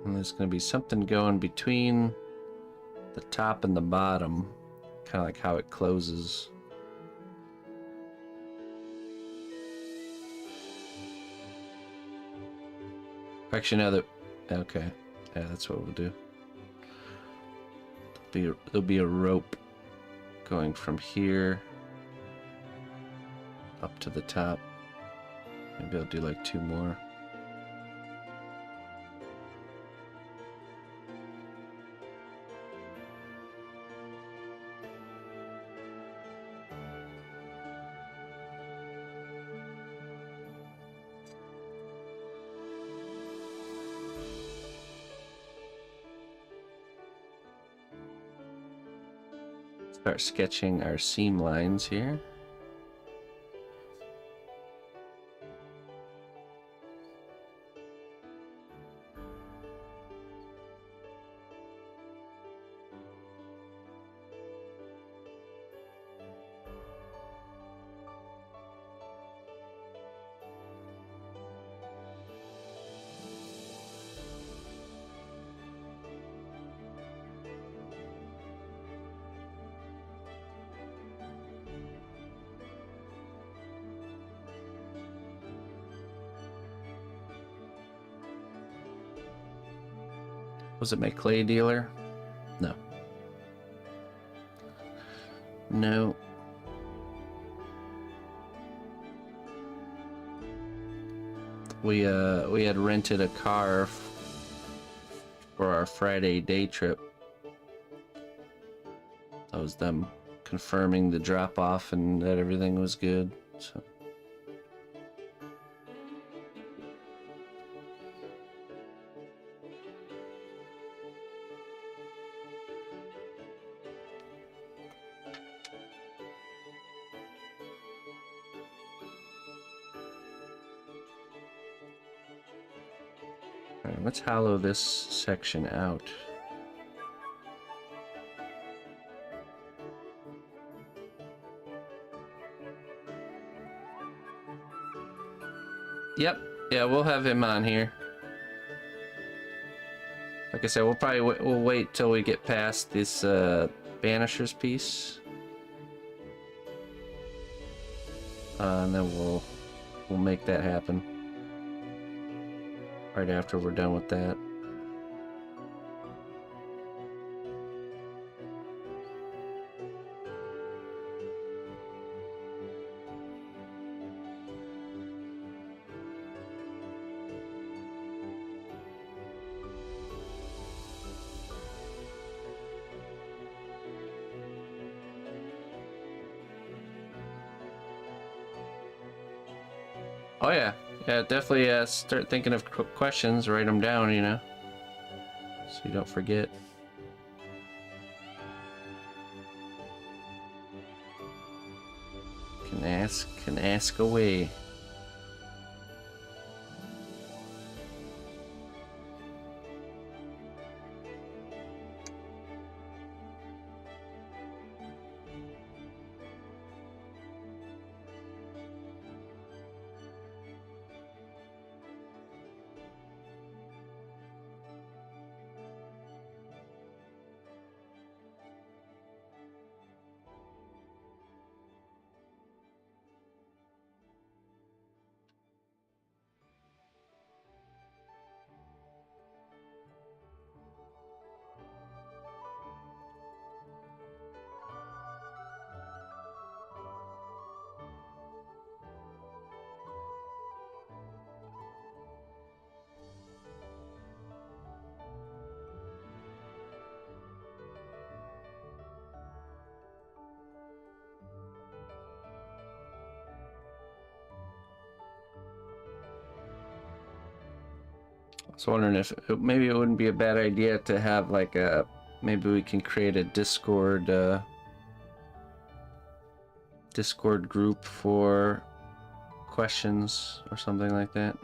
And there's going to be something going between the top and the bottom. Kind of like how it closes. Actually, no, that... Okay. Yeah, that's what we'll do. There'll be a rope going from here up to the top. Maybe I'll do like 2 more. Start sketching our seam lines here. Was it my clay dealer? No. No. We had rented a car for our Friday day trip. That was them confirming the drop off and that everything was good. So all right, let's hollow this section out. Yep, yeah, we'll have him on here. Like I said, we'll probably we'll wait till we get past this Banishers piece, and then we'll make that happen right after we're done with that. Oh yeah, yeah, definitely start thinking of questions, write them down, you know, so you don't forget. Can ask away. I was wondering if maybe it wouldn't be a bad idea to have like a, maybe we can create a Discord group for questions or something like that.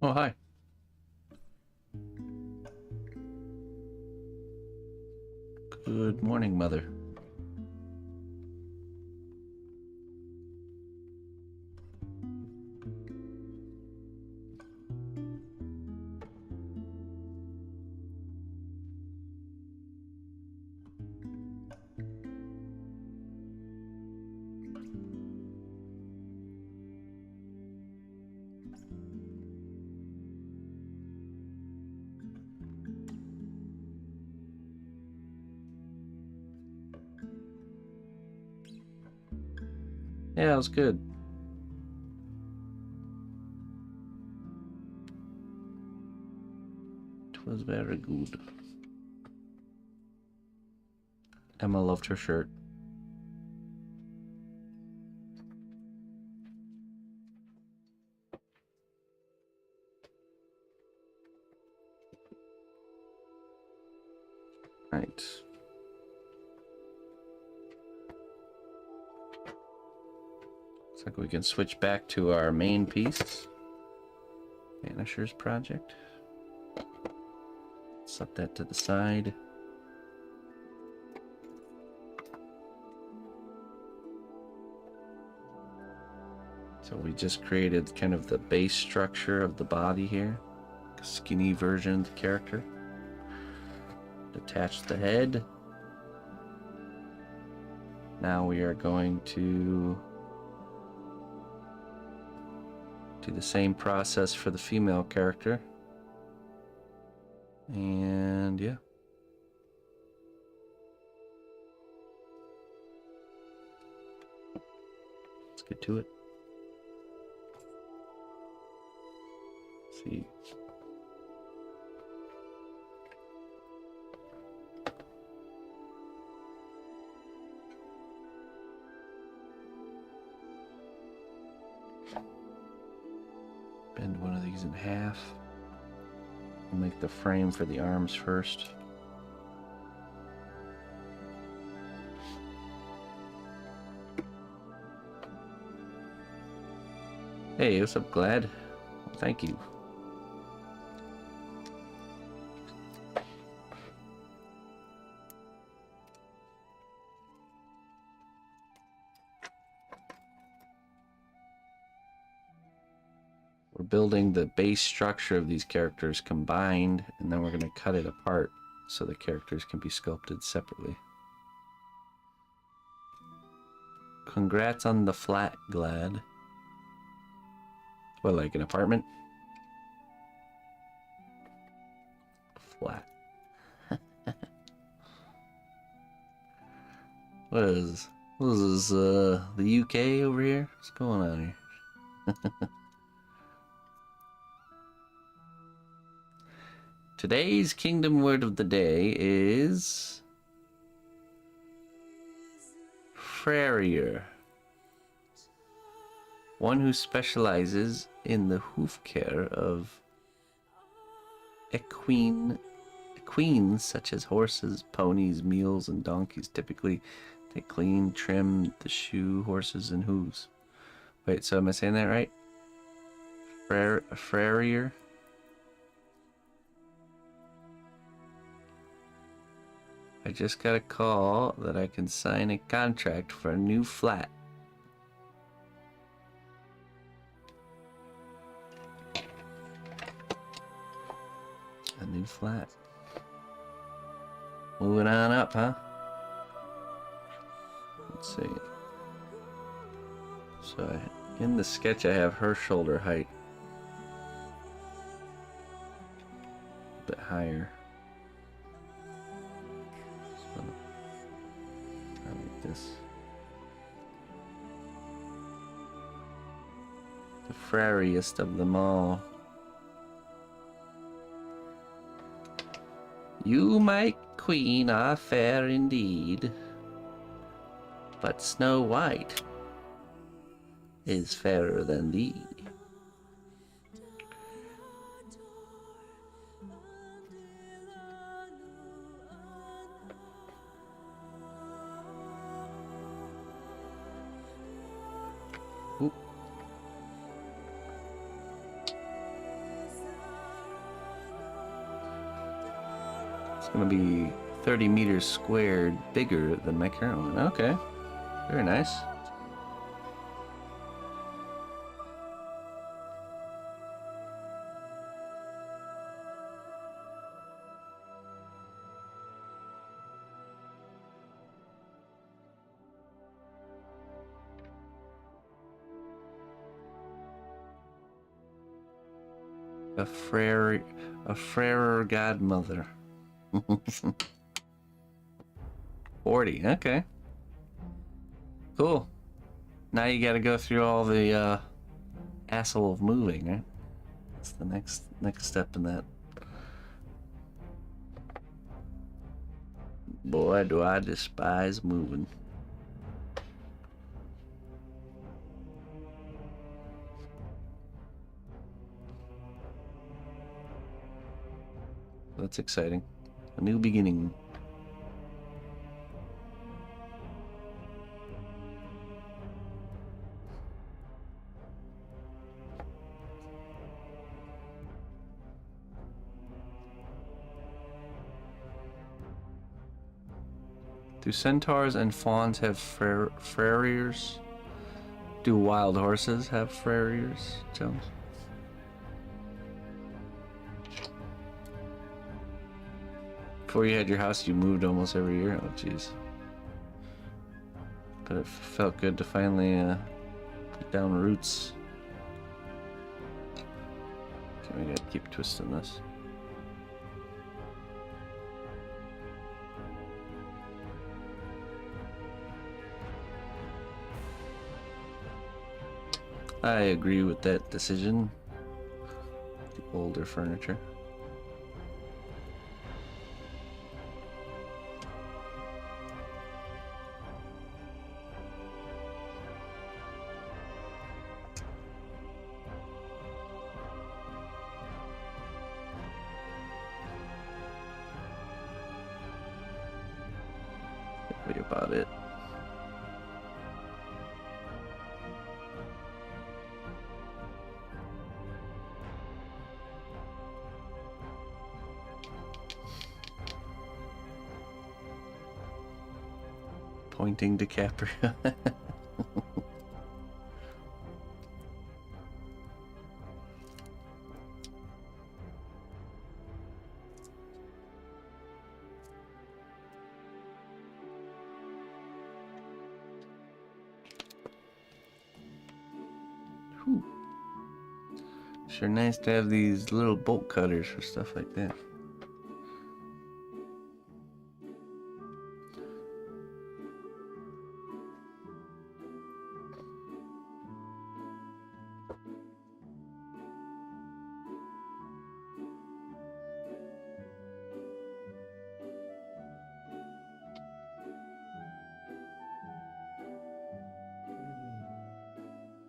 Oh, hi. Good morning, Mother. Yeah, it was good. It was very good. Emma loved her shirt. Right. Looks like we can switch back to our main piece. Banishers project. Set that to the side. So we just created kind of the base structure of the body here. A skinny version of the character. Attach the head. Now we are going to do the same process for the female character. And yeah. Let's get to it. Let's see. Bend one of these in half. We'll make the frame for the arms first. Hey, what's up, Glad? Thank you. We're building the base structure of these characters combined, and then we're going to cut it apart so the characters can be sculpted separately. Congrats on the flat, Glad. What, like an apartment? Flat. What is this, the UK over here? What's going on here? Today's kingdom word of the day is farrier. One who specializes in the hoof care of equines such as horses, ponies, mules, and donkeys. Typically, they clean, trim the shoe, horses, and hooves. Wait, so am I saying that right? Farrier? I just got a call that I can sign a contract for a new flat. A new flat. Moving on up, huh? Let's see. So in the sketch I have her shoulder height a bit higher. So I like this. The frairiest of them all. You, my queen, are fair indeed, but Snow White is fairer than thee. It's gonna be 30 meters squared bigger than my current one. Okay. Very nice. A frere godmother. 40, okay. Cool. Now you gotta go through all the hassle of moving, right? That's the next step in that. Boy, do I despise moving. That's exciting. A new beginning. Do centaurs and fawns have farriers? Do wild horses have farriers, Jones? Before you had your house, you moved almost every year. Oh, jeez. But it felt good to finally put down roots. Okay, we gotta keep twisting this. I agree with that decision. The older furniture. Be about it. Pointing DiCaprio. Whew. Sure nice to have these little bolt cutters for stuff like that.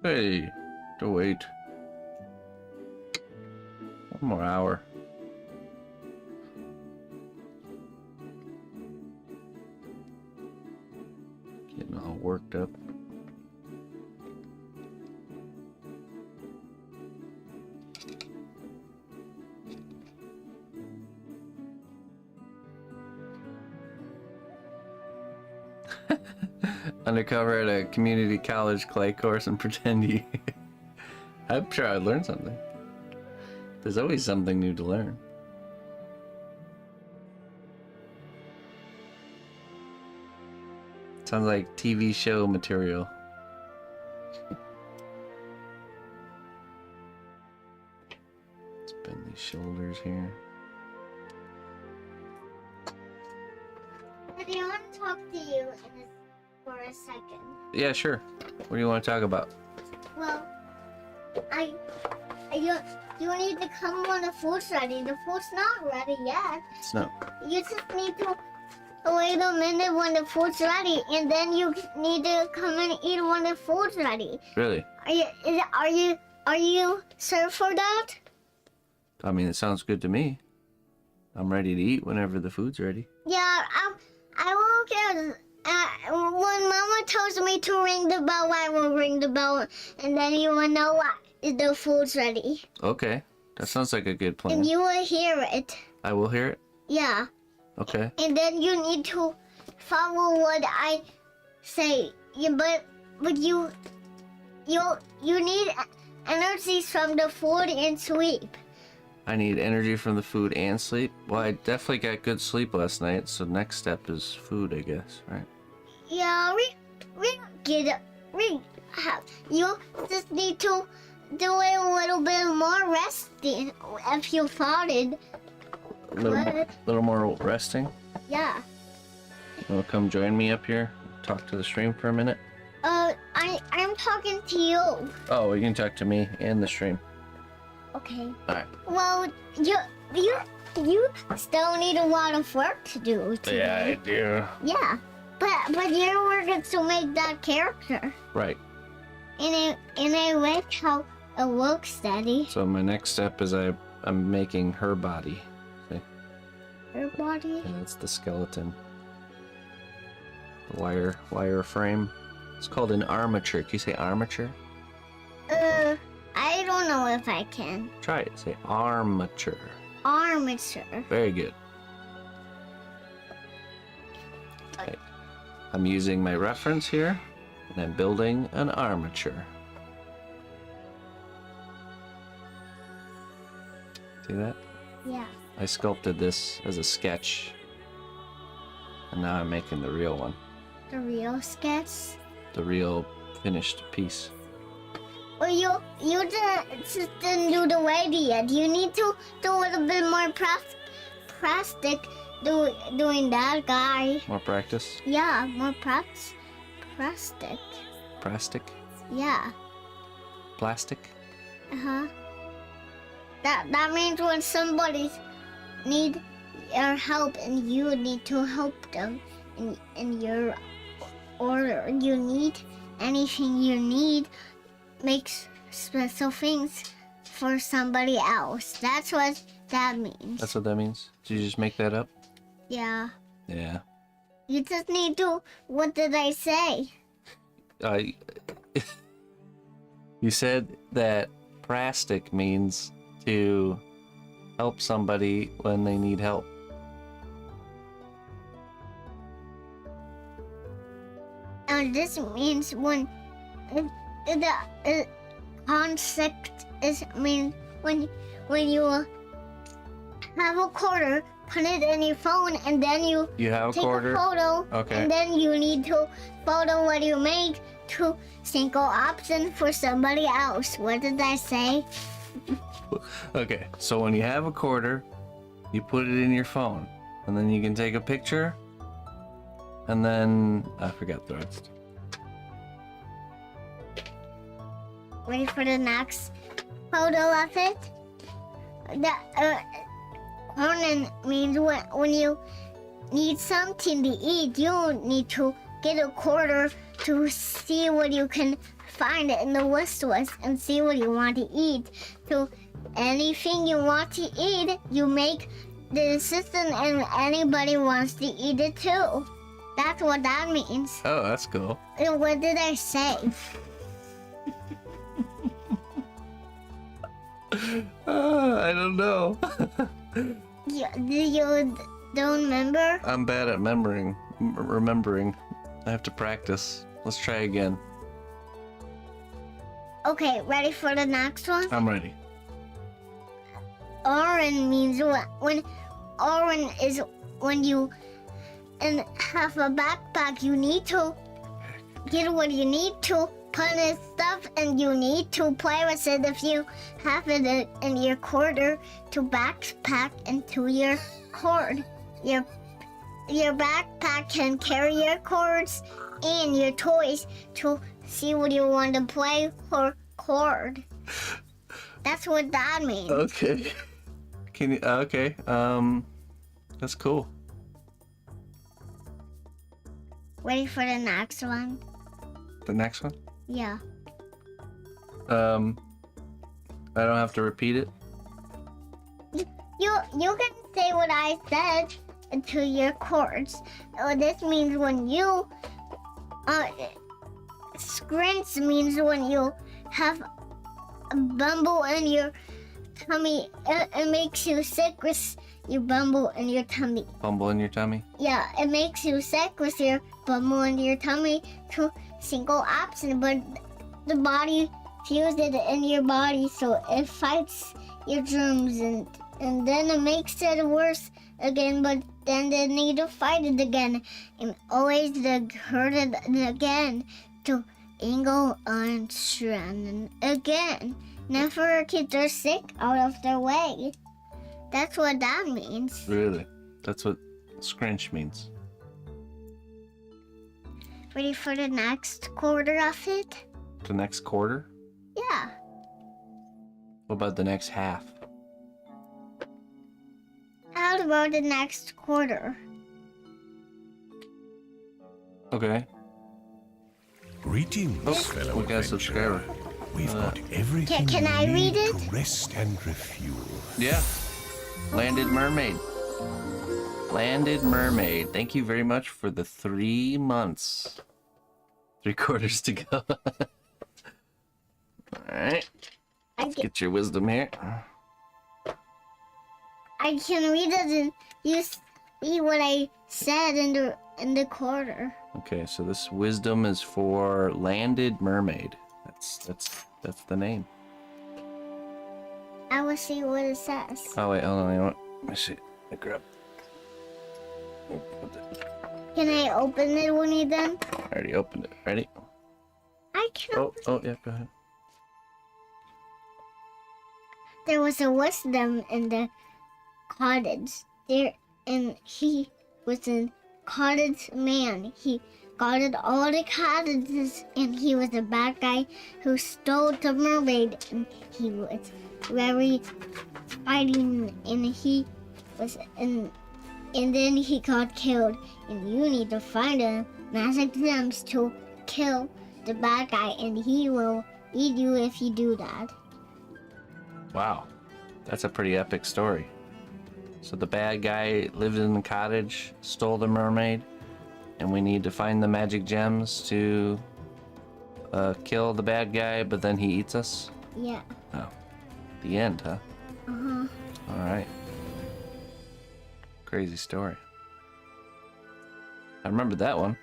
Hey, to wait. One more hour. Getting all worked up. Undercover at a community college clay course and pretend you... I'm sure I'd learn something. There's always something new to learn. Sounds like TV show material. Let's bend these shoulders here. Daddy, I want to talk to you for a second. Yeah, sure. What do you want to talk about? Well, you need to come when the food's ready. The food's not ready yet. No. You just need to wait a minute when the food's ready, and then you need to come and eat when the food's ready. Really? Are you served for that? I mean, it sounds good to me. I'm ready to eat whenever the food's ready. Yeah, I will get. When Mama tells me to ring the bell, I will ring the bell, and then you will know the food's ready. Okay. That sounds like a good plan. And you will hear it. I will hear it? Yeah. Okay. And then you need to follow what I say. Yeah, but you need energies from the food and sleep. I need energy from the food and sleep. Well, I definitely got good sleep last night, so next step is food, I guess, right? Yeah, you just need to do a little bit more resting if you farted. Little more resting. Yeah. You wanna come join me up here? Talk to the stream for a minute? I'm talking to you. Oh, you can talk to me and the stream. Okay. Alright. Well, you still need a lot of work to do today. Yeah, I do. Yeah, but your work is to make that character, Right. and I like how it looks, Daddy. So my next step is I'm making her body. See? Her body. And that's the skeleton. The wire frame. It's called an armature. Can you say armature? I don't know if I can. Try it. Say armature. Armature. Very good. Okay. I'm using my reference here, and I'm building an armature. See that? Yeah. I sculpted this as a sketch, and now I'm making the real one. The real sketch. The real finished piece. Well, you just didn't do the lady yet. You need to do a little bit more plastic doing that guy. More practice? Yeah, more plastic. Plastic? Yeah. Plastic? Uh-huh. That means when somebody need your help and you need to help them in your order. You need anything you need, makes special things for somebody else. That's what that means. That's what that means? Did you just make that up? Yeah. Yeah. You just need to, what did I say? You said that plastic means to help somebody when they need help. And this means when the concept means when you have a quarter, put it in your phone, and then you have a take quarter? a photo, Okay. and then you need to photo what you make to single option for somebody else. What did I say? Okay, so when you have a quarter, you put it in your phone, and then you can take a picture, and then I forgot the rest. Ready for the next photo of it? The corner means when you need something to eat, you need to get a quarter to see what you can find in the wish list and see what you want to eat. So anything you want to eat, you make the assistant and anybody wants to eat it too. That's what that means. Oh, that's cool. And what did I say? I don't know. You don't remember? I'm bad at remembering. I have to practice. Let's try again. Okay, ready for the next one? I'm ready. Orange means when orange is when you have a backpack, you need to get what you need to put in stuff, and you need to play with it if you have it in your quarter to backpack into your cord. Your backpack can carry your cords and your toys to see what you want to play for cord. That's what that means. Okay. Can you? Okay. That's cool. Ready for the next one? The next one. Yeah. I don't have to repeat it. You can say what I said to your chords. This means when you scrunch means when you have a bumble in your tummy. It makes you sick. your bumble in your tummy. Bumble in your tummy? Yeah, it makes you sick with your bumble in your tummy to single option, but the body feels it in your body, so it fights your germs, and then it makes it worse again, but then they need to fight it again, and always hurt it again to angle on strand again. Never get their sick out of their way. That's what that means. Really? That's what scrunch means. Ready for the next quarter of it? The next quarter? Yeah. What about the next half? How about the next quarter? Okay. Greetings, fellow we got a adventurer. subscriber. We've got everything Can I you read need it? to rest and refuel. Yeah. Landed Mermaid. Landed Mermaid. Thank you very much for the 3 months. 3 quarters to go. Alright. Let's get your wisdom here. I can read it and you see what I said in the quarter. Okay, so this wisdom is for Landed Mermaid. That's the name. I will see what it says. Oh wait, hold on, you know what? Let me see. I grab. Can I open it when you're done? I already opened it. Ready? I can. Oh yeah, go ahead. There was a wisdom in the cottage there, and he was a cottage man. He guarded all the cottages, and he was a bad guy who stole the mermaid, and he was very fighting, and he was and then he got killed, and you need to find a magic gems to kill the bad guy, and he will eat you if you do that. Wow, that's a pretty epic story. So the bad guy lived in the cottage, stole the mermaid, and we need to find the magic gems to kill the bad guy, but then he eats us? Yeah. Oh, the end, huh? Uh-huh. All right. Crazy story. I remember that one.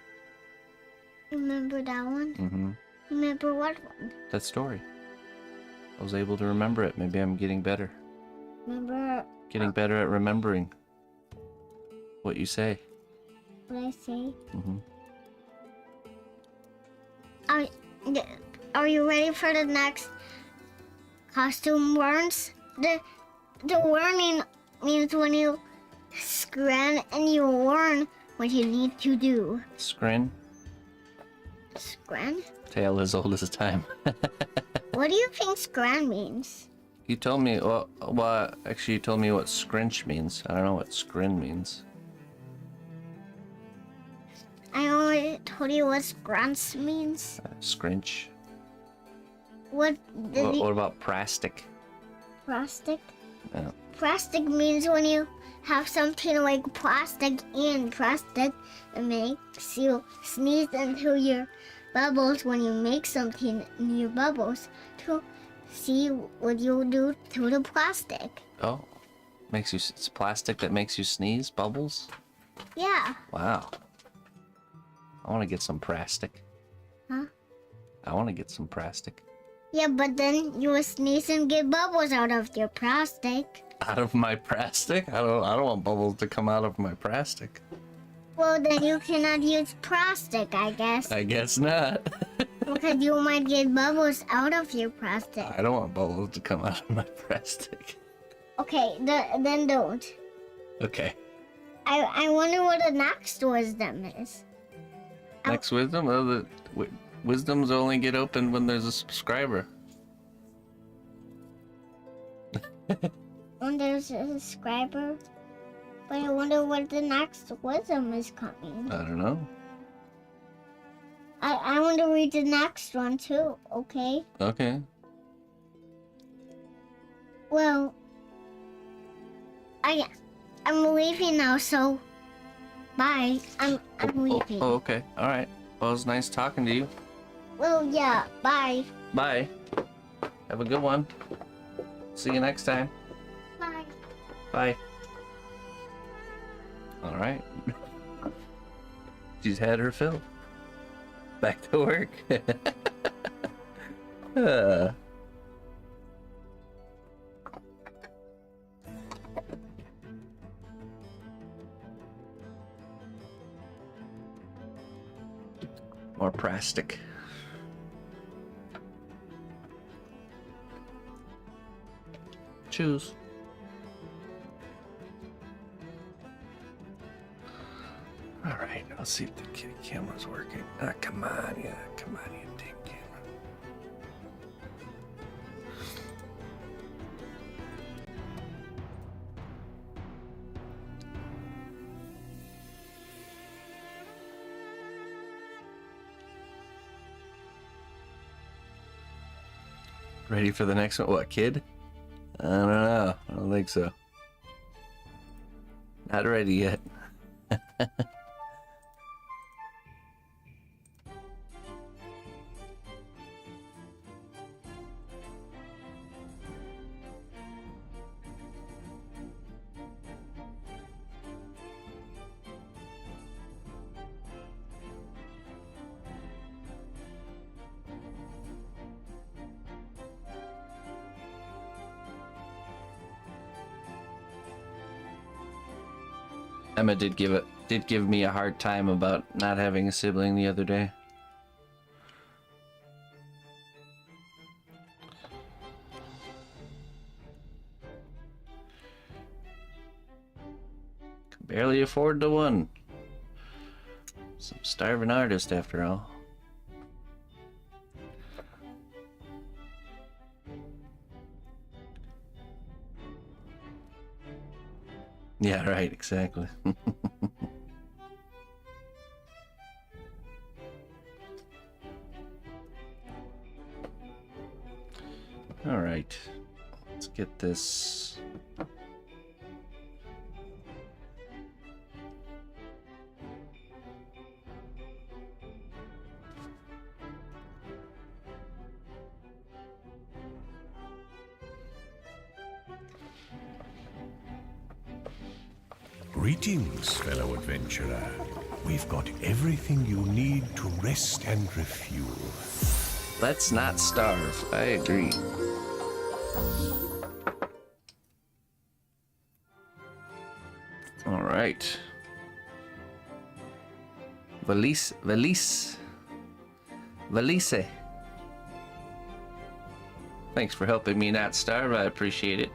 Remember that one? Mm-hmm. Remember what one? That story. I was able to remember it. Maybe I'm getting better. Remember Getting better at remembering what you say. what I say? Mm-hmm. Are you ready for the next costume warns? The warning means when you scran and you warn what you need to do. Scrin. Scran? Tale as old as time. What do you think scran means? You told me, well, actually you told me what scrunch means. I don't know what scrin means. I only told you what scrunch means. Scrunch. What What about plastic? plastic? Yeah. Plastic means when you have something like plastic and plastic, it makes you sneeze into your bubbles when you make something in your bubbles to see what you do to the plastic. Oh, it's plastic that makes you sneeze, bubbles? Yeah. Wow. I want to get some plastic. Huh? I want to get some plastic. Yeah, but then you will sneeze and get bubbles out of your plastic. Out of my plastic? I don't want bubbles to come out of my plastic. Well, then you cannot use plastic, I guess. I guess not. Because you might get bubbles out of your plastic. I don't want bubbles to come out of my plastic. Okay, then don't. Okay. I wonder what the next wisdom is. Next wisdom? Oh, the wisdoms only get opened when there's a subscriber. When there's a subscriber. But I wonder what the next wisdom is coming. I don't know. I want to read the next one too, okay? Okay. Well, I'm leaving now, so bye. I'm leaving. Oh, okay. All right. Well, it was nice talking to you. Well, yeah, bye. Bye. Have a good one. See you next time. Bye. Bye. right. She's had her fill. Back to work. More plastic. Choose. All right, I'll see if the camera's working. Ah, come on, yeah, come on, you damn camera. Ready for the next one? What, kid? I don't know. I don't think so. Not ready yet. Emma did give me a hard time about not having a sibling the other day. Can barely afford the one. Some starving artist after all. Yeah, right, exactly. All right, let's get this. Greetings, fellow adventurer. We've got everything you need to rest and refuel. Let's not starve. I agree. All right. Valise. Thanks for helping me not starve. I appreciate it.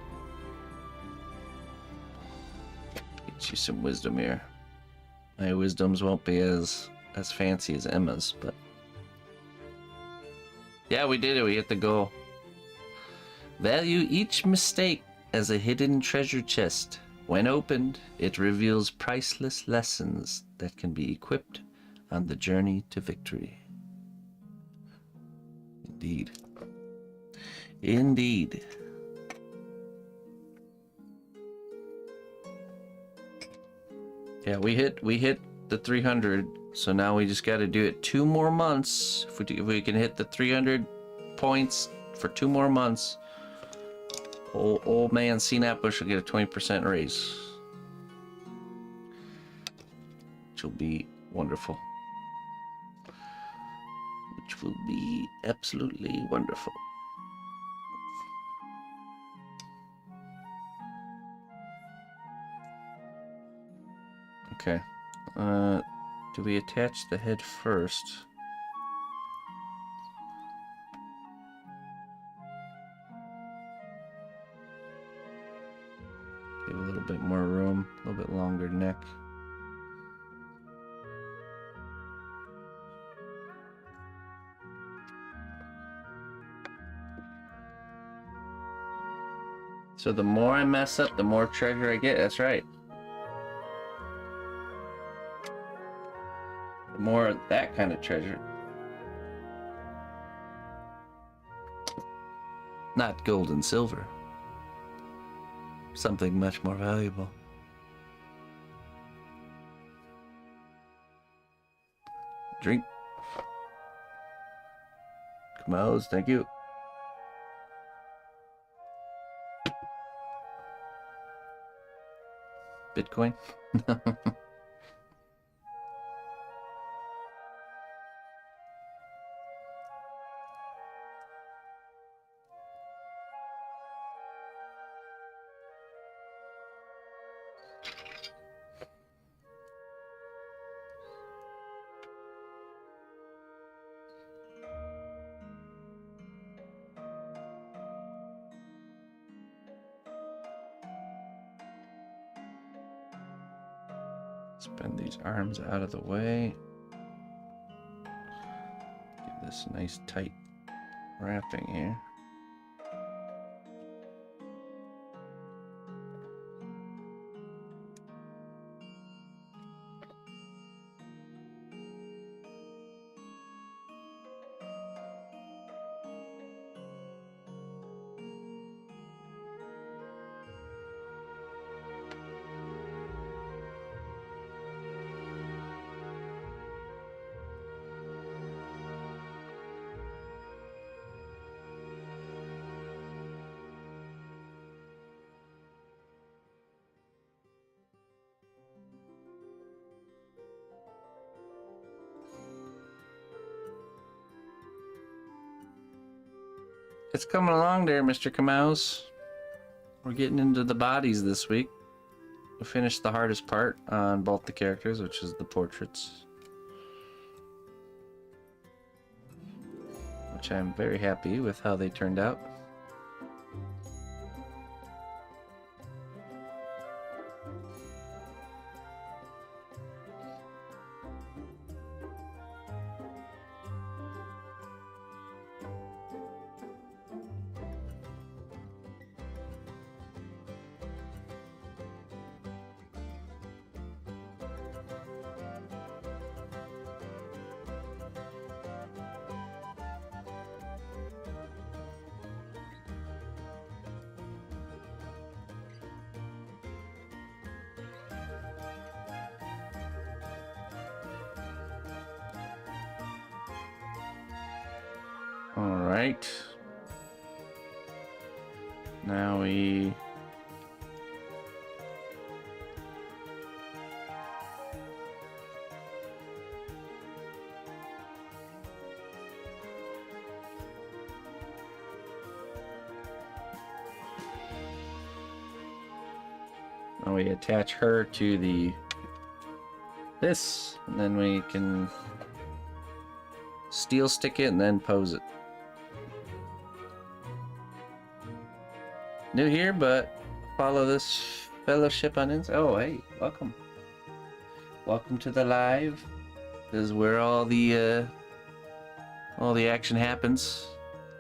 Get you some wisdom here. My wisdoms won't be as fancy as Emma's, but yeah, we did it. We hit the goal. Value each mistake as a hidden treasure chest. When opened, it reveals priceless lessons that can be equipped on the journey to victory. Indeed. Indeed. Yeah, we hit the 300, so now we just got to do it 2 more months. If we can hit the 300 points for 2 more months, old man cnotbusch will get a 20% raise, which will be wonderful. Which will be absolutely wonderful. Okay. Do we attach the head first? Give a little bit more room, a little bit longer neck. So the more I mess up, the more treasure I get. That's right. The more of that kind of treasure. Not gold and silver. Something much more valuable. Drink. Kamals, thank you. Bitcoin. Spin these arms out of the way. Give this a nice tight wrapping here. It's coming along there, Mr. Kamaus. We're getting into the bodies this week. We finished the hardest part on both the characters, which is the portraits. Which I'm very happy with how they turned out. Alright. Now we... Now we attach her to the... this, and then we can steel stick it and then pose it. New here, but follow this fellowship on Insta. Oh, hey, welcome. Welcome to the live. This is where all the action happens.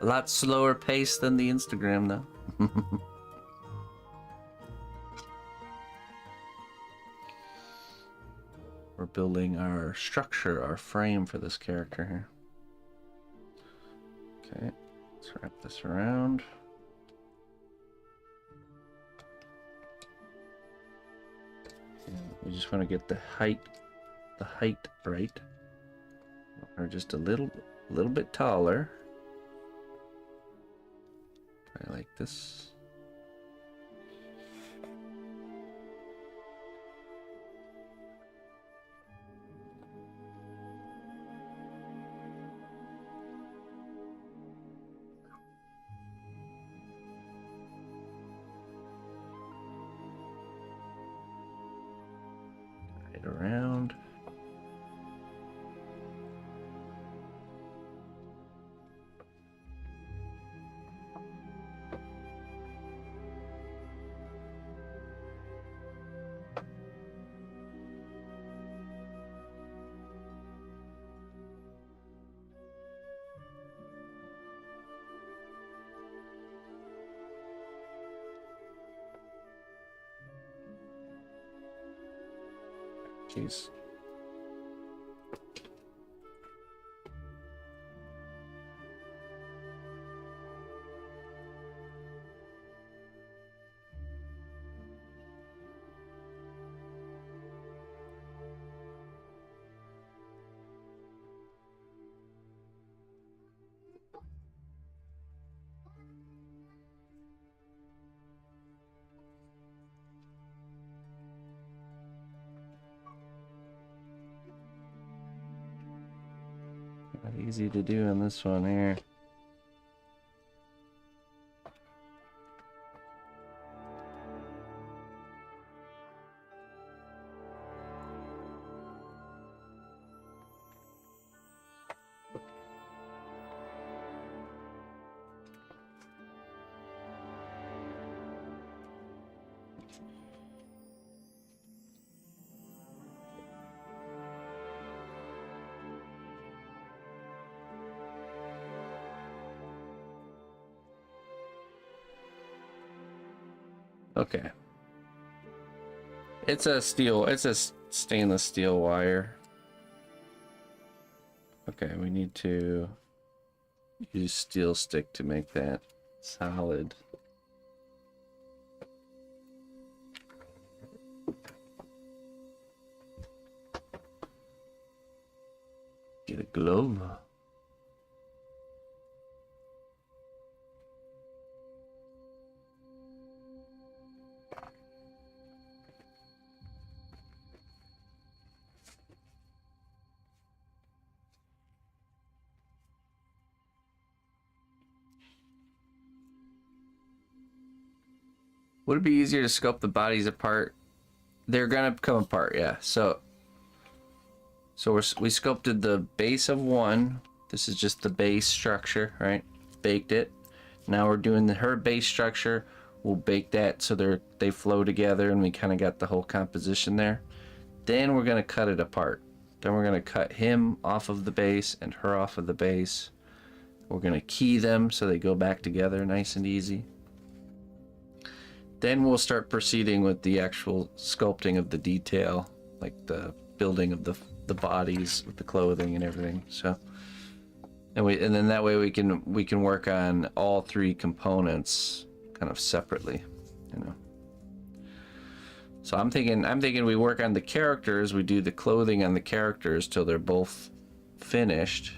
A lot slower pace than the Instagram, though. We're building our structure, our frame for this character here. Okay, let's wrap this around. We just want to get the height right, or just a little bit taller. I like this. Around. Jeez. Not easy to do on this one here. Okay. It's a stainless steel wire. Okay, we need to use steel stick to make that solid. Get a glove. Would it be easier to sculpt the bodies apart? They're gonna come apart, yeah. So we sculpted the base of one. This is just the base structure, right? Baked it. Now we're doing her base structure. We'll bake that so they flow together, and we kind of got the whole composition there. Then we're gonna cut it apart. Then we're gonna cut him off of the base and her off of the base. We're gonna key them so they go back together nice and easy. Then we'll start proceeding with the actual sculpting of the detail, like the building of the bodies with the clothing and everything. So, and then that way we can work on all three components kind of separately, you know. So I'm thinking we work on the characters. We do the clothing on the characters till they're both finished.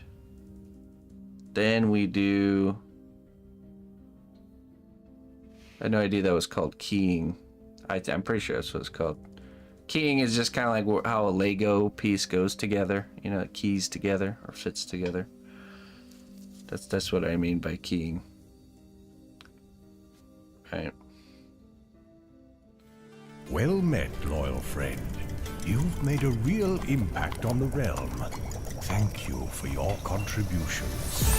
Then we do. I had no idea that was called keying. I'm pretty sure that's what it's called. Keying is just kind of like how a Lego piece goes together. You know, it keys together or fits together. That's what I mean by keying. Right. Well met, loyal friend. You've made a real impact on the realm. Thank you for your contributions.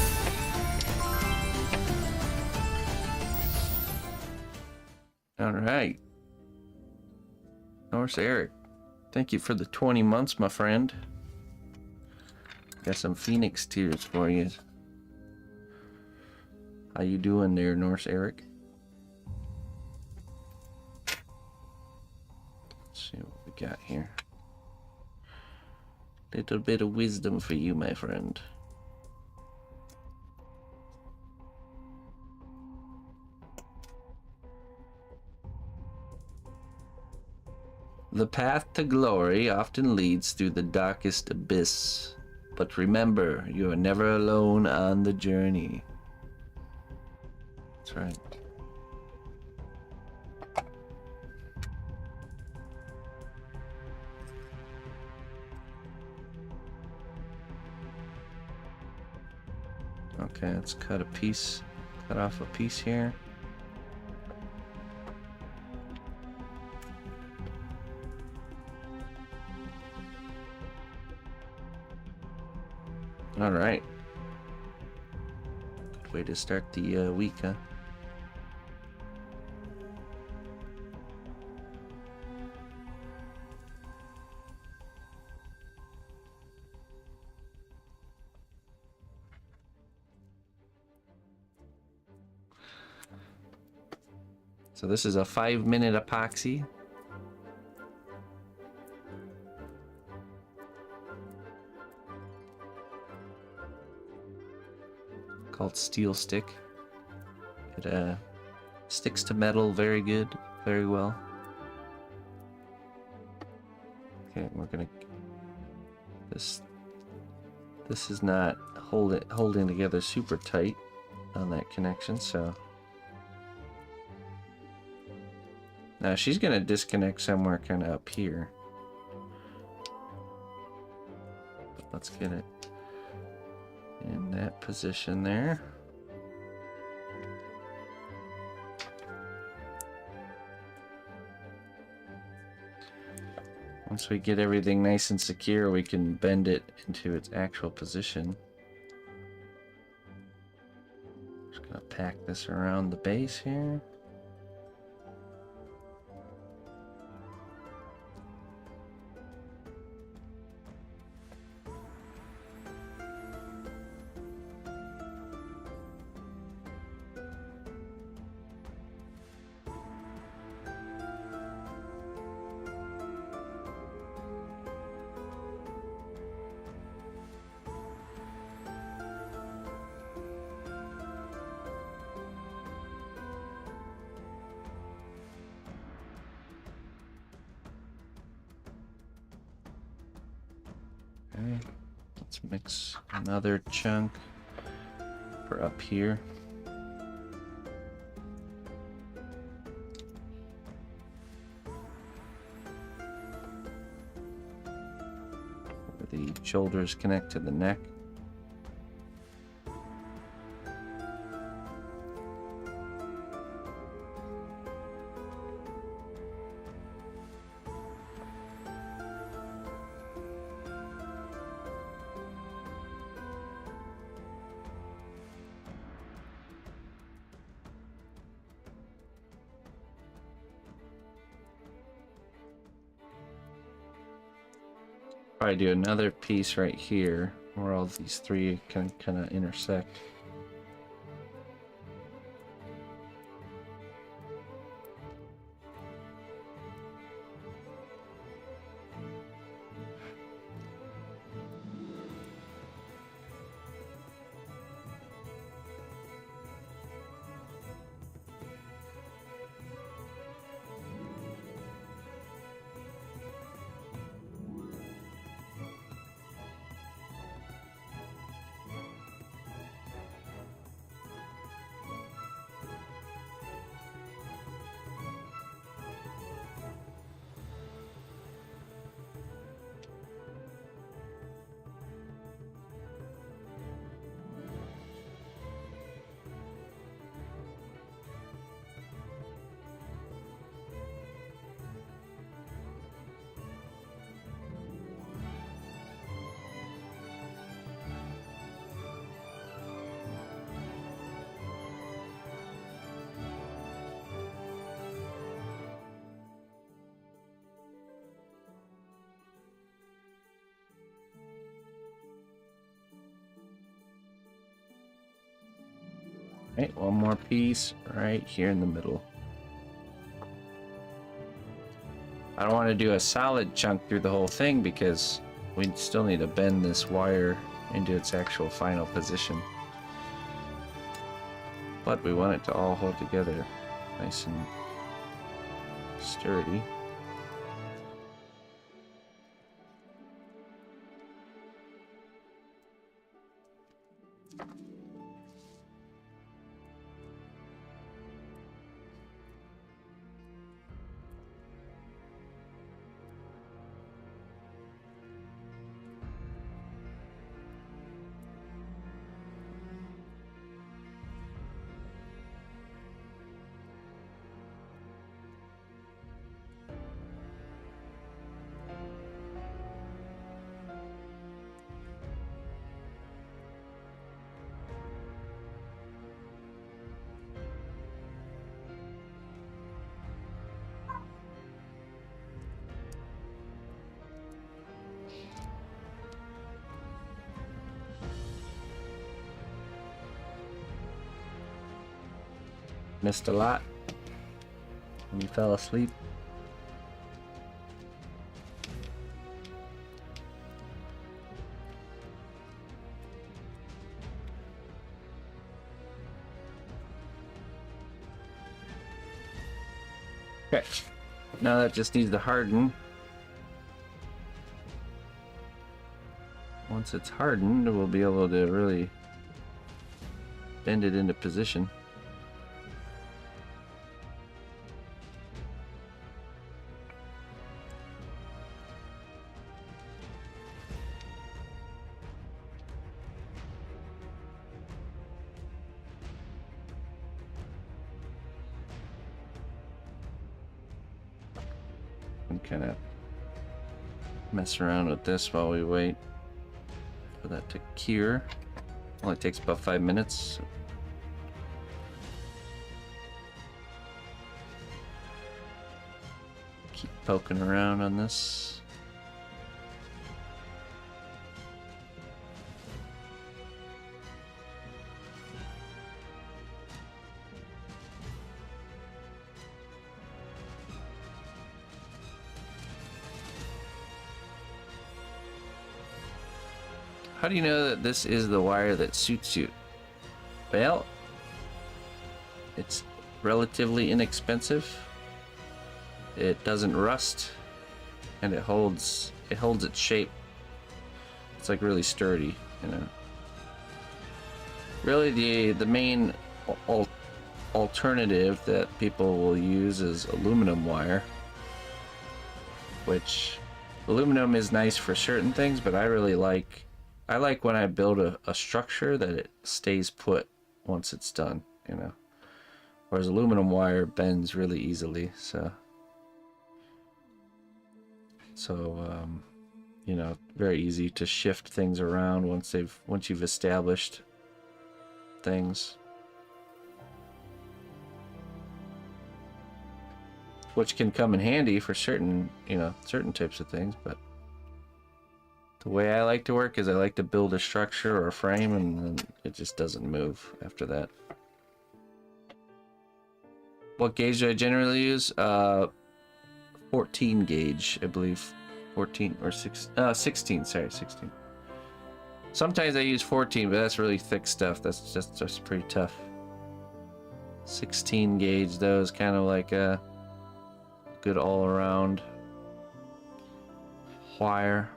All right. Norse Eric, thank you for the 20 months, my friend. Got some Phoenix tears for you. How you doing there, Norse Eric? Let's see what we got here. Little bit of wisdom for you, my friend. The path to glory often leads through the darkest abyss, but remember, you are never alone on the journey. That's right. Okay, let's cut off a piece here. All right. Good way to start the week, huh? So this is a 5-minute epoxy. Called Steel Stick. It sticks to metal very good, very well. Okay, we're gonna. This is not holding together super tight on that connection, so. Now she's gonna disconnect somewhere kind of up here. But let's get it in that position there. Once we get everything nice and secure, we can bend it into its actual position. Just gonna pack this around the base here. Okay, let's mix another chunk for up here. Where the shoulders connect to the neck. Probably do another piece right here where all these three can kind of intersect. Right, one more piece right here in the middle. I don't want to do a solid chunk through the whole thing because we still need to bend this wire into its actual final position. But we want it to all hold together nice and sturdy. Missed a lot when you fell asleep. Okay, now that just needs to harden. Once it's hardened, we'll be able to really bend it into position. And kind of mess around with this while we wait for that to cure. Only takes about 5 minutes. Keep poking around on this. How do you know that this is the wire that suits you? Well, it's relatively inexpensive. It doesn't rust, and it holds its shape It's like really sturdy, you know. Really, the main alternative that people will use is aluminum wire, which aluminum is nice for certain things, but I like when I build a structure that it stays put once it's done, you know. Whereas aluminum wire bends really easily, so you know, very easy to shift things around once you've established things. Which can come in handy for certain, you know, certain types of things, but the way I like to work is I like to build a structure or a frame and then it just doesn't move after that. What gauge do I generally use? 14 gauge, I believe. 14 or 16, sorry, 16. Sometimes I use 14, but that's really thick stuff. That's just pretty tough. 16 gauge though is kind of like a good all-around wire.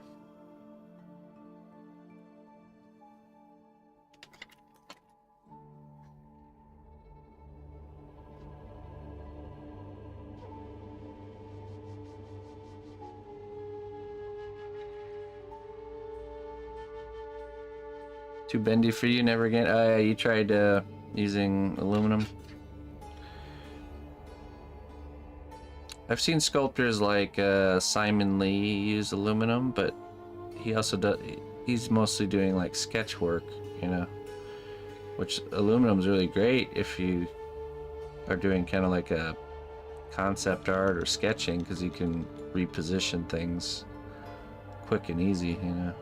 Too bendy for you, never again. Oh yeah, you tried using aluminum. I've seen sculptors like Simon Lee use aluminum, but he also does. He's mostly doing like sketch work, you know. Which aluminum is really great if you are doing kind of like a concept art or sketching, because you can reposition things quick and easy, you know.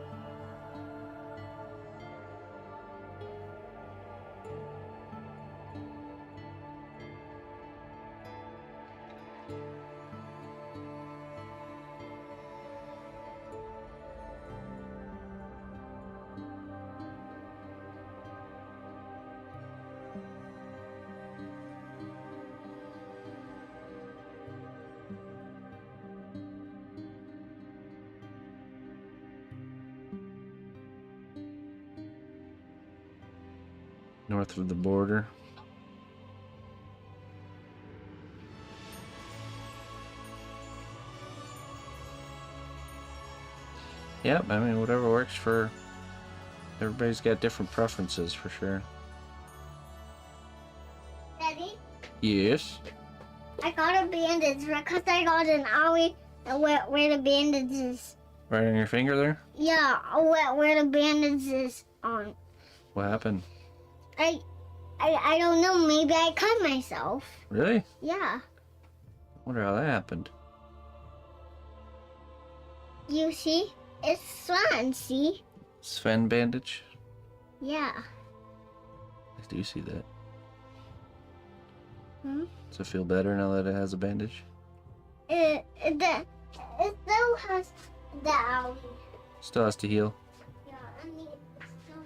North of the border. Yep, I mean, whatever works for everybody's got different preferences for sure. Daddy? Yes. I got a bandage because I got an owie where the bandage is. Right on your finger there? Yeah, where the bandage is on. What happened? I don't know. Maybe I cut myself. Really? Yeah. Wonder how that happened. You see? It's Swan, see? Sven bandage? Yeah. I do see that. Hmm? Does it feel better now that it has a bandage? It still has the owie. Still has to heal. Yeah, I mean, it's still...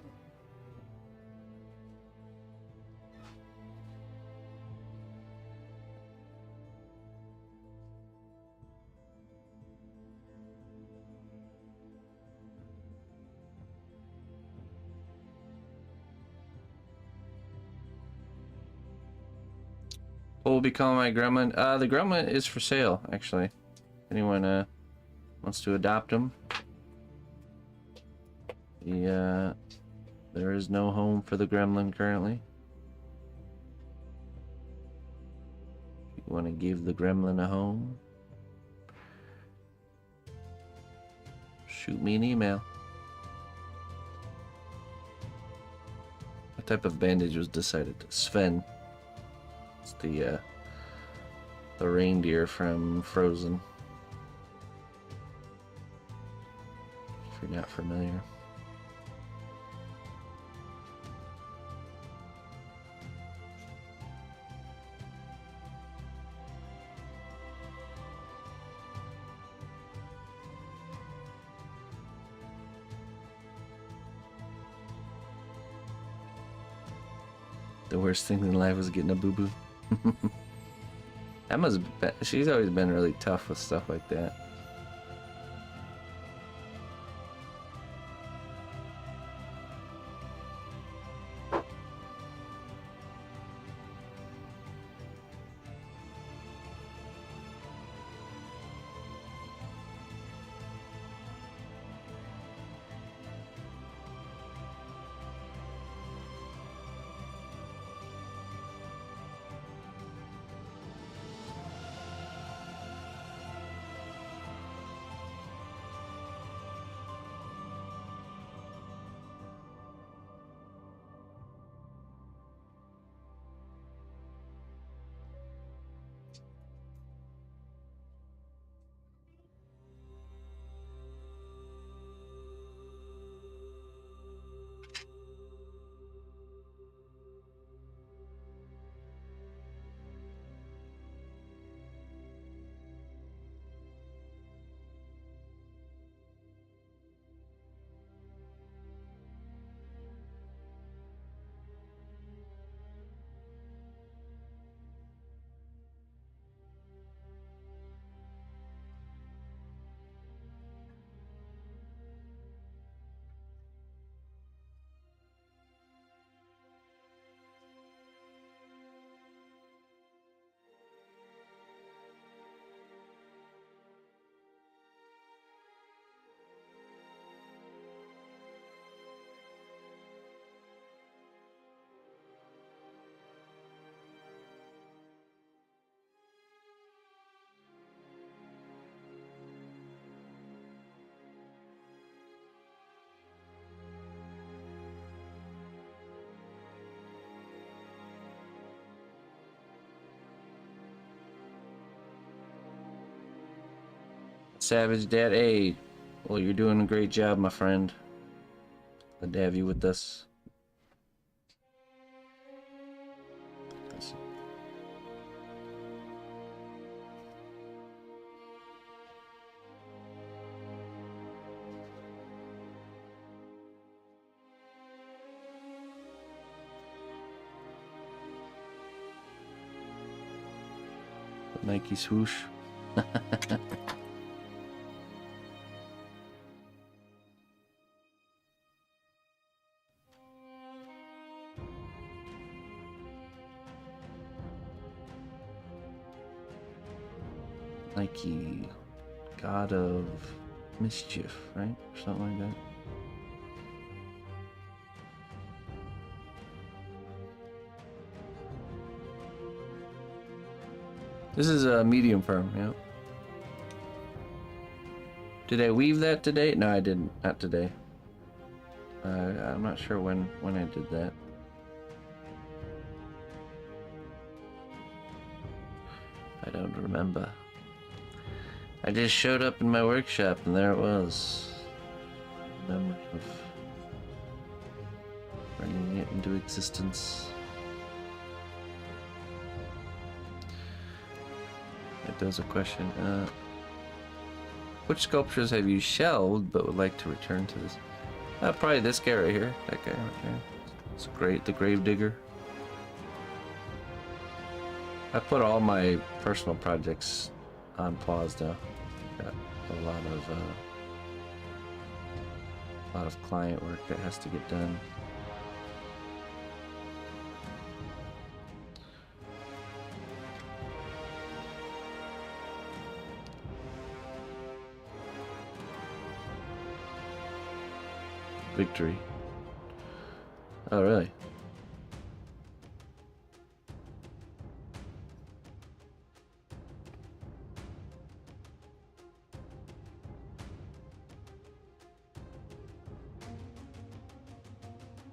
What will become my gremlin? The gremlin is for sale, actually. Anyone wants to adopt him? There is no home for the gremlin currently. If you want to give the gremlin a home, shoot me an email. What type of bandage was decided? Sven. It's the reindeer from Frozen. If you're not familiar. The worst thing in life was getting a boo-boo. Emma's she's always been really tough with stuff like that. Savage Dad. Hey, well, you're doing a great job, my friend. Glad to have you with us. Nike swoosh. Nike, god of mischief, right? Or something like that. This is a medium firm, yeah. Did I weave that today? No, I didn't. Not today. I'm not sure when I did that. I don't remember. I just showed up in my workshop and there it was. Memory of bringing it into existence. That does a question. Which sculptures have you shelved but would like to return to this? Probably this guy right here. That guy right there. It's great. The grave digger. I put all my personal projects on pause though. Got a lot of client work that has to get done. Victory. Oh, really?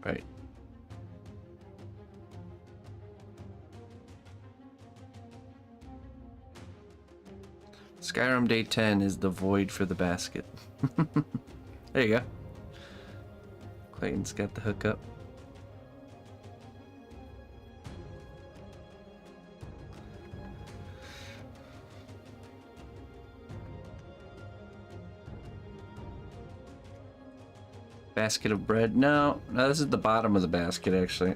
Right. Skyrim Day 10 is the void for the basket. There you go. Clayton's got the hookup. Basket of bread. No, this is the bottom of the basket actually.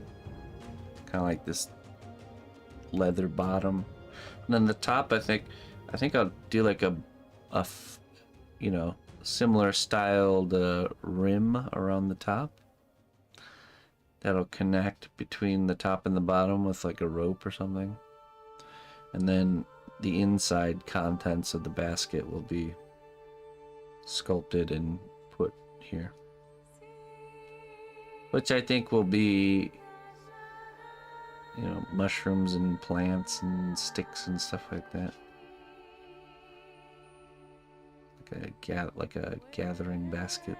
Kind of like this leather bottom. And then the top, I think I'll do like a you know, similar styled rim around the top. That'll connect between the top and the bottom with like a rope or something. And then the inside contents of the basket will be sculpted and put here. Which I think will be, you know, mushrooms and plants and sticks and stuff like that. Like a gathering basket.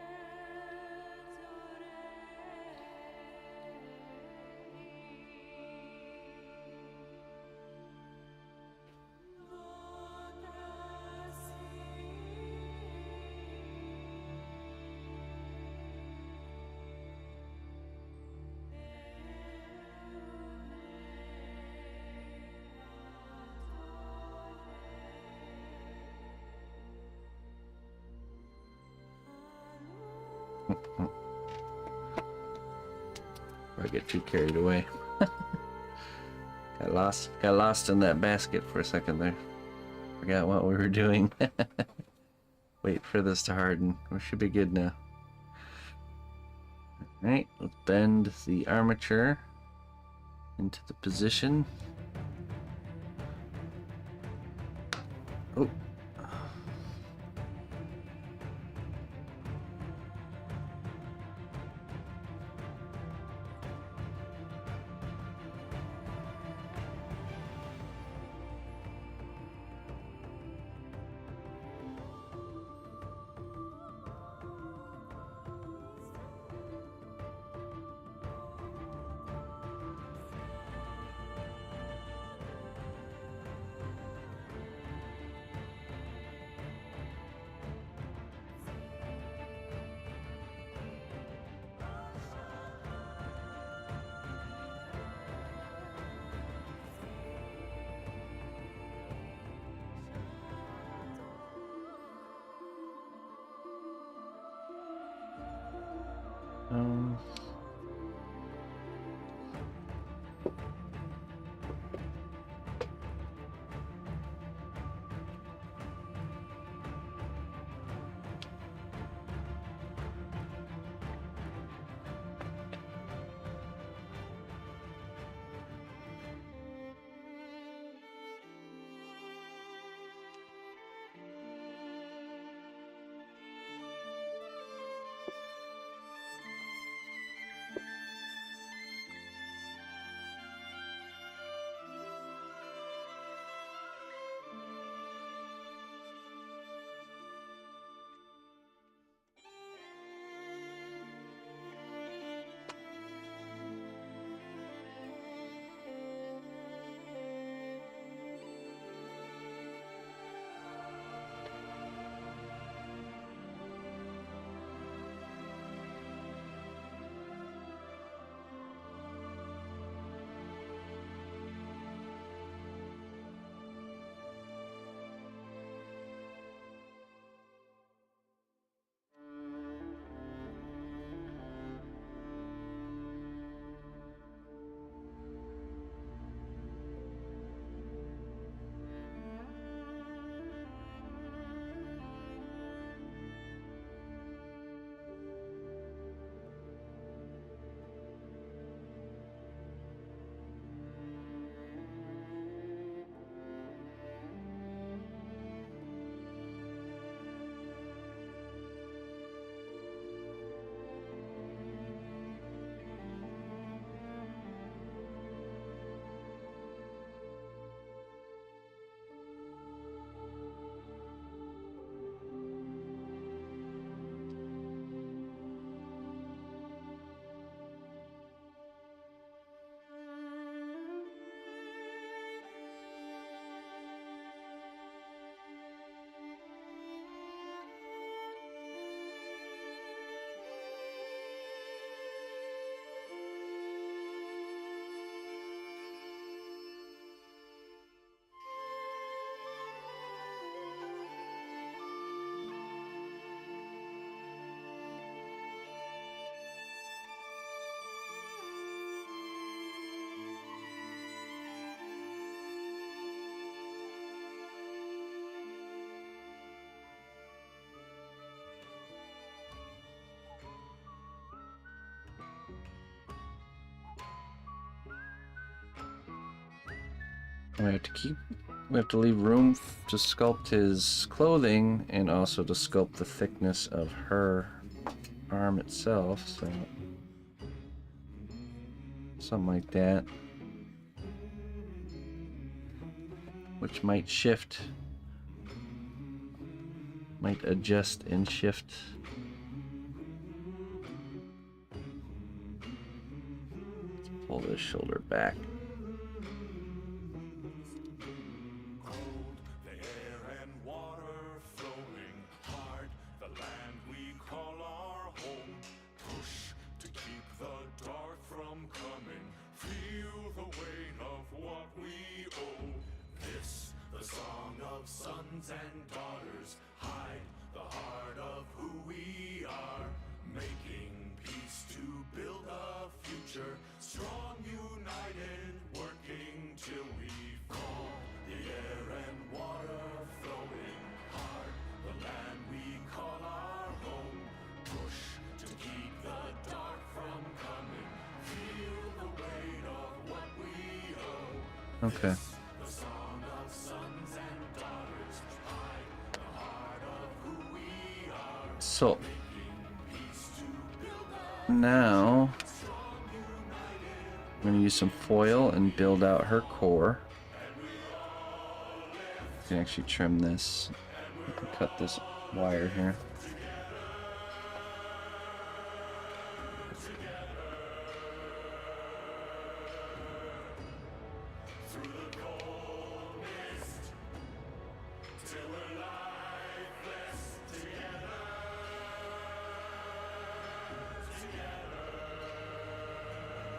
I get too carried away. Got lost in that basket for a second there. Forgot what we were doing. Wait for this to harden. We should be good now. Alright, let's bend the armature into the position. Oh. Um, we have to leave room to sculpt his clothing and also to sculpt the thickness of her arm itself, so something like that, which might shift, might adjust and shift. Let's pull this shoulder back. And daughters hide the heart of who we are, making peace to build a future, strong, united, working till we fall. The air and water flowing hard, the land we call our home. Push to keep the dark from coming, feel the weight of what we owe. Okay. The song of sons and daughters, hide the heart of who we are. So now I'm going to use some foil and build out her core. I can actually trim this. I can cut this wire here.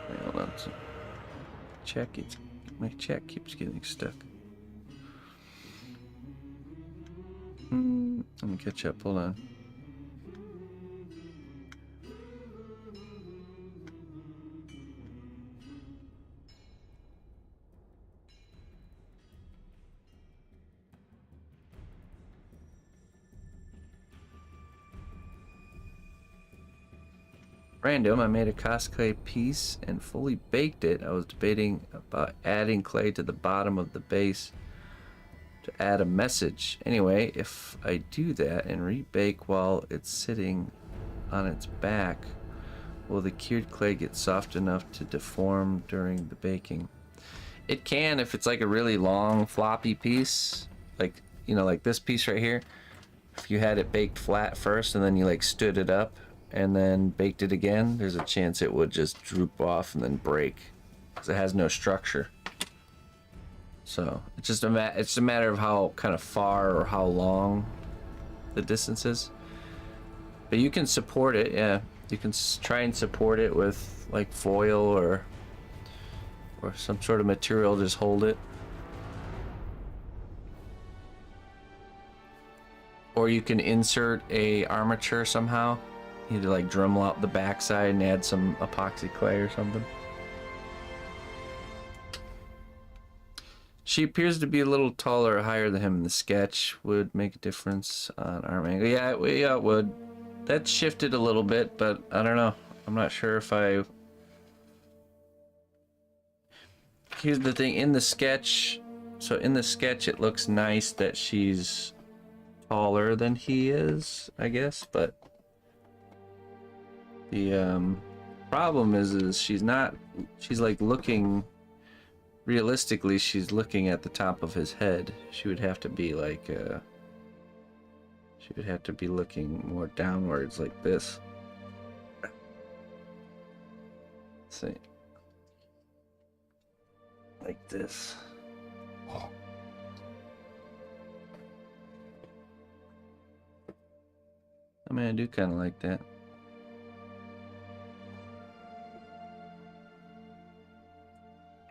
Wait, hold on. So my check keeps getting stuck. Let me catch up. Hold on. Random, I made a cosplay piece and fully baked it. I was debating about adding clay to the bottom of the base to add a message. Anyway, if I do that and rebake while it's sitting on its back, will the cured clay get soft enough to deform during the baking? It can if it's like a really long floppy piece, like, you know, like this piece right here. If you had it baked flat first and then you like stood it up and then baked it again, there's a chance it would just droop off and then break because it has no structure. So it's just it's a matter of how kind of far or how long the distance is. But you can support it, yeah. You can try and support it with like foil or some sort of material. Just hold it. Or you can insert a armature somehow. You need to like Dremel out the backside and add some epoxy clay or something. She appears to be a little taller or higher than him in the sketch. Would make a difference on arm angle. Yeah, it would. That shifted a little bit, but I don't know. I'm not sure if I... Here's the thing, in the sketch... So in the sketch it looks nice that she's taller than he is, I guess, but... The problem is she's not... She's like looking... Realistically, she's looking at the top of his head. She would have to be like... She would have to be looking more downwards like this. Let's see. Like this. I mean, I do kind of like that.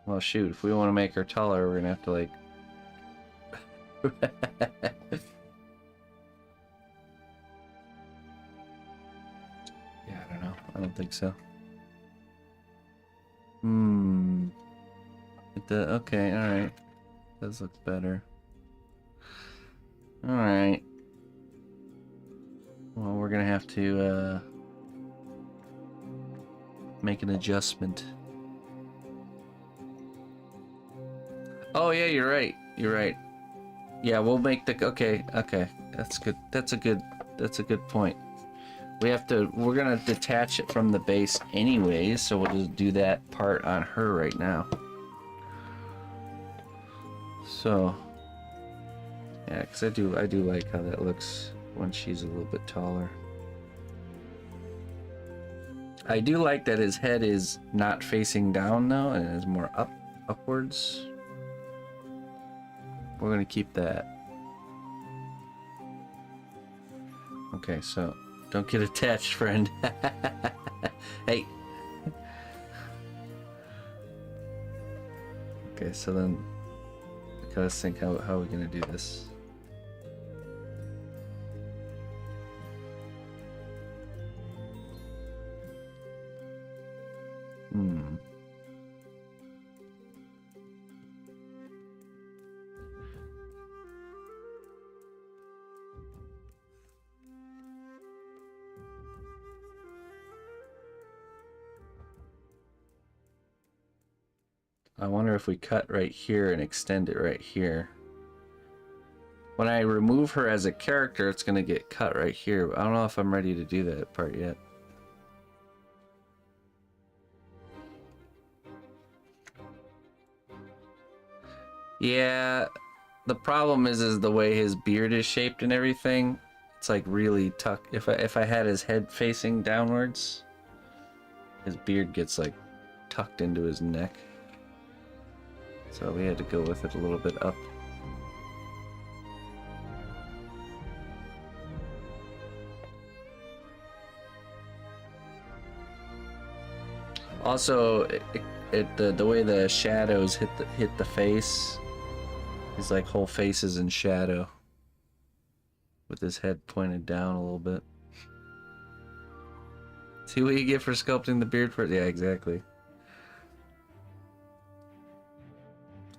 Well, shoot, if we want to make her taller, we're gonna have to like... Yeah, I don't know. I don't think so. Okay, alright. Does look better. Alright. Well, we're gonna have to, make an adjustment. Oh, yeah, you're right. You're right. Yeah, we'll make the... Okay. That's good. That's a good point. We're gonna detach it from the base anyways, so we'll just do that part on her right now. So, yeah, because I do like how that looks when she's a little bit taller. I do like that his head is not facing down now and is more upwards. We're gonna keep that. Okay, so don't get attached, friend. Hey. Okay, so then I gotta think how are we gonna do this? I wonder if we cut right here and extend it right here. When I remove her as a character, it's gonna get cut right here, but I don't know if I'm ready to do that part yet. Yeah, the problem is the way his beard is shaped and everything. It's like really tucked. If I had his head facing downwards, his beard gets like tucked into his neck. So we had to go with it a little bit up. Also, the way the shadows hit the face, his like whole face is in shadow, with his head pointed down a little bit. See what you get for sculpting the beard for? Yeah, exactly.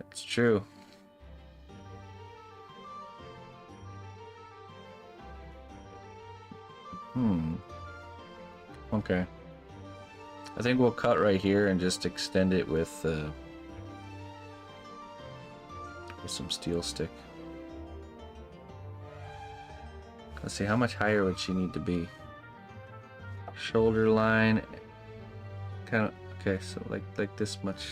That's true. Okay. I think we'll cut right here and just extend it with some steel stick. Let's see, how much higher would she need to be? Shoulder line, kind of, okay, so like this much.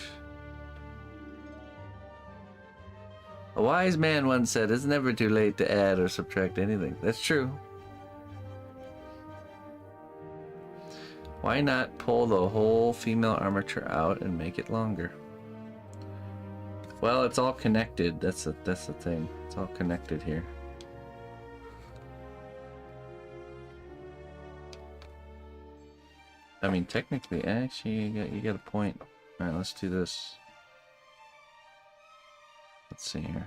A wise man once said, it's never too late to add or subtract anything. That's true. Why not pull the whole female armature out and make it longer? Well, it's all connected. That's the thing. It's all connected here. I mean, technically, actually, you got a point. All right, let's do this. Let's see here.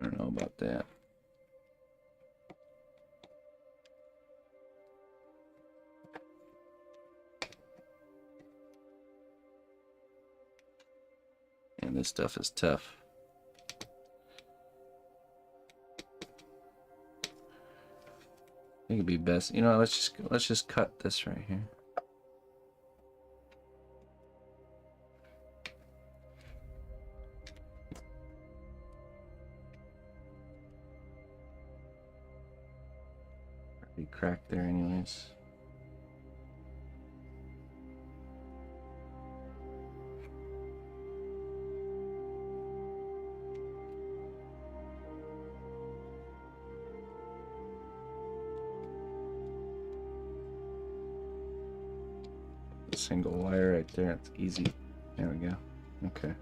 I don't know about that. And this stuff is tough. I think it'd be best. You know, let's just cut this right here. Be cracked there anyways. A single wire right there, it's easy. There we go. Okay.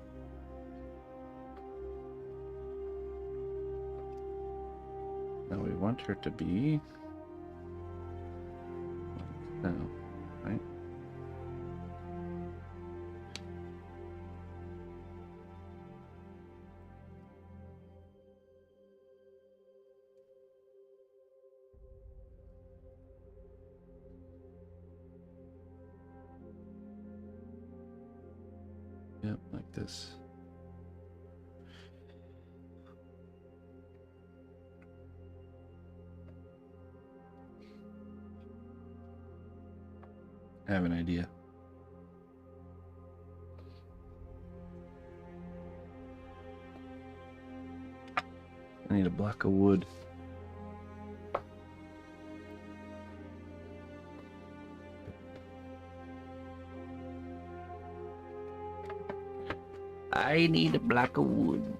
Now we want her to be no, right? Yep, like this. I have an idea. I need a block of wood. I need a block of wood.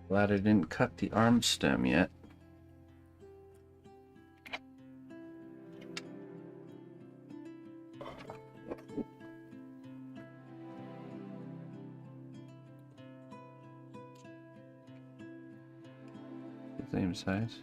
Glad I didn't cut the arm stem yet. The same size.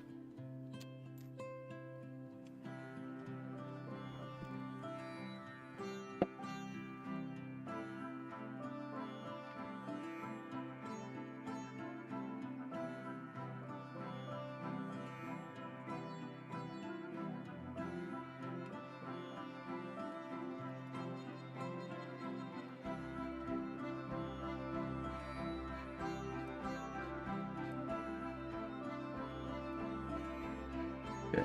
Okay.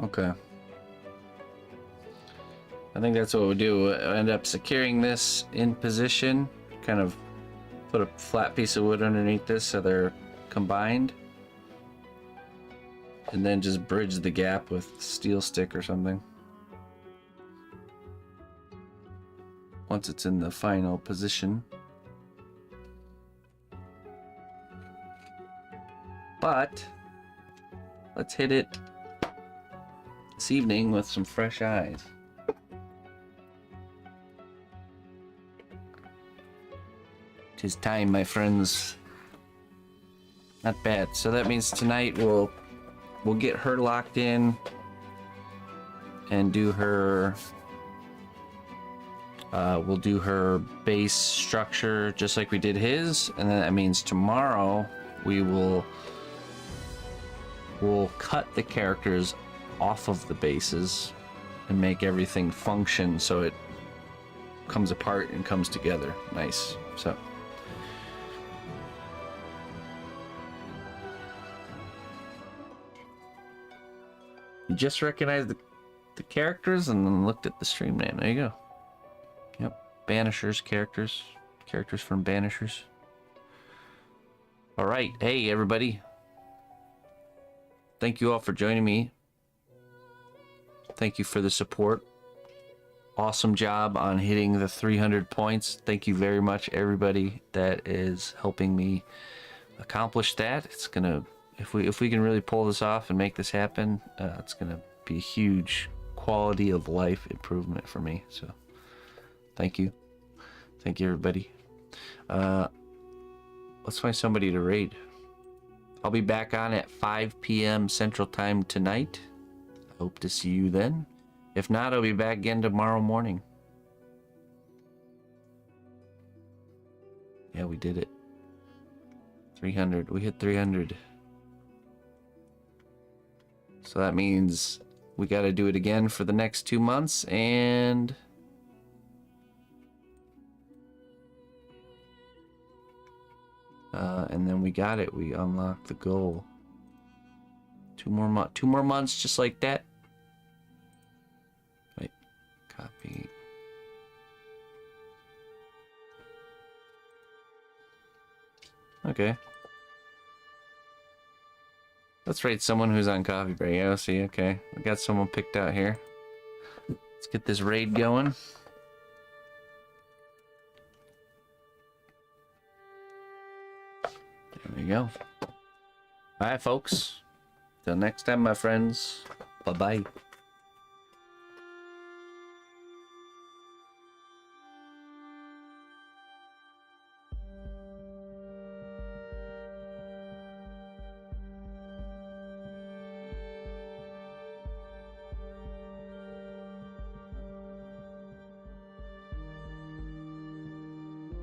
Okay. I think that's what we'll do. We'll end up securing this in position. Kind of put a flat piece of wood underneath this so they're combined. And then just bridge the gap with steel stick or something. Once it's in the final position. But let's hit it this evening with some fresh eyes. Tis time, my friends. Not bad. So that means tonight we'll get her locked in and do her we'll do her base structure just like we did his, and then that means tomorrow we'll cut the characters off of the bases and make everything function so it comes apart and comes together nice. So you just recognized the characters and then looked at the stream name. There you go. Yep. Banishers characters. Characters from Banishers. Alright. Hey, everybody. Thank you all for joining me. Thank you for the support. Awesome job on hitting the 300 points. Thank you very much, everybody that is helping me accomplish that. It's gonna... If we can really pull this off and make this happen, it's gonna be a huge quality of life improvement for me. So, thank you, everybody. Let's find somebody to raid. I'll be back on at 5 p.m. Central Time tonight. I hope to see you then. If not, I'll be back again tomorrow morning. Yeah, we did it. 300. We hit 300. So that means we got to do it again for the next 2 months, and then we got it. We unlocked the goal. 2 more months, just like that. Wait, copy. Okay. Let's rate someone who's on coffee break. Yeah, see, okay. We got someone picked out here. Let's get this raid going. There we go. Alright, folks. Till next time, my friends. Bye-bye.